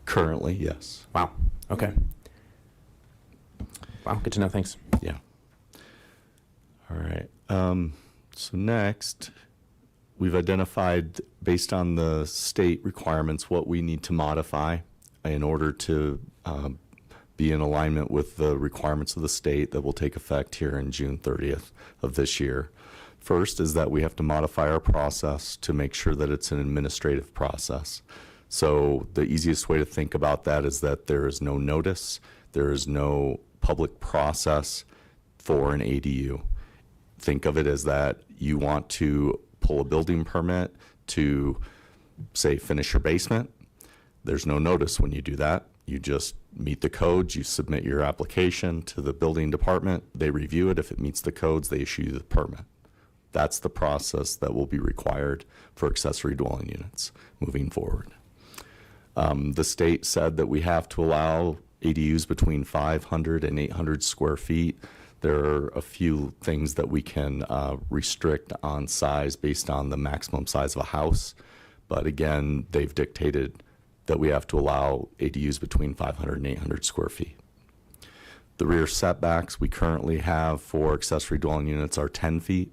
Currently, yes. Wow. Okay. Wow. Good to know. Thanks. Yeah. All right. So next, we've identified, based on the state requirements, what we need to modify in order to be in alignment with the requirements of the state that will take effect here in June 30th of this year. First is that we have to modify our process to make sure that it's an administrative process. So the easiest way to think about that is that there is no notice, there is no public process for an ADU. Think of it as that you want to pull a building permit to, say, finish your basement. There's no notice when you do that. You just meet the codes, you submit your application to the building department, they review it. If it meets the codes, they issue you the permit. That's the process that will be required for accessory dwelling units moving forward. The state said that we have to allow ADUs between 500 and 800 square feet. There are a few things that we can restrict on size based on the maximum size of a house. But again, they've dictated that we have to allow ADUs between 500 and 800 square feet. The rear setbacks we currently have for accessory dwelling units are 10 feet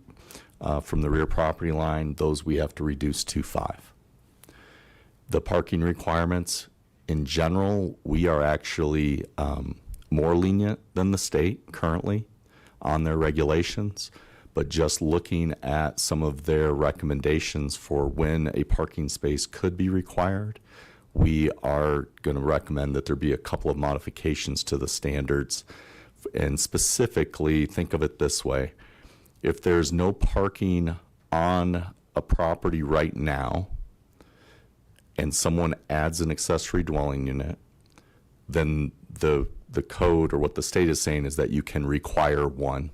from the rear property line. Those we have to reduce to 5. The parking requirements, in general, we are actually more lenient than the state currently on their regulations, but just looking at some of their recommendations for when a parking space could be required, we are going to recommend that there be a couple of modifications to the standards. And specifically, think of it this way. If there's no parking on a property right now, and someone adds an accessory dwelling unit, then the code, or what the state is saying, is that you can require one.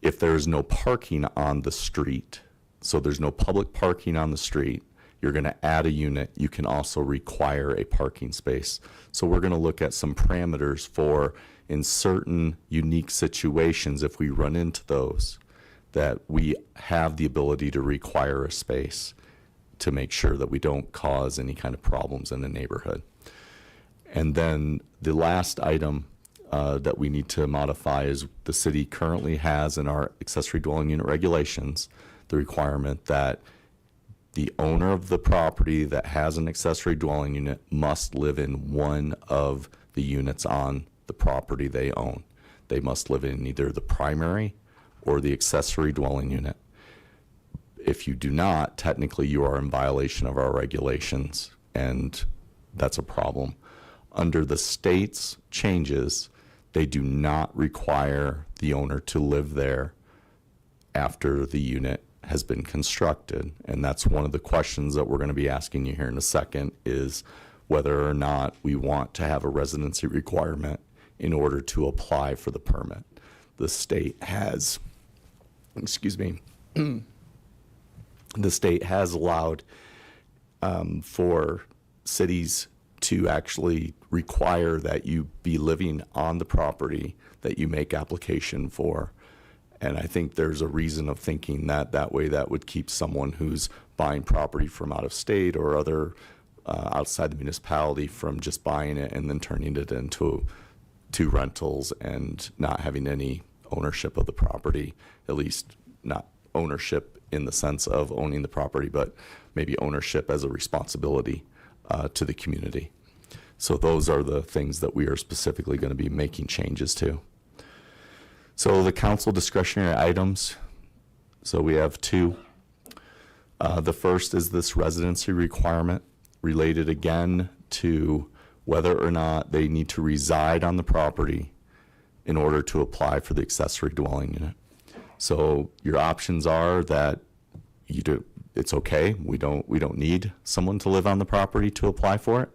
If there is no parking on the street, so there's no public parking on the street, you're going to add a unit, you can also require a parking space. So we're going to look at some parameters for, in certain unique situations, if we run into those, that we have the ability to require a space to make sure that we don't cause any kind of problems in the neighborhood. And then the last item that we need to modify is the city currently has in our accessory dwelling unit regulations the requirement that the owner of the property that has an accessory dwelling unit must live in one of the units on the property they own. They must live in either the primary or the accessory dwelling unit. If you do not, technically you are in violation of our regulations, and that's a problem. Under the state's changes, they do not require the owner to live there after the unit has been constructed. And that's one of the questions that we're going to be asking you here in a second, is whether or not we want to have a residency requirement in order to apply for the permit. The state has, the state has allowed for cities to actually require that you be living on the property that you make application for. And I think there's a reason of thinking that that way that would keep someone who's buying property from out of state or other outside the municipality from just buying it and then turning it into two rentals and not having any ownership of the property, at least not ownership in the sense of owning the property, but maybe ownership as a responsibility to the community. So those are the things that we are specifically going to be making changes to. So the council discretionary items, so we have two. The first is this residency requirement related again to whether or not they need to reside on the property in order to apply for the accessory dwelling unit. So your options are that it's okay, we don't need someone to live on the property to apply for it.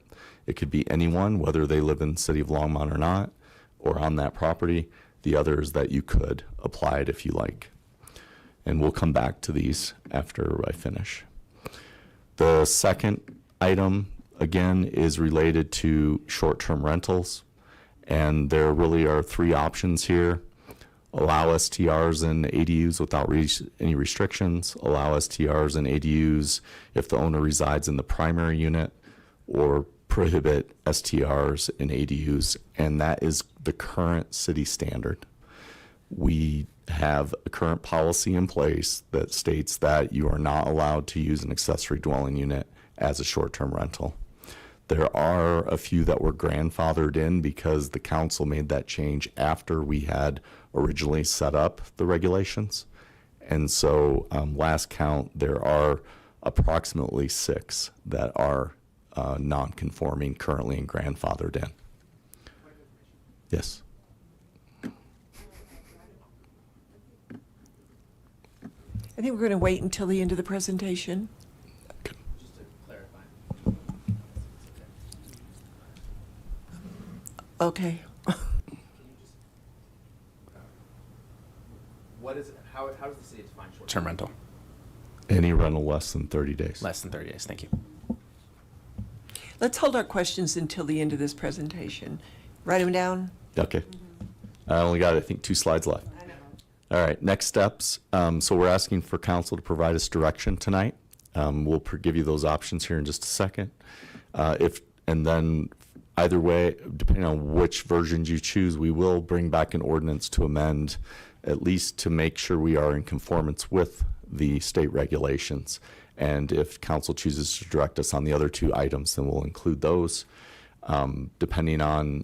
It could be anyone, whether they live in the city of Longmont or not, or on that property. The other is that you could apply it if you like. And we'll come back to these after I finish. The second item, again, is related to short-term rentals. And there really are three options here. Allow STRs and ADUs without any restrictions. Allow STRs and ADUs if the owner resides in the primary unit, or prohibit STRs and ADUs, and that is the current city standard. We have a current policy in place that states that you are not allowed to use an accessory dwelling unit as a short-term rental. There are a few that were grandfathered in because the council made that change after we had originally set up the regulations. And so last count, there are approximately 6 that are non-conforming currently and grandfathered in. Yes. I think we're going to wait until the end of the presentation. Just to clarify. Okay. What is it? How does the city define short-term rental? Any rental less than 30 days. Less than 30 days. Thank you. Let's hold our questions until the end of this presentation. Write them down. Okay. I only got, I think, 2 slides left. I know. All right, next steps. So we're asking for council to provide us direction tonight. We'll give you those options here in just a second. And then either way, depending on which versions you choose, we will bring back an ordinance to amend, at least to make sure we are in conformance with the state regulations. And if council chooses to direct us on the other 2 items, then we'll include those. Depending on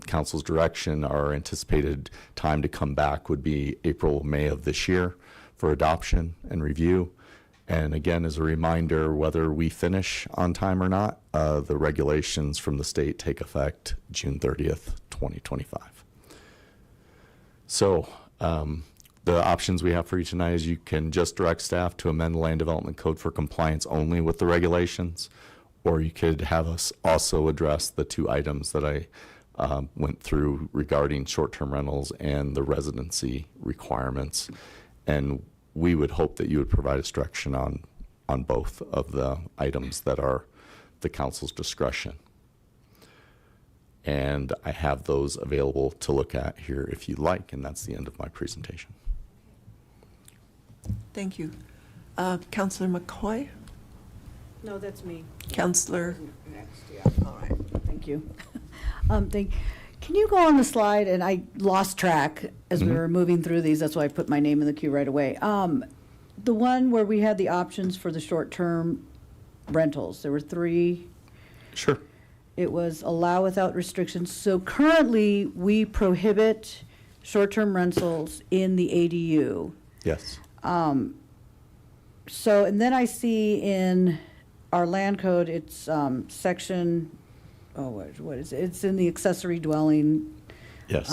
council's direction, our anticipated time to come back would be April, May of this year for adoption and review. And again, as a reminder, whether we finish on time or not, the regulations from the state take effect June 30th, 2025. So the options we have for you tonight is you can just direct staff to amend the Land Development Code for compliance only with the regulations, or you could have us also address the 2 items that I went through regarding short-term rentals and the residency requirements. And we would hope that you would provide us direction on both of the items that are the council's discretion. And I have those available to look at here if you'd like, and that's the end of my presentation. Thank you. Councillor McCoy? No, that's me. Councillor? Next, yeah. All right. Thank you. Can you go on the slide, and I lost track as we were moving through these, that's why I put my name in the queue right away. The one where we had the options for the short-term rentals, there were 3. Sure. It was allow without restrictions. So currently, we prohibit short-term rentals in the ADU. Yes. So, and then I see in our land code, it's section, what is it? It's in the accessory dwelling. Yes.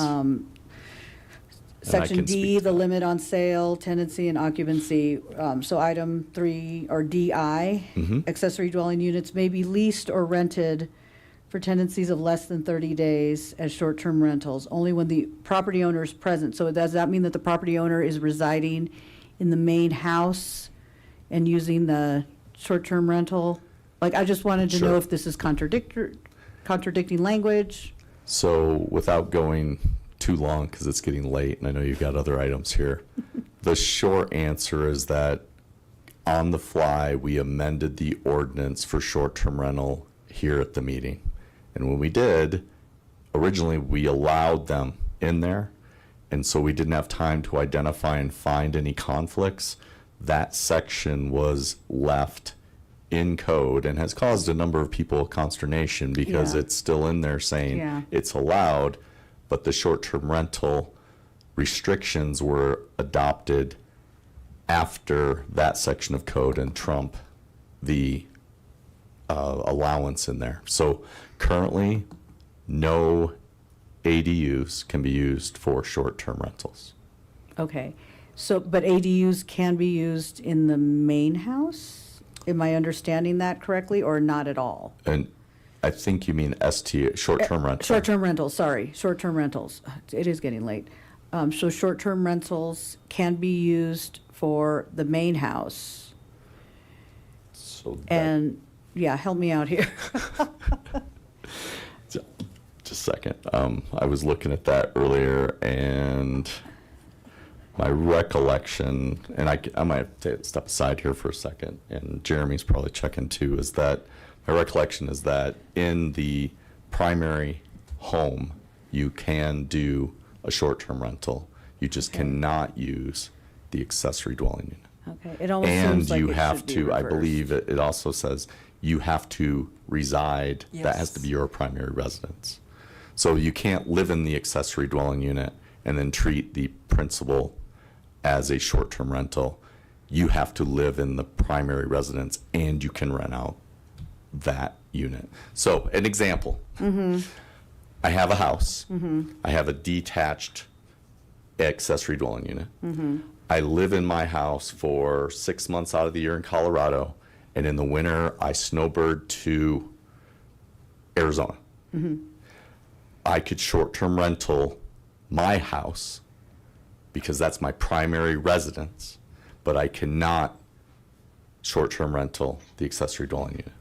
Section can D, speak to the limit on sale, tenancy, and occupancy. So item 3, or DI, accessory dwelling units may be leased or rented for tenancies of less than 30 days as short-term rentals, only when the property owner is present. So does that mean that the property owner is residing in the main house and using the short-term rental? Like, I just wanted to know if this is contradicting language. So without going too long, because it's getting late and I know you've got other items here, the short answer is that on the fly, we amended the ordinance for short-term rental here at the meeting. And when we did, originally we allowed them in there. And so we didn't have time to identify and find any conflicts. That section was left in code and has caused a number of people consternation because it's still in there saying it's allowed, but the short-term rental restrictions were adopted after that section of code and trump the allowance in there. So currently, no ADUs can be used for short-term rentals. Okay. So, but ADUs can be used in the main house? Am I understanding that correctly, or not at all? And I think you mean short-term rental. Short-term rentals, sorry, short-term rentals. It is getting late. So short-term rentals can be used for the main house. So And, yeah, help me out here. just a second. I was looking at that earlier, and my recollection, and I might have to step aside here for a second, and Jeremy's probably checking too, is that my recollection is that in the primary home, you can do a short-term rental. You just cannot use the accessory dwelling unit. Okay, it almost seems like you it have should be to, I reversed. believe it also says you have to reside, that has to be your primary residence. So you can't live in the accessory dwelling unit and then treat the principal as a short-term rental. You have to live in the primary residence and you can rent out that unit. So an example, I have a house, I have a detached accessory dwelling unit. I live in my house for 6 months out of the year in Colorado, and in the winter I snowbird to Arizona. I could short-term rental my house because that's my primary residence, but I cannot short-term rental the accessory dwelling unit.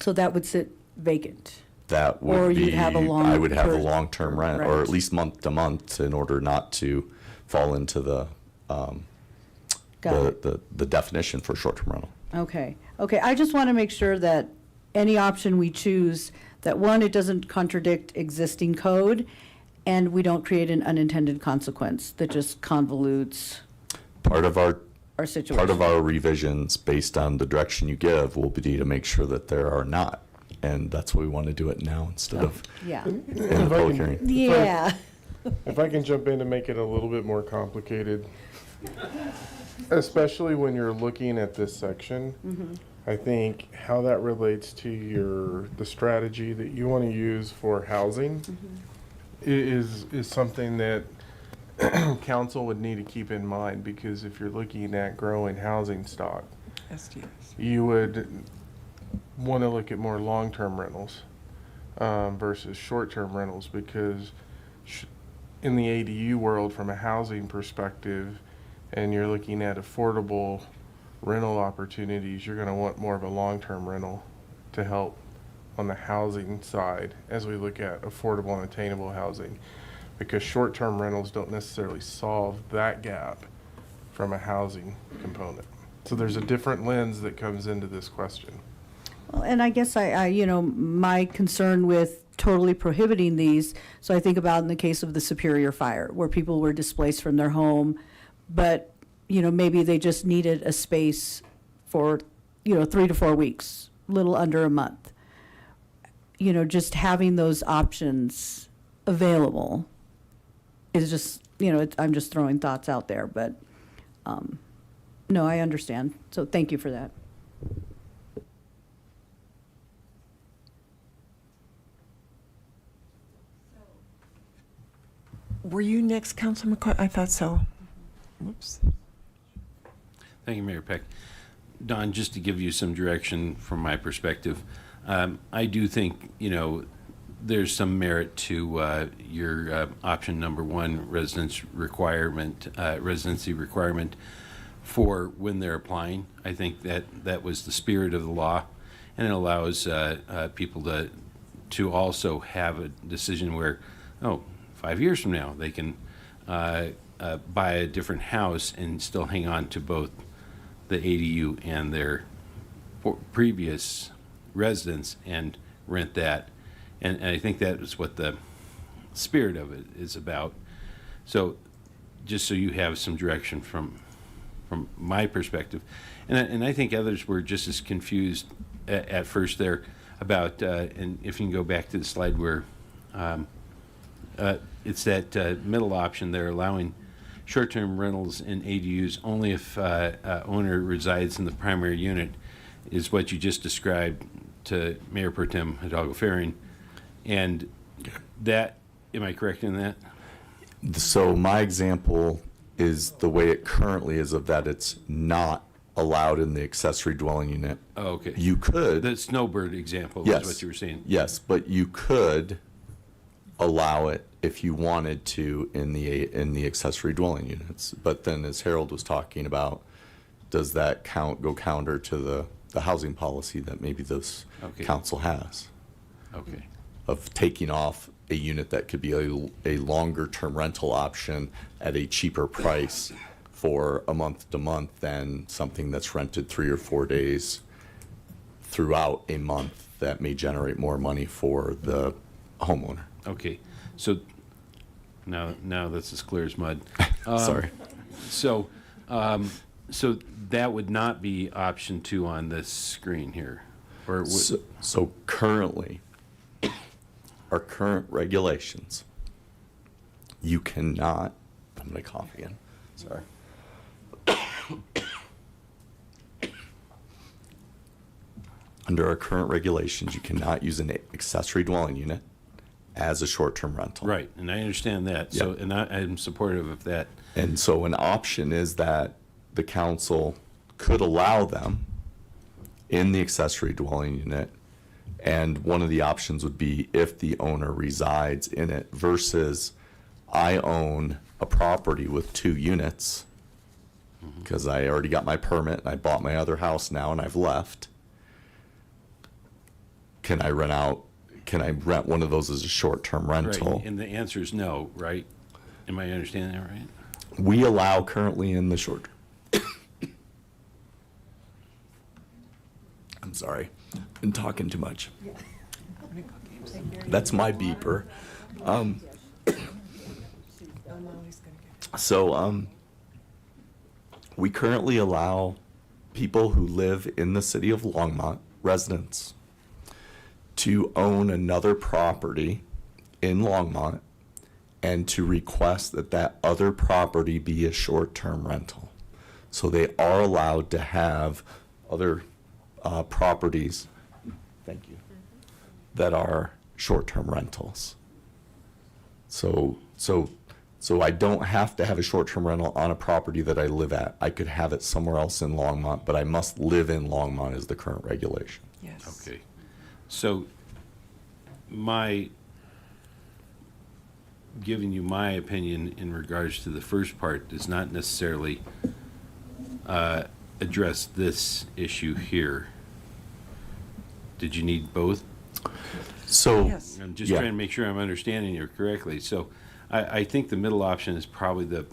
So that would sit vacant? That would Or be, you'd have a long I would have a term- long-term rent, or Right. at least month to month, in order not to fall into the the definition for short-term rental. Okay, okay, I just want to make sure that any option we choose, that one, it doesn't contradict existing code, and we don't create an unintended consequence that just convolutes Part of our situation. Part of our revisions, based on the direction you give, will be to make sure that there are not. And that's why we want to do it now instead of Yeah. in the public hearing. Yeah. If I can jump in to make it a little bit more complicated, especially when you're looking at this section, I think how that relates to the strategy that you want to use for housing is something that council would need to keep in mind, because if you're looking at growing housing stock, you would want to look at more long-term rentals versus short-term rentals, because in the ADU world, from a housing perspective, and you're looking at affordable rental opportunities, you're going to want more of a long-term rental to help on the housing side as we look at affordable and attainable housing, because short-term rentals don't necessarily solve that gap from a housing component. So there's a different lens that comes into this question. Well, and I guess I my concern with totally prohibiting these. So I think about in the case of the Superior Fire, where people were displaced from their home, but, maybe they just needed a space for, 3 to 4 weeks, little under a month. Just having those options available is just, I'm just throwing thoughts out there, but, no, I understand. So thank you for that. Were you next, Councilman McCoy? I thought so. Whoops. Thank you, Mayor Peck. Don, just to give you some direction from my perspective, I do think, there's some merit to your option number one, residency requirement for when they're applying. I think that was the spirit of the law, and it allows people to also have a decision where, 5 years from now, they can buy a different house and still hang on to both the ADU and their previous residence and rent that. And I think that is what the spirit of it is about. So just so you have some direction from my perspective. And I think others were just as confused at first there about, and if you can go back to the slide where it's that middle option there, allowing short-term rentals in ADUs only if owner resides in the primary unit, is what you just described to Mayor Pro Tem Hidalgo Ferrin. And that, am I correct in that? So my example is the way it currently is, of that it's not allowed in the accessory dwelling unit. Oh, okay. You could. The snowbird example Yes. was what you were saying. Yes, but you could allow it if you wanted to in the accessory dwelling units. But then, as Harold was talking about, does that go counter to the housing policy that maybe this council has? Okay. Of taking off a unit that could be a longer term rental option at a cheaper price for a month to month than something that's rented 3 or 4 days throughout a month that may generate more money for the homeowner. Okay, so now that's as clear as mud. Sorry. So that would not be option 2 on this screen here, or so currently, our current regulations, you cannot. I'm gonna cough again. Sorry. Under our current regulations, you cannot use an accessory dwelling unit as a short-term rental. Right, and I understand that. So, and I'm supportive of that. And so an option is that the council could allow them in the accessory dwelling unit, and one of the options would be if the owner resides in it, versus I own a property with 2 units because I already got my permit and I bought my other house now and I've left. Can I rent one of those as a short-term rental? Right, and the answer is no, right? Am I understanding that right? We allow currently in the short. I'm sorry, been talking too much. That's my beeper. We currently allow people who live in the city of Longmont, residents, to own another property in Longmont and to request that that other property be a short-term rental. So they are allowed to have other properties, thank you, that are short-term rentals. So I don't have to have a short-term rental on a property that I live at. I could have it somewhere else in Longmont, but I must live in Longmont is the current regulation. Yes. Okay. So giving you my opinion in regards to the first part does not necessarily address this issue here. Did you need both? So Yes. I'm just trying to make sure I'm understanding you correctly. So I think the middle option is probably the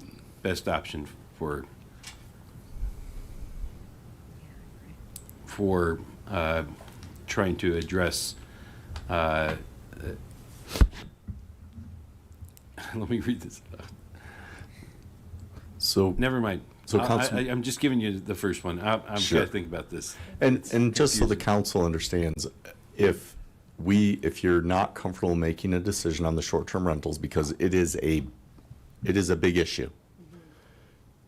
best option for trying to address let me read this. So Never mind. So I'm just giving you the first one. I'm Sure. got to think about this. And just so the council understands, if you're not comfortable making a decision on the short-term rentals, because it is a big issue,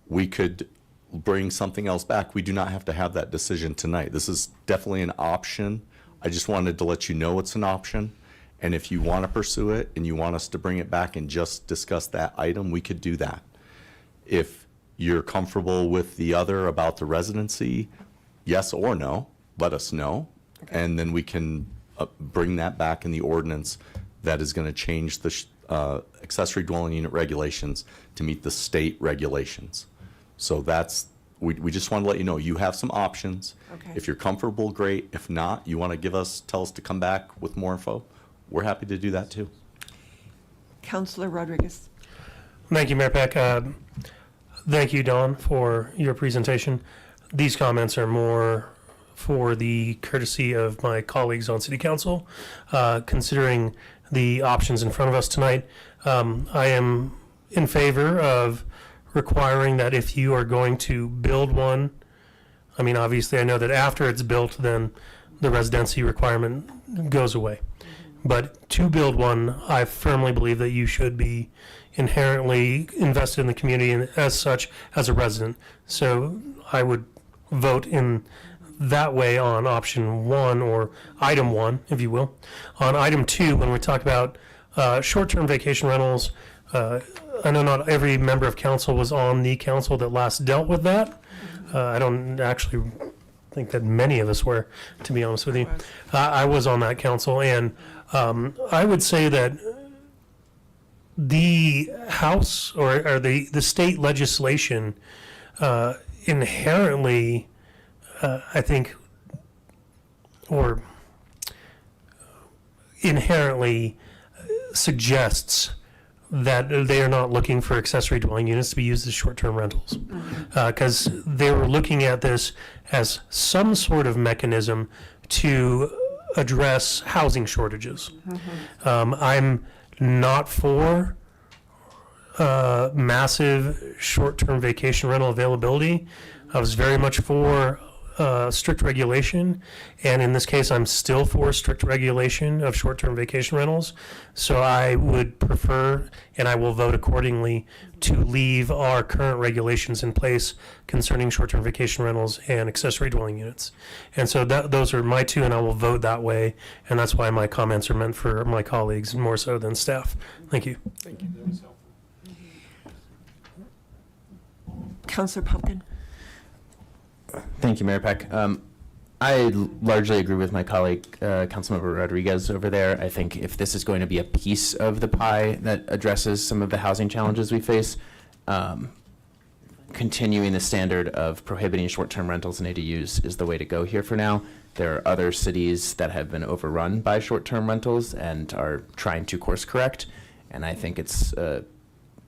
we could bring something else back. We do not have to have that decision tonight. This is definitely an option. I just wanted to let you know it's an option. And if you want to pursue it and you want us to bring it back and just discuss that item, we could do that. If you're comfortable with the other about the residency, yes or no, let us know. And then we can bring that back in the ordinance that is going to change the accessory dwelling unit regulations to meet the state regulations. So we just want to let you know, you have some options. Okay. If you're comfortable, great. If not, you want to tell us to come back with more info, we're happy to do that too. Councilor Rodriguez. Thank you, Mayor Peck. Thank you, Don, for your presentation. These comments are more for the courtesy of my colleagues on City Council. Considering the options in front of us tonight, I am in favor of requiring that if you are going to build one, I mean, obviously, I know that after it's built, then the residency requirement goes away. But to build one, I firmly believe that you should be inherently invested in the community and as such as a resident. So I would vote in that way on option 1, or item 1, if you will. On item 2, when we talk about short-term vacation rentals, I know not every member of council was on the council that last dealt with that. I don't actually think that many of us were, to be honest with you. I was on that council, and I would say that the House or the state legislation inherently, I think, or inherently suggests that they are not looking for accessory dwelling units to be used as short-term rentals, because they were looking at this as some sort of mechanism to address housing shortages. I'm not for massive short-term vacation rental availability. I was very much for strict regulation, and in this case, I'm still for strict regulation of short-term vacation rentals. So I would prefer, and I will vote accordingly, to leave our current regulations in place concerning short-term vacation rentals and accessory dwelling units. And so those are my two, and I will vote that way, and that's why my comments are meant for my colleagues more so than staff. Thank you. Thank you. Councilor Pumpkin. Thank you, Mayor Peck. I largely agree with my colleague, Councilmember Rodriguez over there. I think if this is going to be a piece of the pie that addresses some of the housing challenges we face, continuing the standard of prohibiting short-term rentals and ADUs is the way to go here for now. There are other cities that have been overrun by short-term rentals and are trying to course correct. And I think it's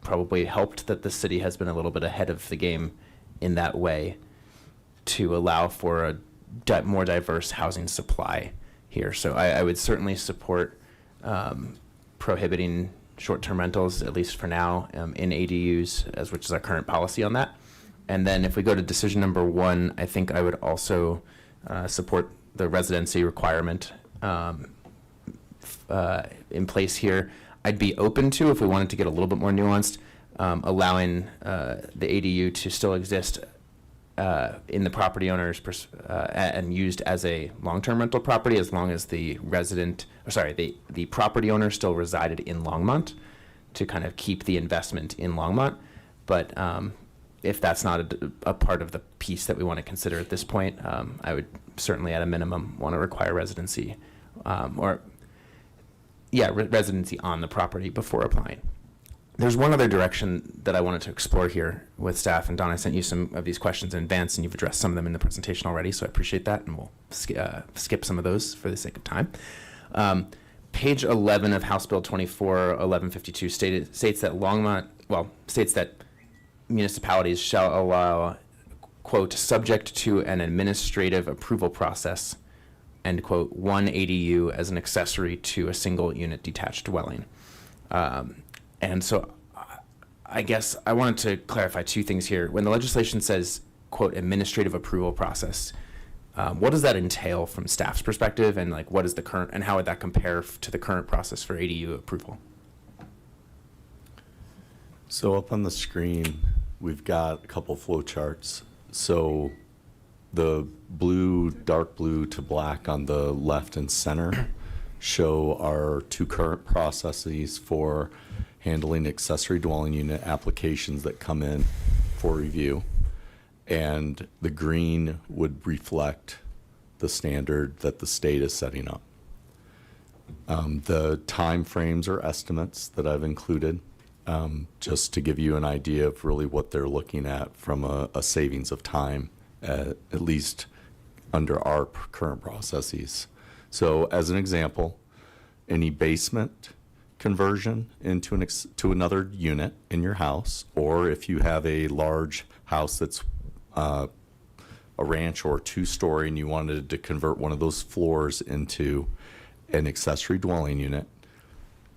probably helped that the city has been a little bit ahead of the game in that way, to allow for a more diverse housing supply here. So I would certainly support prohibiting short-term rentals, at least for now, in ADUs, which is our current policy on that. And then if we go to decision number 1, I think I would also support the residency requirement in place here. I'd be open to, if we wanted to get a little bit more nuanced, allowing the ADU to still exist in the property owner's and used as a long-term rental property, as long as the the property owner still resided in Longmont, to kind of keep the investment in Longmont. But if that's not a part of the piece that we want to consider at this point, I would certainly at a minimum want to require residency residency on the property before applying. There's one other direction that I wanted to explore here with staff, and Don, I sent you some of these questions in advance, and you've addressed some of them in the presentation already, so I appreciate that, and we'll skip some of those for the sake of time. Page 11 of House Bill 24-1152 states that municipalities shall allow, quote, subject to an administrative approval process, end quote, 1 ADU as an accessory to a single unit detached dwelling. And so I guess I wanted to clarify two things here. When the legislation says, quote, administrative approval process, what does that entail from staff's perspective, and like what is the current, and how would that compare to the current process for ADU approval? So up on the screen, we've got a couple flow charts. So the blue, dark blue to black on the left and center show our two current processes for handling accessory dwelling unit applications that come in for review. And the green would reflect the standard that the state is setting up. The time frames or estimates that I've included, just to give you an idea of really what they're looking at from a savings of time, at least under our current processes. So as an example, any basement conversion into to another unit in your house, or if you have a large house that's a ranch or 2-story and you wanted to convert one of those floors into an accessory dwelling unit,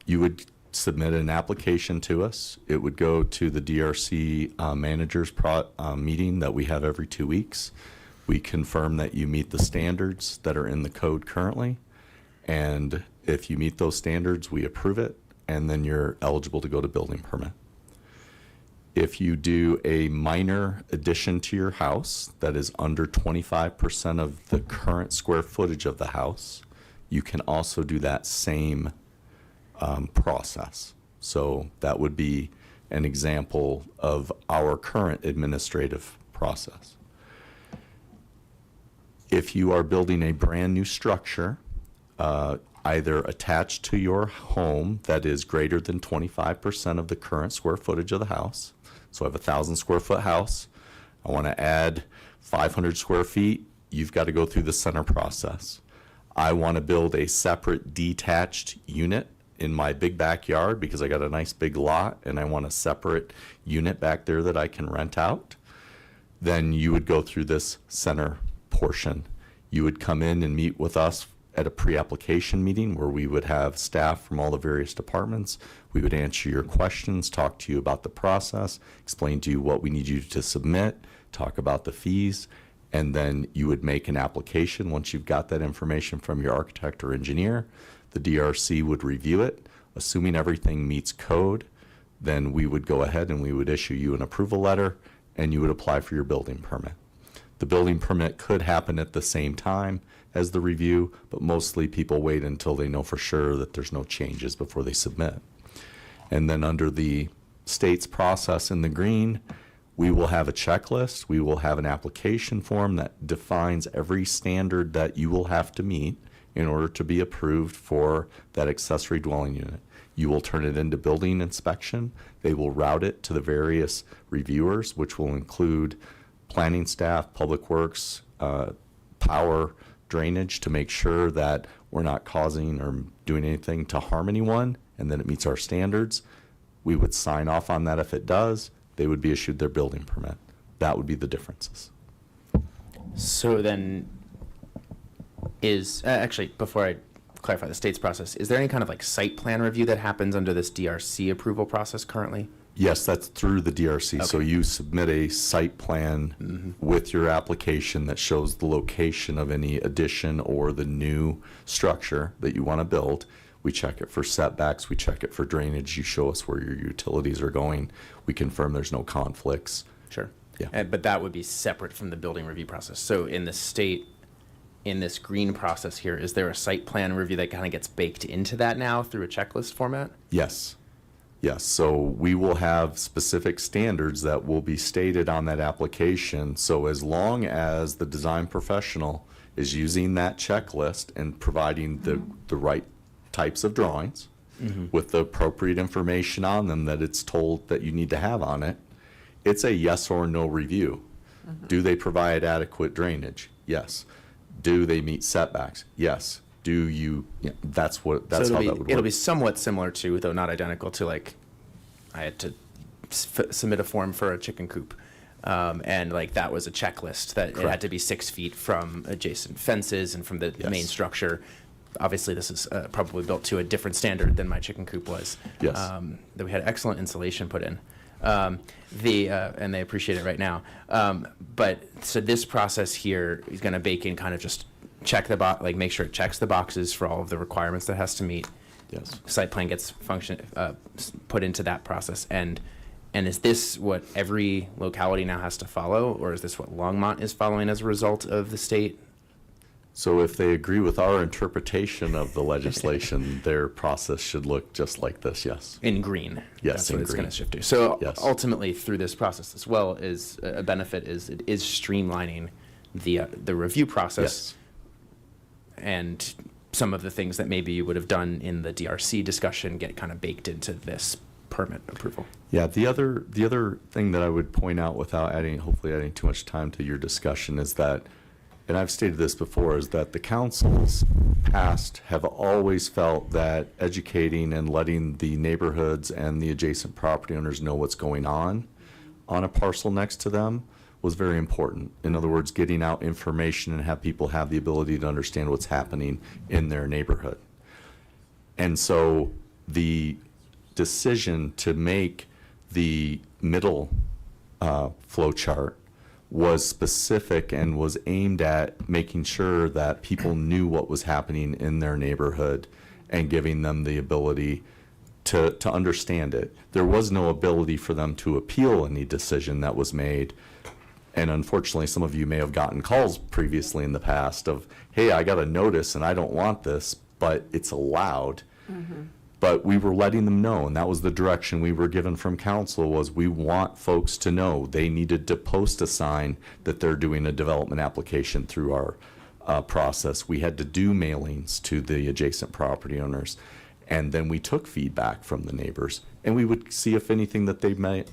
you would submit an application to us. It would go to the DRC managers meeting that we have every 2 weeks. We confirm that you meet the standards that are in the code currently, and if you meet those standards, we approve it, and then you're eligible to go to building permit. If you do a minor addition to your house that is under 25% of the current square footage of the house, you can also do that same process. So that would be an example of our current administrative process. If you are building a brand new structure, either attached to your home that is greater than 25% of the current square footage of the house. So I have a 1,000 square foot house. I want to add 500 square feet. You've got to go through the center process. I want to build a separate detached unit in my big backyard because I got a nice big lot and I want a separate unit back there that I can rent out. Then you would go through this center portion. You would come in and meet with us at a pre-application meeting where we would have staff from all the various departments. We would answer your questions, talk to you about the process, explain to you what we need you to submit, talk about the fees, and then you would make an application. Once you've got that information from your architect or engineer, the DRC would review it. Assuming everything meets code, then we would go ahead and we would issue you an approval letter and you would apply for your building permit. The building permit could happen at the same time as the review, but mostly people wait until they know for sure that there's no changes before they submit. And then under the state's process in the green, we will have a checklist. We will have an application form that defines every standard that you will have to meet in order to be approved for that accessory dwelling unit. You will turn it into building inspection. They will route it to the various reviewers, which will include planning staff, public works, power, drainage, to make sure that we're not causing or doing anything to harm anyone and that it meets our standards. We would sign off on that. If it does, they would be issued their building permit. That would be the differences. So then is, actually, before I clarify the state's process, is there any kind of like site plan review that happens under this DRC approval process currently? Yes, that's through the DRC. Okay. So you submit a site plan with your application that shows the location of any addition or the new structure that you want to build. We check it for setbacks. We check it for drainage. You show us where your utilities are going. We confirm there's no conflicts. Sure. Yeah. But that would be separate from the building review process. So in the state, in this green process here, is there a site plan review that kind of gets baked into that now through a checklist format? Yes. Yes. So we will have specific standards that will be stated on that application. So as long as the design professional is using that checklist and providing the right types of drawings with the appropriate information on them that it's told that you need to have on it, it's a yes or no review. Do they provide adequate drainage? Yes. Do they meet setbacks? Yes. Do you, that's how that would work. It'll be somewhat similar to, though not identical to, like, I had to submit a form for a chicken coop. And like that was a checklist that it had to be 6 feet from adjacent fences and from the main structure. obviously this is probably built to a different standard than my chicken coop was. Yes. That we had excellent insulation put in. And they appreciate it right now. But so this process here is going to bake in kind of just check the box, like make sure it checks the boxes for all of the requirements that it has to meet. Yes. Site plan gets put into that process. And is this what every locality now has to follow, or is this what Longmont is following as a result of the state? So if they agree with our interpretation of the legislation, their process should look just like this, yes. In green. Yes, That's in what it's green. going to shift to. So Yes. ultimately, through this process as well, is a benefit is it is streamlining the review process. Yes. And some of the things that maybe you would have done in the DRC discussion get kind of baked into this permit approval. Yeah, the other thing that I would point out without hopefully adding too much time to your discussion is that, and I've stated this before, is that the councils past have always felt that educating and letting the neighborhoods and the adjacent property owners know what's going on a parcel next to them was very important. In other words, getting out information and have people have the ability to understand what's happening in their neighborhood. And so the decision to make the middle flow chart was specific and was aimed at making sure that people knew what was happening in their neighborhood and giving them the ability to understand it. There was no ability for them to appeal any decision that was made. And unfortunately, some of you may have gotten calls previously in the past of, hey, I got a notice and I don't want this, but it's allowed. Mm-hmm. But we were letting them know, and that was the direction we were given from council, was we want folks to know they needed to post a sign that they're doing a development application through our process. We had to do mailings to the adjacent property owners, and then we took feedback from the neighbors, and we would see if anything that they might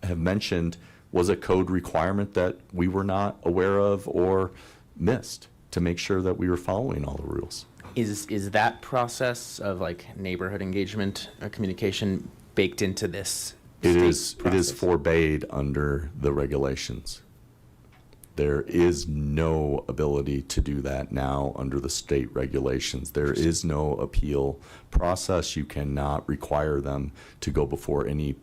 have mentioned was a code requirement that we were not aware of or missed, to make sure that we were following all the rules. Is that process of like neighborhood engagement or communication baked into this? It is forbade under the regulations. There is no ability to do that now under the state regulations. There is no appeal process. You cannot require them to go before any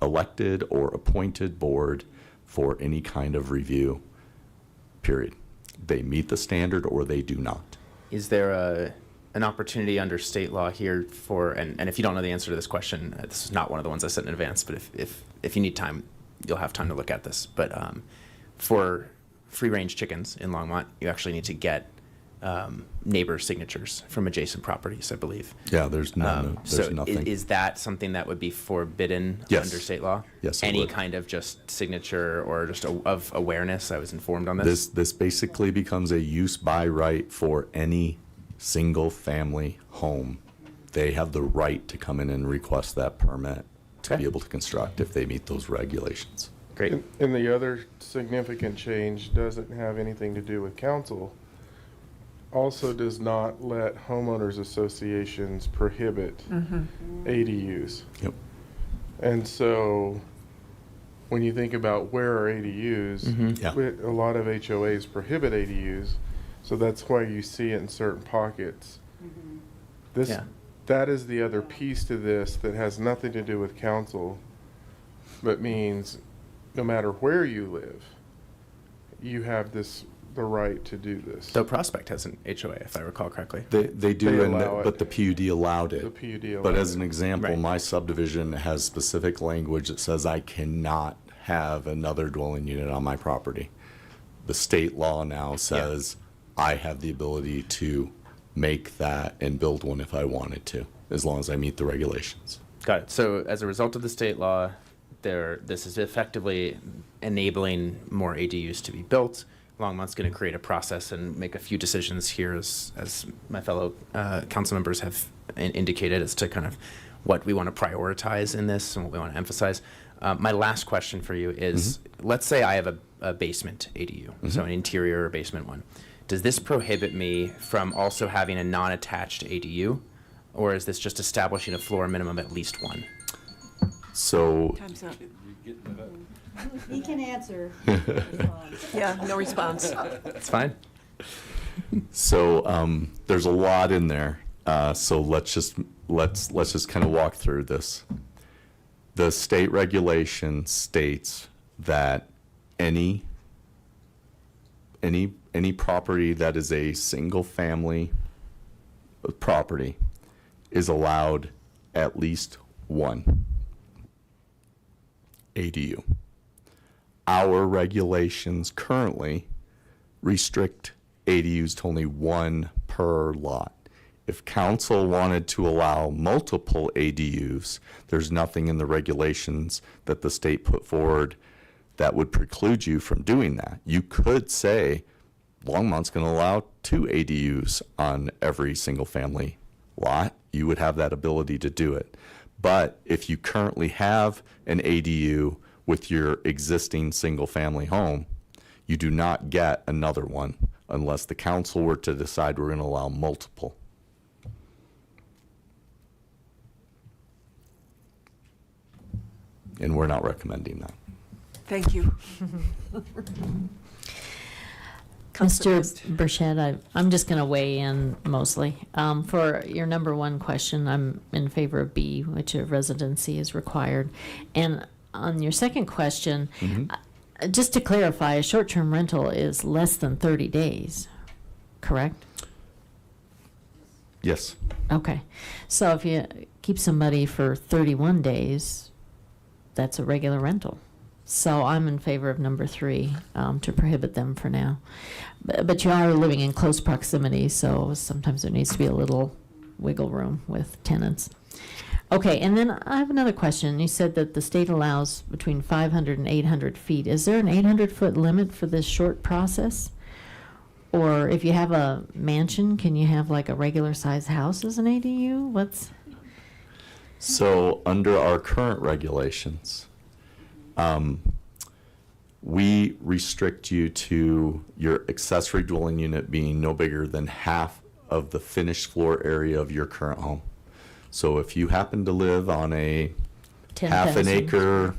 elected or appointed board for any kind of review, period. They meet the standard or they do not. Is there an opportunity under state law here for, and if you don't know the answer to this question, this is not one of the ones I sent in advance, but if you need time, you'll have time to look at this. But for free-range chickens in Longmont, you actually need to get neighbor signatures from adjacent properties, I believe. Yeah, there's nothing. Is that something that would be forbidden Yes. under state law? Yes, it Any would. kind of just signature or just of awareness? I was informed on this. This basically becomes a use by right for any single family home. They have the right to come in and request that permit to be able to construct if they meet those regulations. Great. And the other significant change doesn't have anything to do with council. Also does not let homeowners associations prohibit ADUs. Yep. And so when you think about where are ADUs, Yeah. a lot of HOAs prohibit ADUs. So that's why you see it in certain pockets. This, Yeah. that is the other piece to this that has nothing to do with council, but means no matter where you live, you have the right to do this. The Prospect has an HOA, if I recall correctly. They do, They allow it. but the PUD allowed it. The PUD But allowed as an it. example, Right. my subdivision has specific language that says I cannot have another dwelling unit on my property. The state law now says I have the ability to make that and build one if I wanted to, as long as I meet the regulations. Got it. So as a result of the state law, this is effectively enabling more ADUs to be built. Longmont's going to create a process and make a few decisions here, as my fellow council members have indicated, as to kind of what we want to prioritize in this and what we want to emphasize. My last question for you is, let's say I have a basement ADU, so an interior or basement one. Does this prohibit me from also having a non-attached ADU, or is this just establishing a floor minimum at least one? So Time's up. He can answer. Yeah, no response. It's fine. So there's a lot in there. So let's just kind of walk through this. The state regulation states that any property that is a single family property is allowed at least one ADU. Our regulations currently restrict ADUs to only one per lot. If council wanted to allow multiple ADUs, there's nothing in the regulations that the state put forward that would preclude you from doing that. You could say Longmont's going to allow 2 ADUs on every single family lot. You would have that ability to do it. But if you currently have an ADU with your existing single family home, you do not get another one unless the council were to decide we're going to allow multiple. And we're not recommending that. Thank you. Mr. Burchett, I'm just going to weigh in mostly. For your number one question, I'm in favor of B, which a residency is required. And on your second question, just to clarify, a short-term rental is less than 30 days, correct? Yes. Okay. So if you keep somebody for 31 days, that's a regular rental. So I'm in favor of number 3, to prohibit them for now. But you are living in close proximity, so sometimes there needs to be a little wiggle room with tenants. Okay, and then I have another question. You said that the state allows between 500 and 800 feet. Is there an 800-foot limit for this short process? Or if you have a mansion, can you have like a regular-sized house as an ADU? So under our current regulations, we restrict you to your accessory dwelling unit being no bigger than half of the finished floor area of your current home. So if you happen to live on a half an acre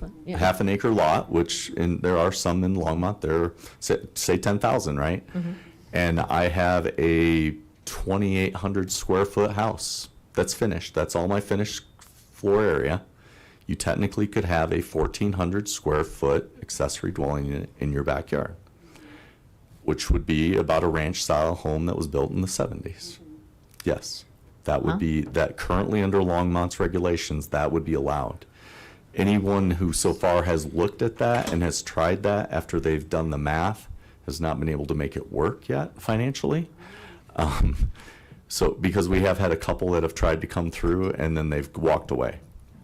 lot, which there are some in Longmont, they're say 10,000, right? Mm-hmm. And I have a 2,800 square foot house that's finished. That's all my finished floor area. You technically could have a 1,400 square foot accessory dwelling unit in your backyard, which would be about a ranch style home that was built in the 70s. Yes, that would be, that currently under Longmont's regulations, that would be allowed. Anyone who so far has looked at that and has tried that after they've done the math has not been able to make it work yet financially. So because we have had a couple that have tried to come through and then they've walked away.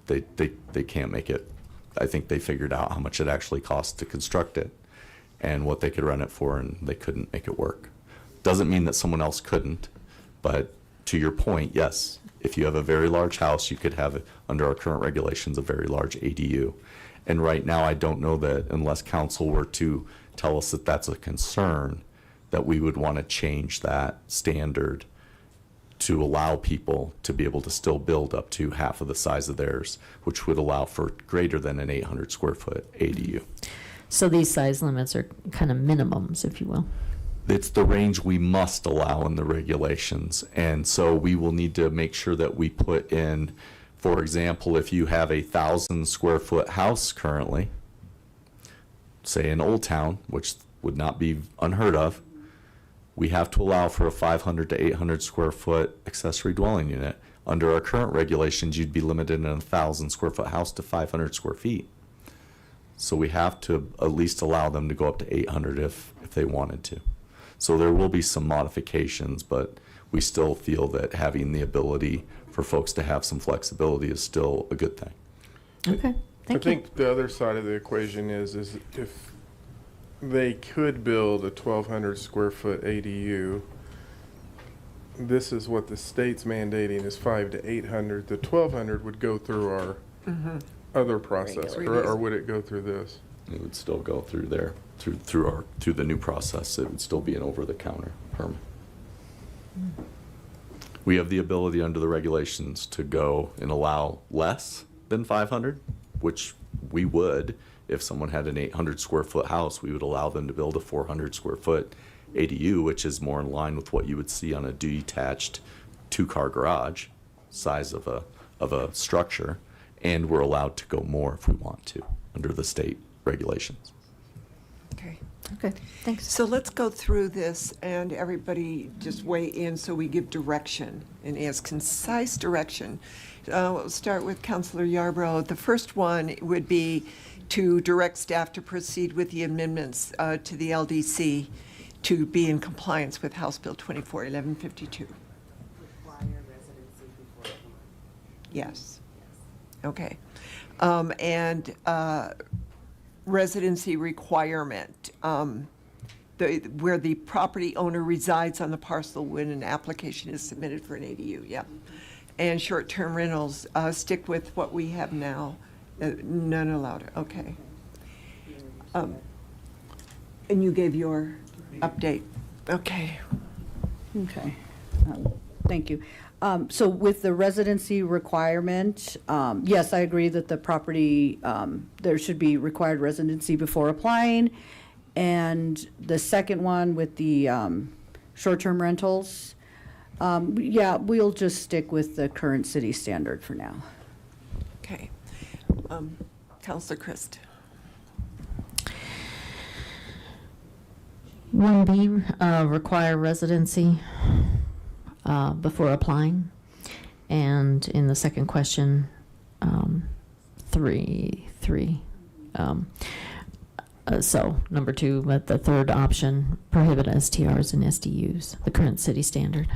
They can't make it. I think they figured out how much it actually costs to construct it and what they could run it for, and they couldn't make it work. Doesn't mean that someone else couldn't, but to your point, yes, if you have a very large house, you could have, under our current regulations, a very large ADU. And right now, I don't know that unless council were to tell us that that's a concern, that we would want to change that standard to allow people to be able to still build up to half of the size of theirs, which would allow for greater than an 800 square foot ADU. So these size limits are kind of minimums, if you will. It's the range we must allow in the regulations. And so we will need to make sure that we put in, for example, if you have a 1,000 square foot house currently, say in Old Town, which would not be unheard of, we have to allow for a 500 to 800 square foot accessory dwelling unit. Under our current regulations, you'd be limited in a 1,000 square foot house to 500 square feet. So we have to at least allow them to go up to 800 if they wanted to. So there will be some modifications, but we still feel that having the ability for folks to have some flexibility is still a good thing. Okay, thank I you. think the other side of the equation is if they could build a 1,200 square foot ADU, this is what the state's mandating is 500 to 800. The 1,200 would go through our other process, or would it go through this? It would still go through there, through the new process. It would still be an over-the-counter permit. We have the ability under the regulations to go and allow less than 500, which we would. If someone had an 800 square foot house, we would allow them to build a 400 square foot ADU, which is more in line with what you would see on a detached two-car garage size of a structure, and we're allowed to go more if we want to under the state regulations. Okay. Okay, thanks. So let's go through this and everybody just weigh in so we give direction and as concise direction. We'll start with Councilor Yarbrough. The first one would be to direct staff to proceed with the amendments to the LDC to be in compliance with House Bill 241152. Yes. Okay. And residency requirement, where the property owner resides on the parcel when an application is submitted for an ADU, yep. And short-term rentals, stick with what we have now, none allowed, okay. And you gave your update, okay. Okay, thank you. So with the residency requirement, yes, I agree that the property, there should be required residency before applying. And the second one with the short-term rentals, yeah, we'll just stick with the current city standard for now. Okay. Councilor Christ. 1B, require residency before applying. And in the second question, 3. So number 2, but the third option, prohibit STRs and SDUs, the current city standard.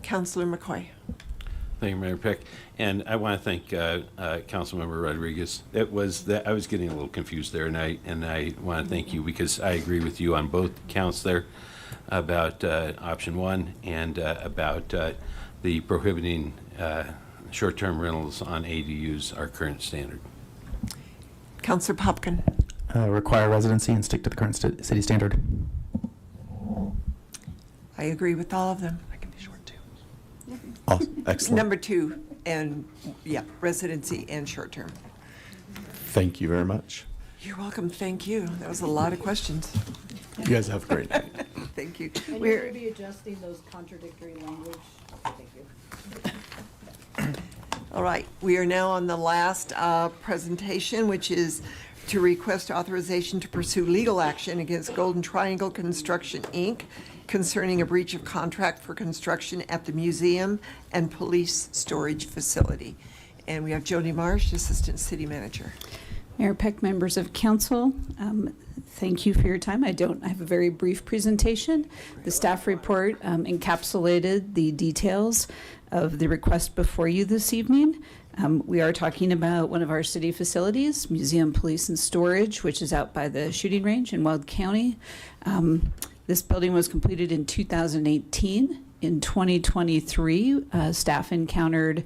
Councilor McCoy. Thank you, Mayor Peck. And I want to thank Councilmember Rodriguez. It was that I was getting a little confused there, and I want to thank you because I agree with you on both counts there about option 1 and about the prohibiting short-term rentals on ADUs, our current standard. Councilor Popkin. Require residency and stick to the current city standard. I agree with all of them. I can be short too. Awesome. Excellent. Number 2, and yeah, residency and short-term. Thank you very much. You're welcome, thank you. That was a lot of questions. You guys have a great night. Thank you. And you're going to be adjusting those contradictory language. Thank you. All right, we are now on the last presentation, which is to request authorization to pursue legal action against Golden Triangle Construction, Inc. concerning a breach of contract for construction at the museum and police storage facility. And we have Jody Marsh, Assistant City Manager. Mayor Peck, members of council, thank you for your time. I have a very brief presentation. The staff report encapsulated the details of the request before you this evening. We are talking about one of our city facilities, Museum, Police, and Storage, which is out by the shooting range in Weld County. This building was completed in 2018. In 2023, staff encountered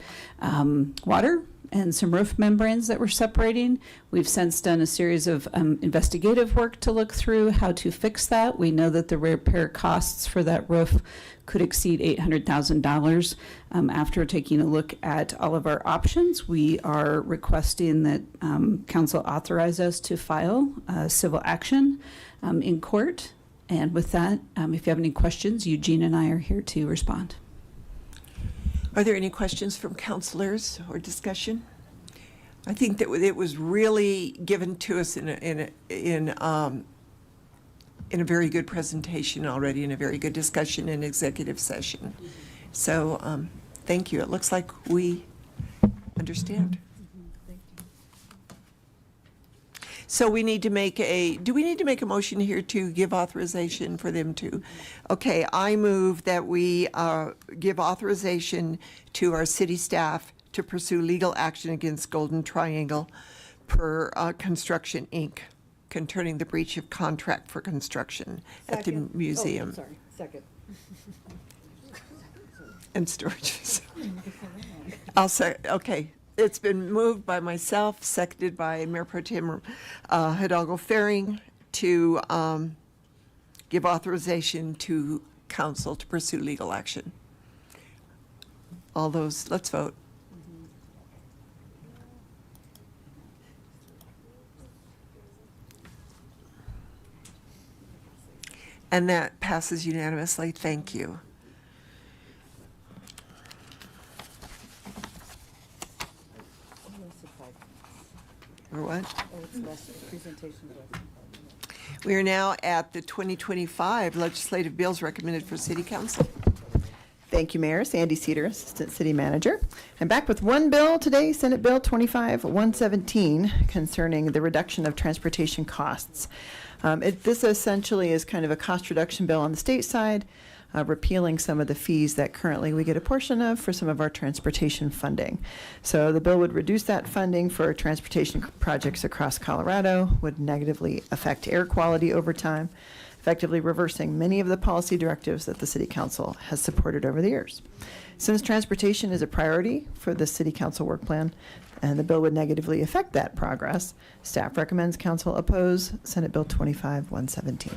water and some roof membranes that were separating. We've since done a series of investigative work to look through how to fix that. We know that the repair costs for that roof could exceed $800,000. After taking a look at all of our options, we are requesting that council authorize us to file civil action in court. And with that, if you have any questions, Eugene and I are here to respond. Are there any questions from councilors or discussion? I think that it was really given to us in a very good presentation already, in a very good discussion in executive session. So thank you. It looks like we understand. So we need to make do we need to make a motion here to give authorization for them to? Okay, I move that we give authorization to our city staff to pursue legal action against Golden Triangle per Construction, Inc., concerning the breach of contract for construction at the museum. Oh, sorry, second. And storage. I'll say, okay. It's been moved by myself, seconded by Mayor Pro Tem Hidalgo Faring to give authorization to council to pursue legal action. All those, let's vote. And that passes unanimously. Thank you. Or what? We are now at the 2025 legislative bills recommended for City Council. Thank you, Mayor. Sandy Cedar, Assistant City Manager. I'm back with one bill today, Senate Bill 25-117, concerning the reduction of transportation costs. This essentially is kind of a cost reduction bill on the state side, repealing some of the fees that currently we get a portion of for some of our transportation funding. So the bill would reduce that funding for transportation projects across Colorado, would negatively affect air quality over time, effectively reversing many of the policy directives that the City Council has supported over the years. Since transportation is a priority for the City Council work plan, and the bill would negatively affect that progress, staff recommends Council oppose Senate Bill 25-117.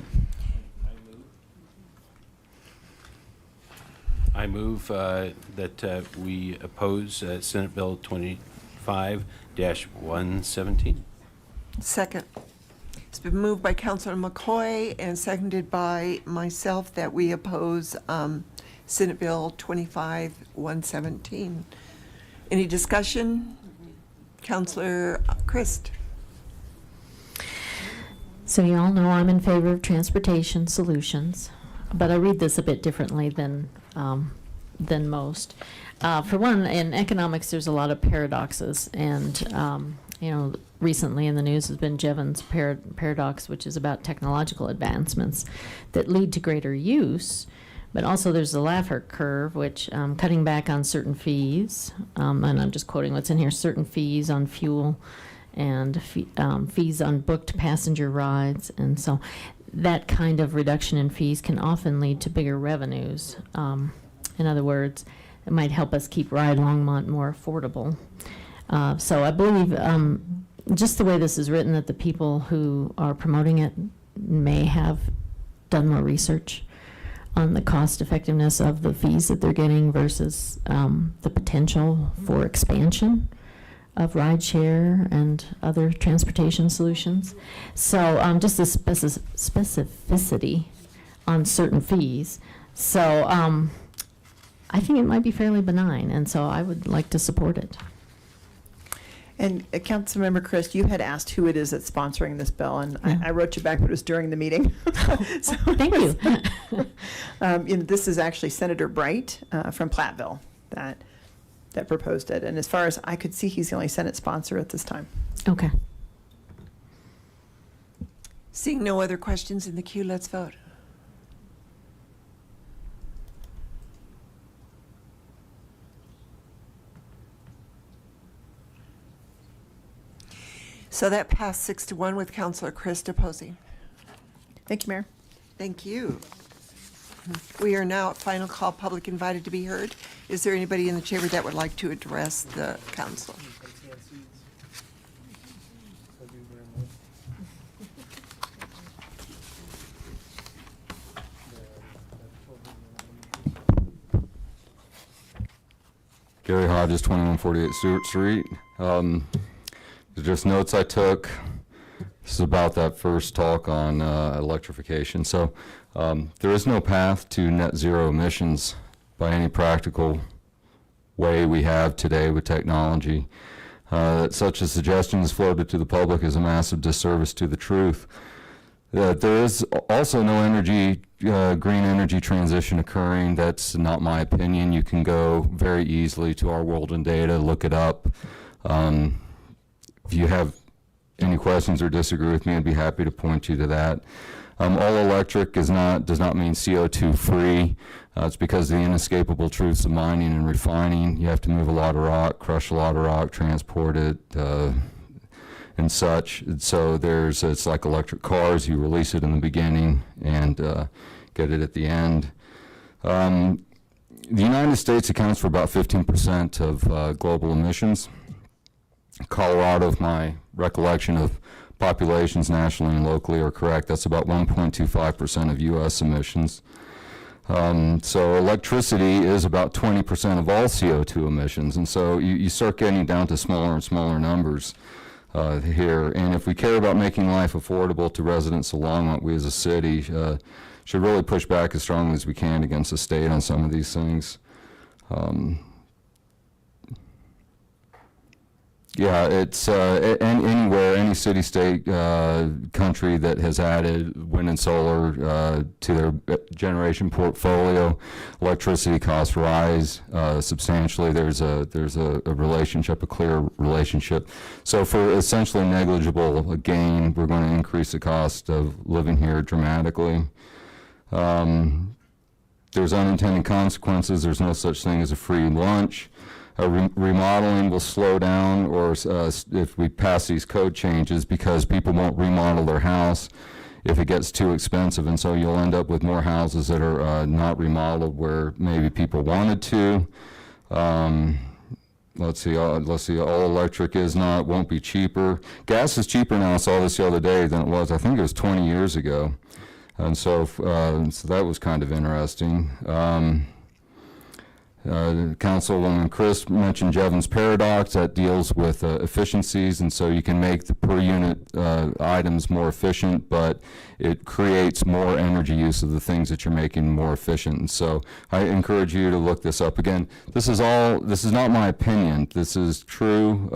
I move that we oppose Senate Bill 25-117. Second. It's been moved by Councilor McCoy and seconded by myself that we oppose Senate Bill 25-117. Any discussion? Councilor Christ. So you all know I'm in favor of transportation solutions, but I read this a bit differently than most. For one, in economics, there's a lot of paradoxes, and recently in the news has been Jevons paradox, which is about technological advancements that lead to greater use. But also there's the Laffer curve, which cutting back on certain fees, and I'm just quoting what's in here, certain fees on fuel and fees on booked passenger rides. And so that kind of reduction in fees can often lead to bigger revenues. In other words, it might help us keep Ride Longmont more affordable. So I believe just the way this is written, that the people who are promoting it may have done more research on the cost effectiveness of the fees that they're getting versus the potential for expansion of rideshare and other transportation solutions. So just the specificity on certain fees. So I think it might be fairly benign, and so I would like to support it. And Councilmember Christ, you had asked who it is that's sponsoring this bill, and I wrote you back, but it was during the meeting. So thank you. This is actually Senator Bright from Platteville that proposed it. And as far as I could see, he's the only Senate sponsor at this time. Okay. Seeing no other questions in the queue, let's vote. So that passed 6-1 with Councilor Christ opposing. Thank you, Mayor. Thank you. We are now at final call, public invited to be heard. Is there anybody in the chamber that would like to address the council? Gary Hodges, 2148 Stewart Street. Just notes I took. This is about that first talk on electrification. So there is no path to net zero emissions by any practical way we have today with technology. Such a suggestion is floated to the public is a massive disservice to the truth. There is also no green energy transition occurring. That's not my opinion. You can go very easily to our World in Data, look it up. If you have any questions or disagree with me, I'd be happy to point you to that. All electric does not mean CO2 free. It's because of the inescapable truths of mining and refining. You have to move a lot of rock, crush a lot of rock, transport it, and such. And so it's like electric cars. You release it in the beginning and get it at the end. The United States accounts for about 15% of global emissions. Colorado, if my recollection of populations nationally and locally are correct, that's about 1.25% of U.S. emissions. So electricity is about 20% of all CO2 emissions, and so you start getting down to smaller and smaller numbers here. And if we care about making life affordable to residents of Longmont, we as a city should really push back as strongly as we can against the state on some of these things. Yeah, it's anywhere, any city, state, country that has added wind and solar to their generation portfolio, electricity costs rise substantially. There's a relationship, a clear relationship. So for essentially negligible gain, we're going to increase the cost of living here dramatically. There's unintended consequences. There's no such thing as a free lunch. Remodeling will slow down, or if we pass these code changes, because people won't remodel their house if it gets too expensive, and so you'll end up with more houses that are not remodeled where maybe people wanted to. Let's see, all electric won't be cheaper. Gas is cheaper now, I saw this the other day, than it was, I think it was 20 years ago. And so that was kind of interesting. Councilwoman Chris mentioned Jevons paradox. That deals with efficiencies, and so you can make the per unit items more efficient, but it creates more energy use of the things that you're making more efficient. And so I encourage you to look this up. Again, this is not my opinion. This is true,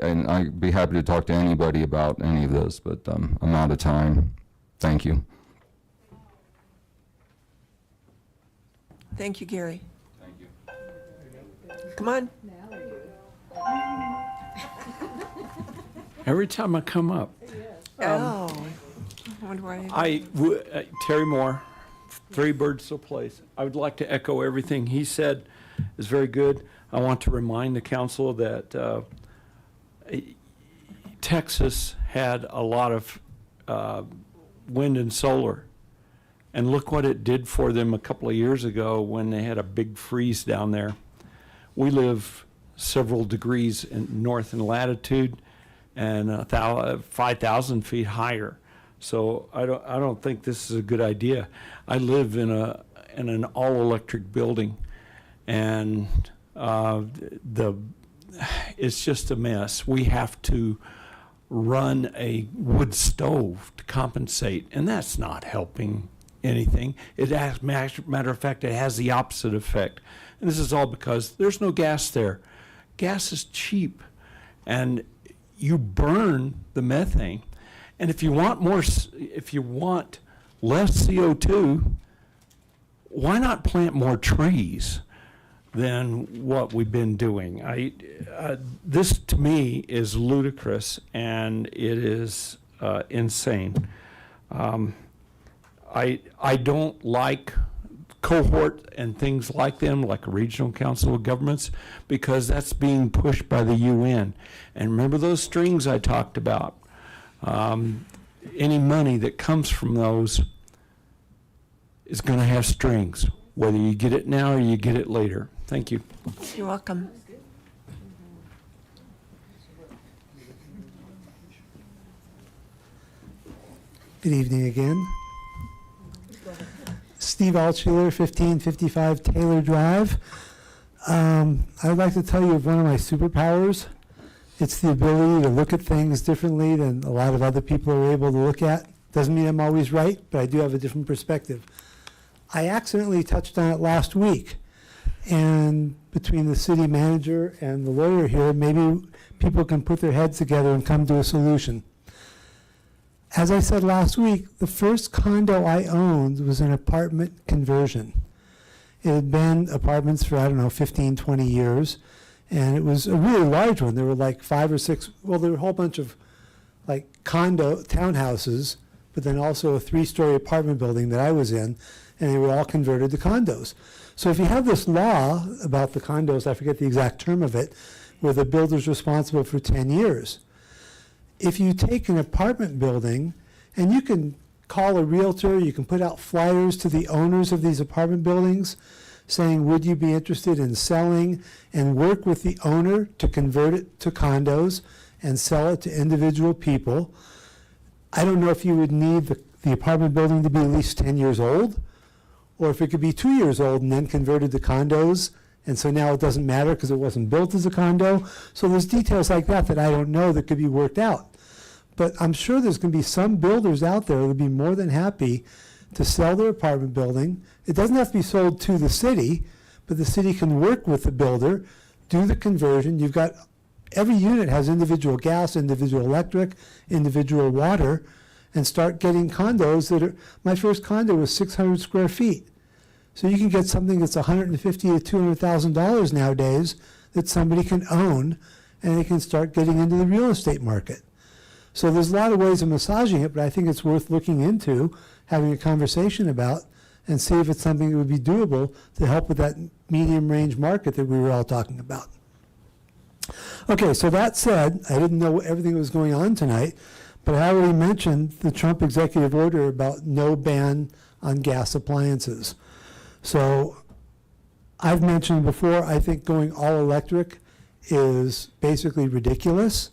and I'd be happy to talk to anybody about any of this, but I'm out of time. Thank you. Thank you, Gary. Come on. Every time I come up. I wonder why. Terry Moore, Three Birdsville Place. I would like to echo everything he said is very good. I want to remind the council that Texas had a lot of wind and solar. And look what it did for them a couple of years ago when they had a big freeze down there. We live several degrees north in latitude and 5,000 feet higher. So I don't think this is a good idea. I live in an all-electric building, and it's just a mess. We have to run a wood stove to compensate, and that's not helping anything. Matter of fact, it has the opposite effect. And this is all because there's no gas there. Gas is cheap, and you burn the methane. And if you want less CO2, why not plant more trees than what we've been doing? This to me is ludicrous, and it is insane. I don't like cohort and things like them, like a regional council of governments, because that's being pushed by the UN. And remember those strings I talked about? Any money that comes from those is going to have strings, whether you get it now or you get it later. Thank you. You're welcome. Good evening again. Steve Altshuler, 1555 Taylor Drive. I would like to tell you of one of my superpowers. It's the ability to look at things differently than a lot of other people are able to look at. Doesn't mean I'm always right, but I do have a different perspective. I accidentally touched on it last week, and between the city manager and the lawyer here, maybe people can put their heads together and come to a solution. As I said last week, the first condo I owned was an apartment conversion. It had been apartments for, 15, 20 years, and it was a really large one. There were like 5 or 6, there were a whole bunch of like townhouses, but then also a 3-story apartment building that I was in, and they were all converted to condos. So if you have this law about the condos, I forget the exact term of it, where the builder's responsible for 10 years. If you take an apartment building, and you can call a realtor, you can put out flyers to the owners of these apartment buildings saying, would you be interested in selling, and work with the owner to convert it to condos and sell it to individual people. I don't know if you would need the apartment building to be at least 10 years old, or if it could be 2 years old and then converted to condos, and so now it doesn't matter because it wasn't built as a condo. So there's details like that that I don't know that could be worked out. But I'm sure there's going to be some builders out there that would be more than happy to sell their apartment building. It doesn't have to be sold to the city, but the city can work with the builder, do the conversion. You've got, every unit has individual gas, individual electric, individual water, and start getting condos that are, my first condo was 600 square feet. So you can get something that's $150,000 to $200,000 nowadays that somebody can own, and they can start getting into the real estate market. So there's a lot of ways of massaging it, but I think it's worth looking into, having a conversation about, and see if it's something that would be doable to help with that medium range market that we were all talking about. Okay, so that said, I didn't know everything that was going on tonight, but I already mentioned the Trump executive order about no ban on gas appliances. So I've mentioned before, I think going all electric is basically ridiculous.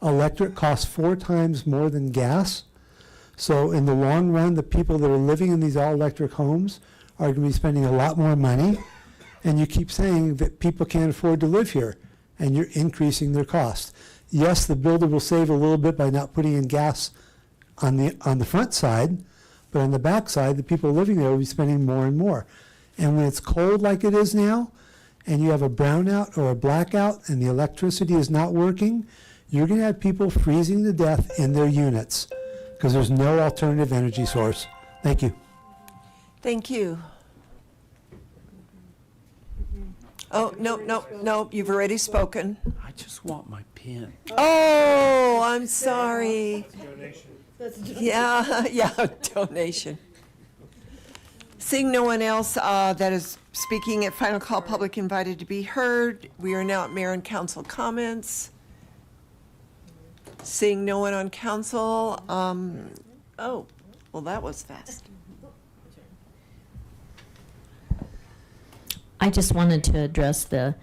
Electric costs 4 times more than gas. So in the long run, the people that are living in these all-electric homes are going to be spending a lot more money. And you keep saying that people can't afford to live here, and you're increasing their cost. Yes, the builder will save a little bit by not putting in gas on the front side, but on the back side, the people living there will be spending more and more. And when it's cold like it is now, and you have a brownout or a blackout, and the electricity is not working, you're going to have people freezing to death in their units because there's no alternative energy source. Thank you. Thank you. Oh, no, you've already spoken. I just want my pen. Oh, I'm sorry. Yeah, donation. Seeing no one else that is speaking at final call, public invited to be heard. We are now at mayor and council comments. Seeing no one on council, oh, well, that was fast. I just wanted to address the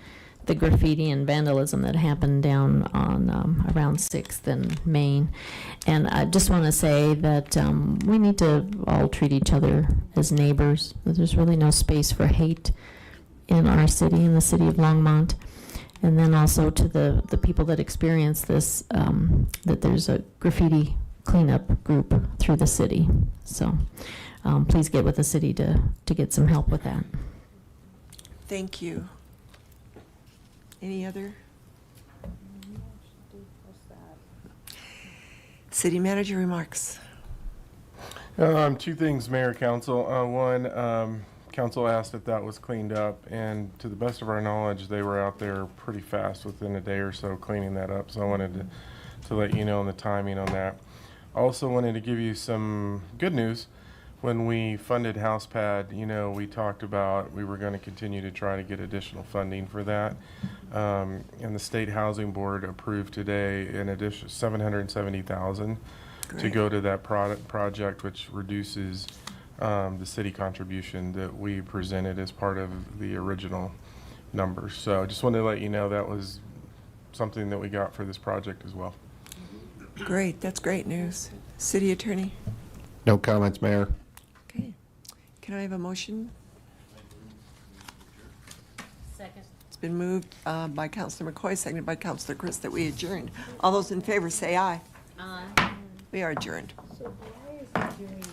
graffiti and vandalism that happened down on around 6th and Main. And I just want to say that we need to all treat each other as neighbors. There's really no space for hate in our city, in the city of Longmont. And then also to the people that experience this, that there's a graffiti cleanup group through the city. So please get with the city to get some help with that. Thank you. Any other? City manager remarks. 2 things, Mayor, Council. One, Council asked if that was cleaned up, and to the best of our knowledge, they were out there pretty fast, within a day or so, cleaning that up. So I wanted to let you know on the timing on that. Also wanted to give you some good news. When we funded HousePad, we talked about we were going to continue to try to get additional funding for that. And the State Housing Board approved today an additional $770,000 to go to that project, which reduces the city contribution that we presented as part of the original numbers. So I just wanted to let you know that was something that we got for this project as well. Great, that's great news. City attorney. No comments, Mayor. Okay. Can I have a motion? Second. It's been moved by Councilor McCoy, seconded by Councilor Chris, that we adjourned. All those in favor say aye. Aye. We are adjourned. So why is it during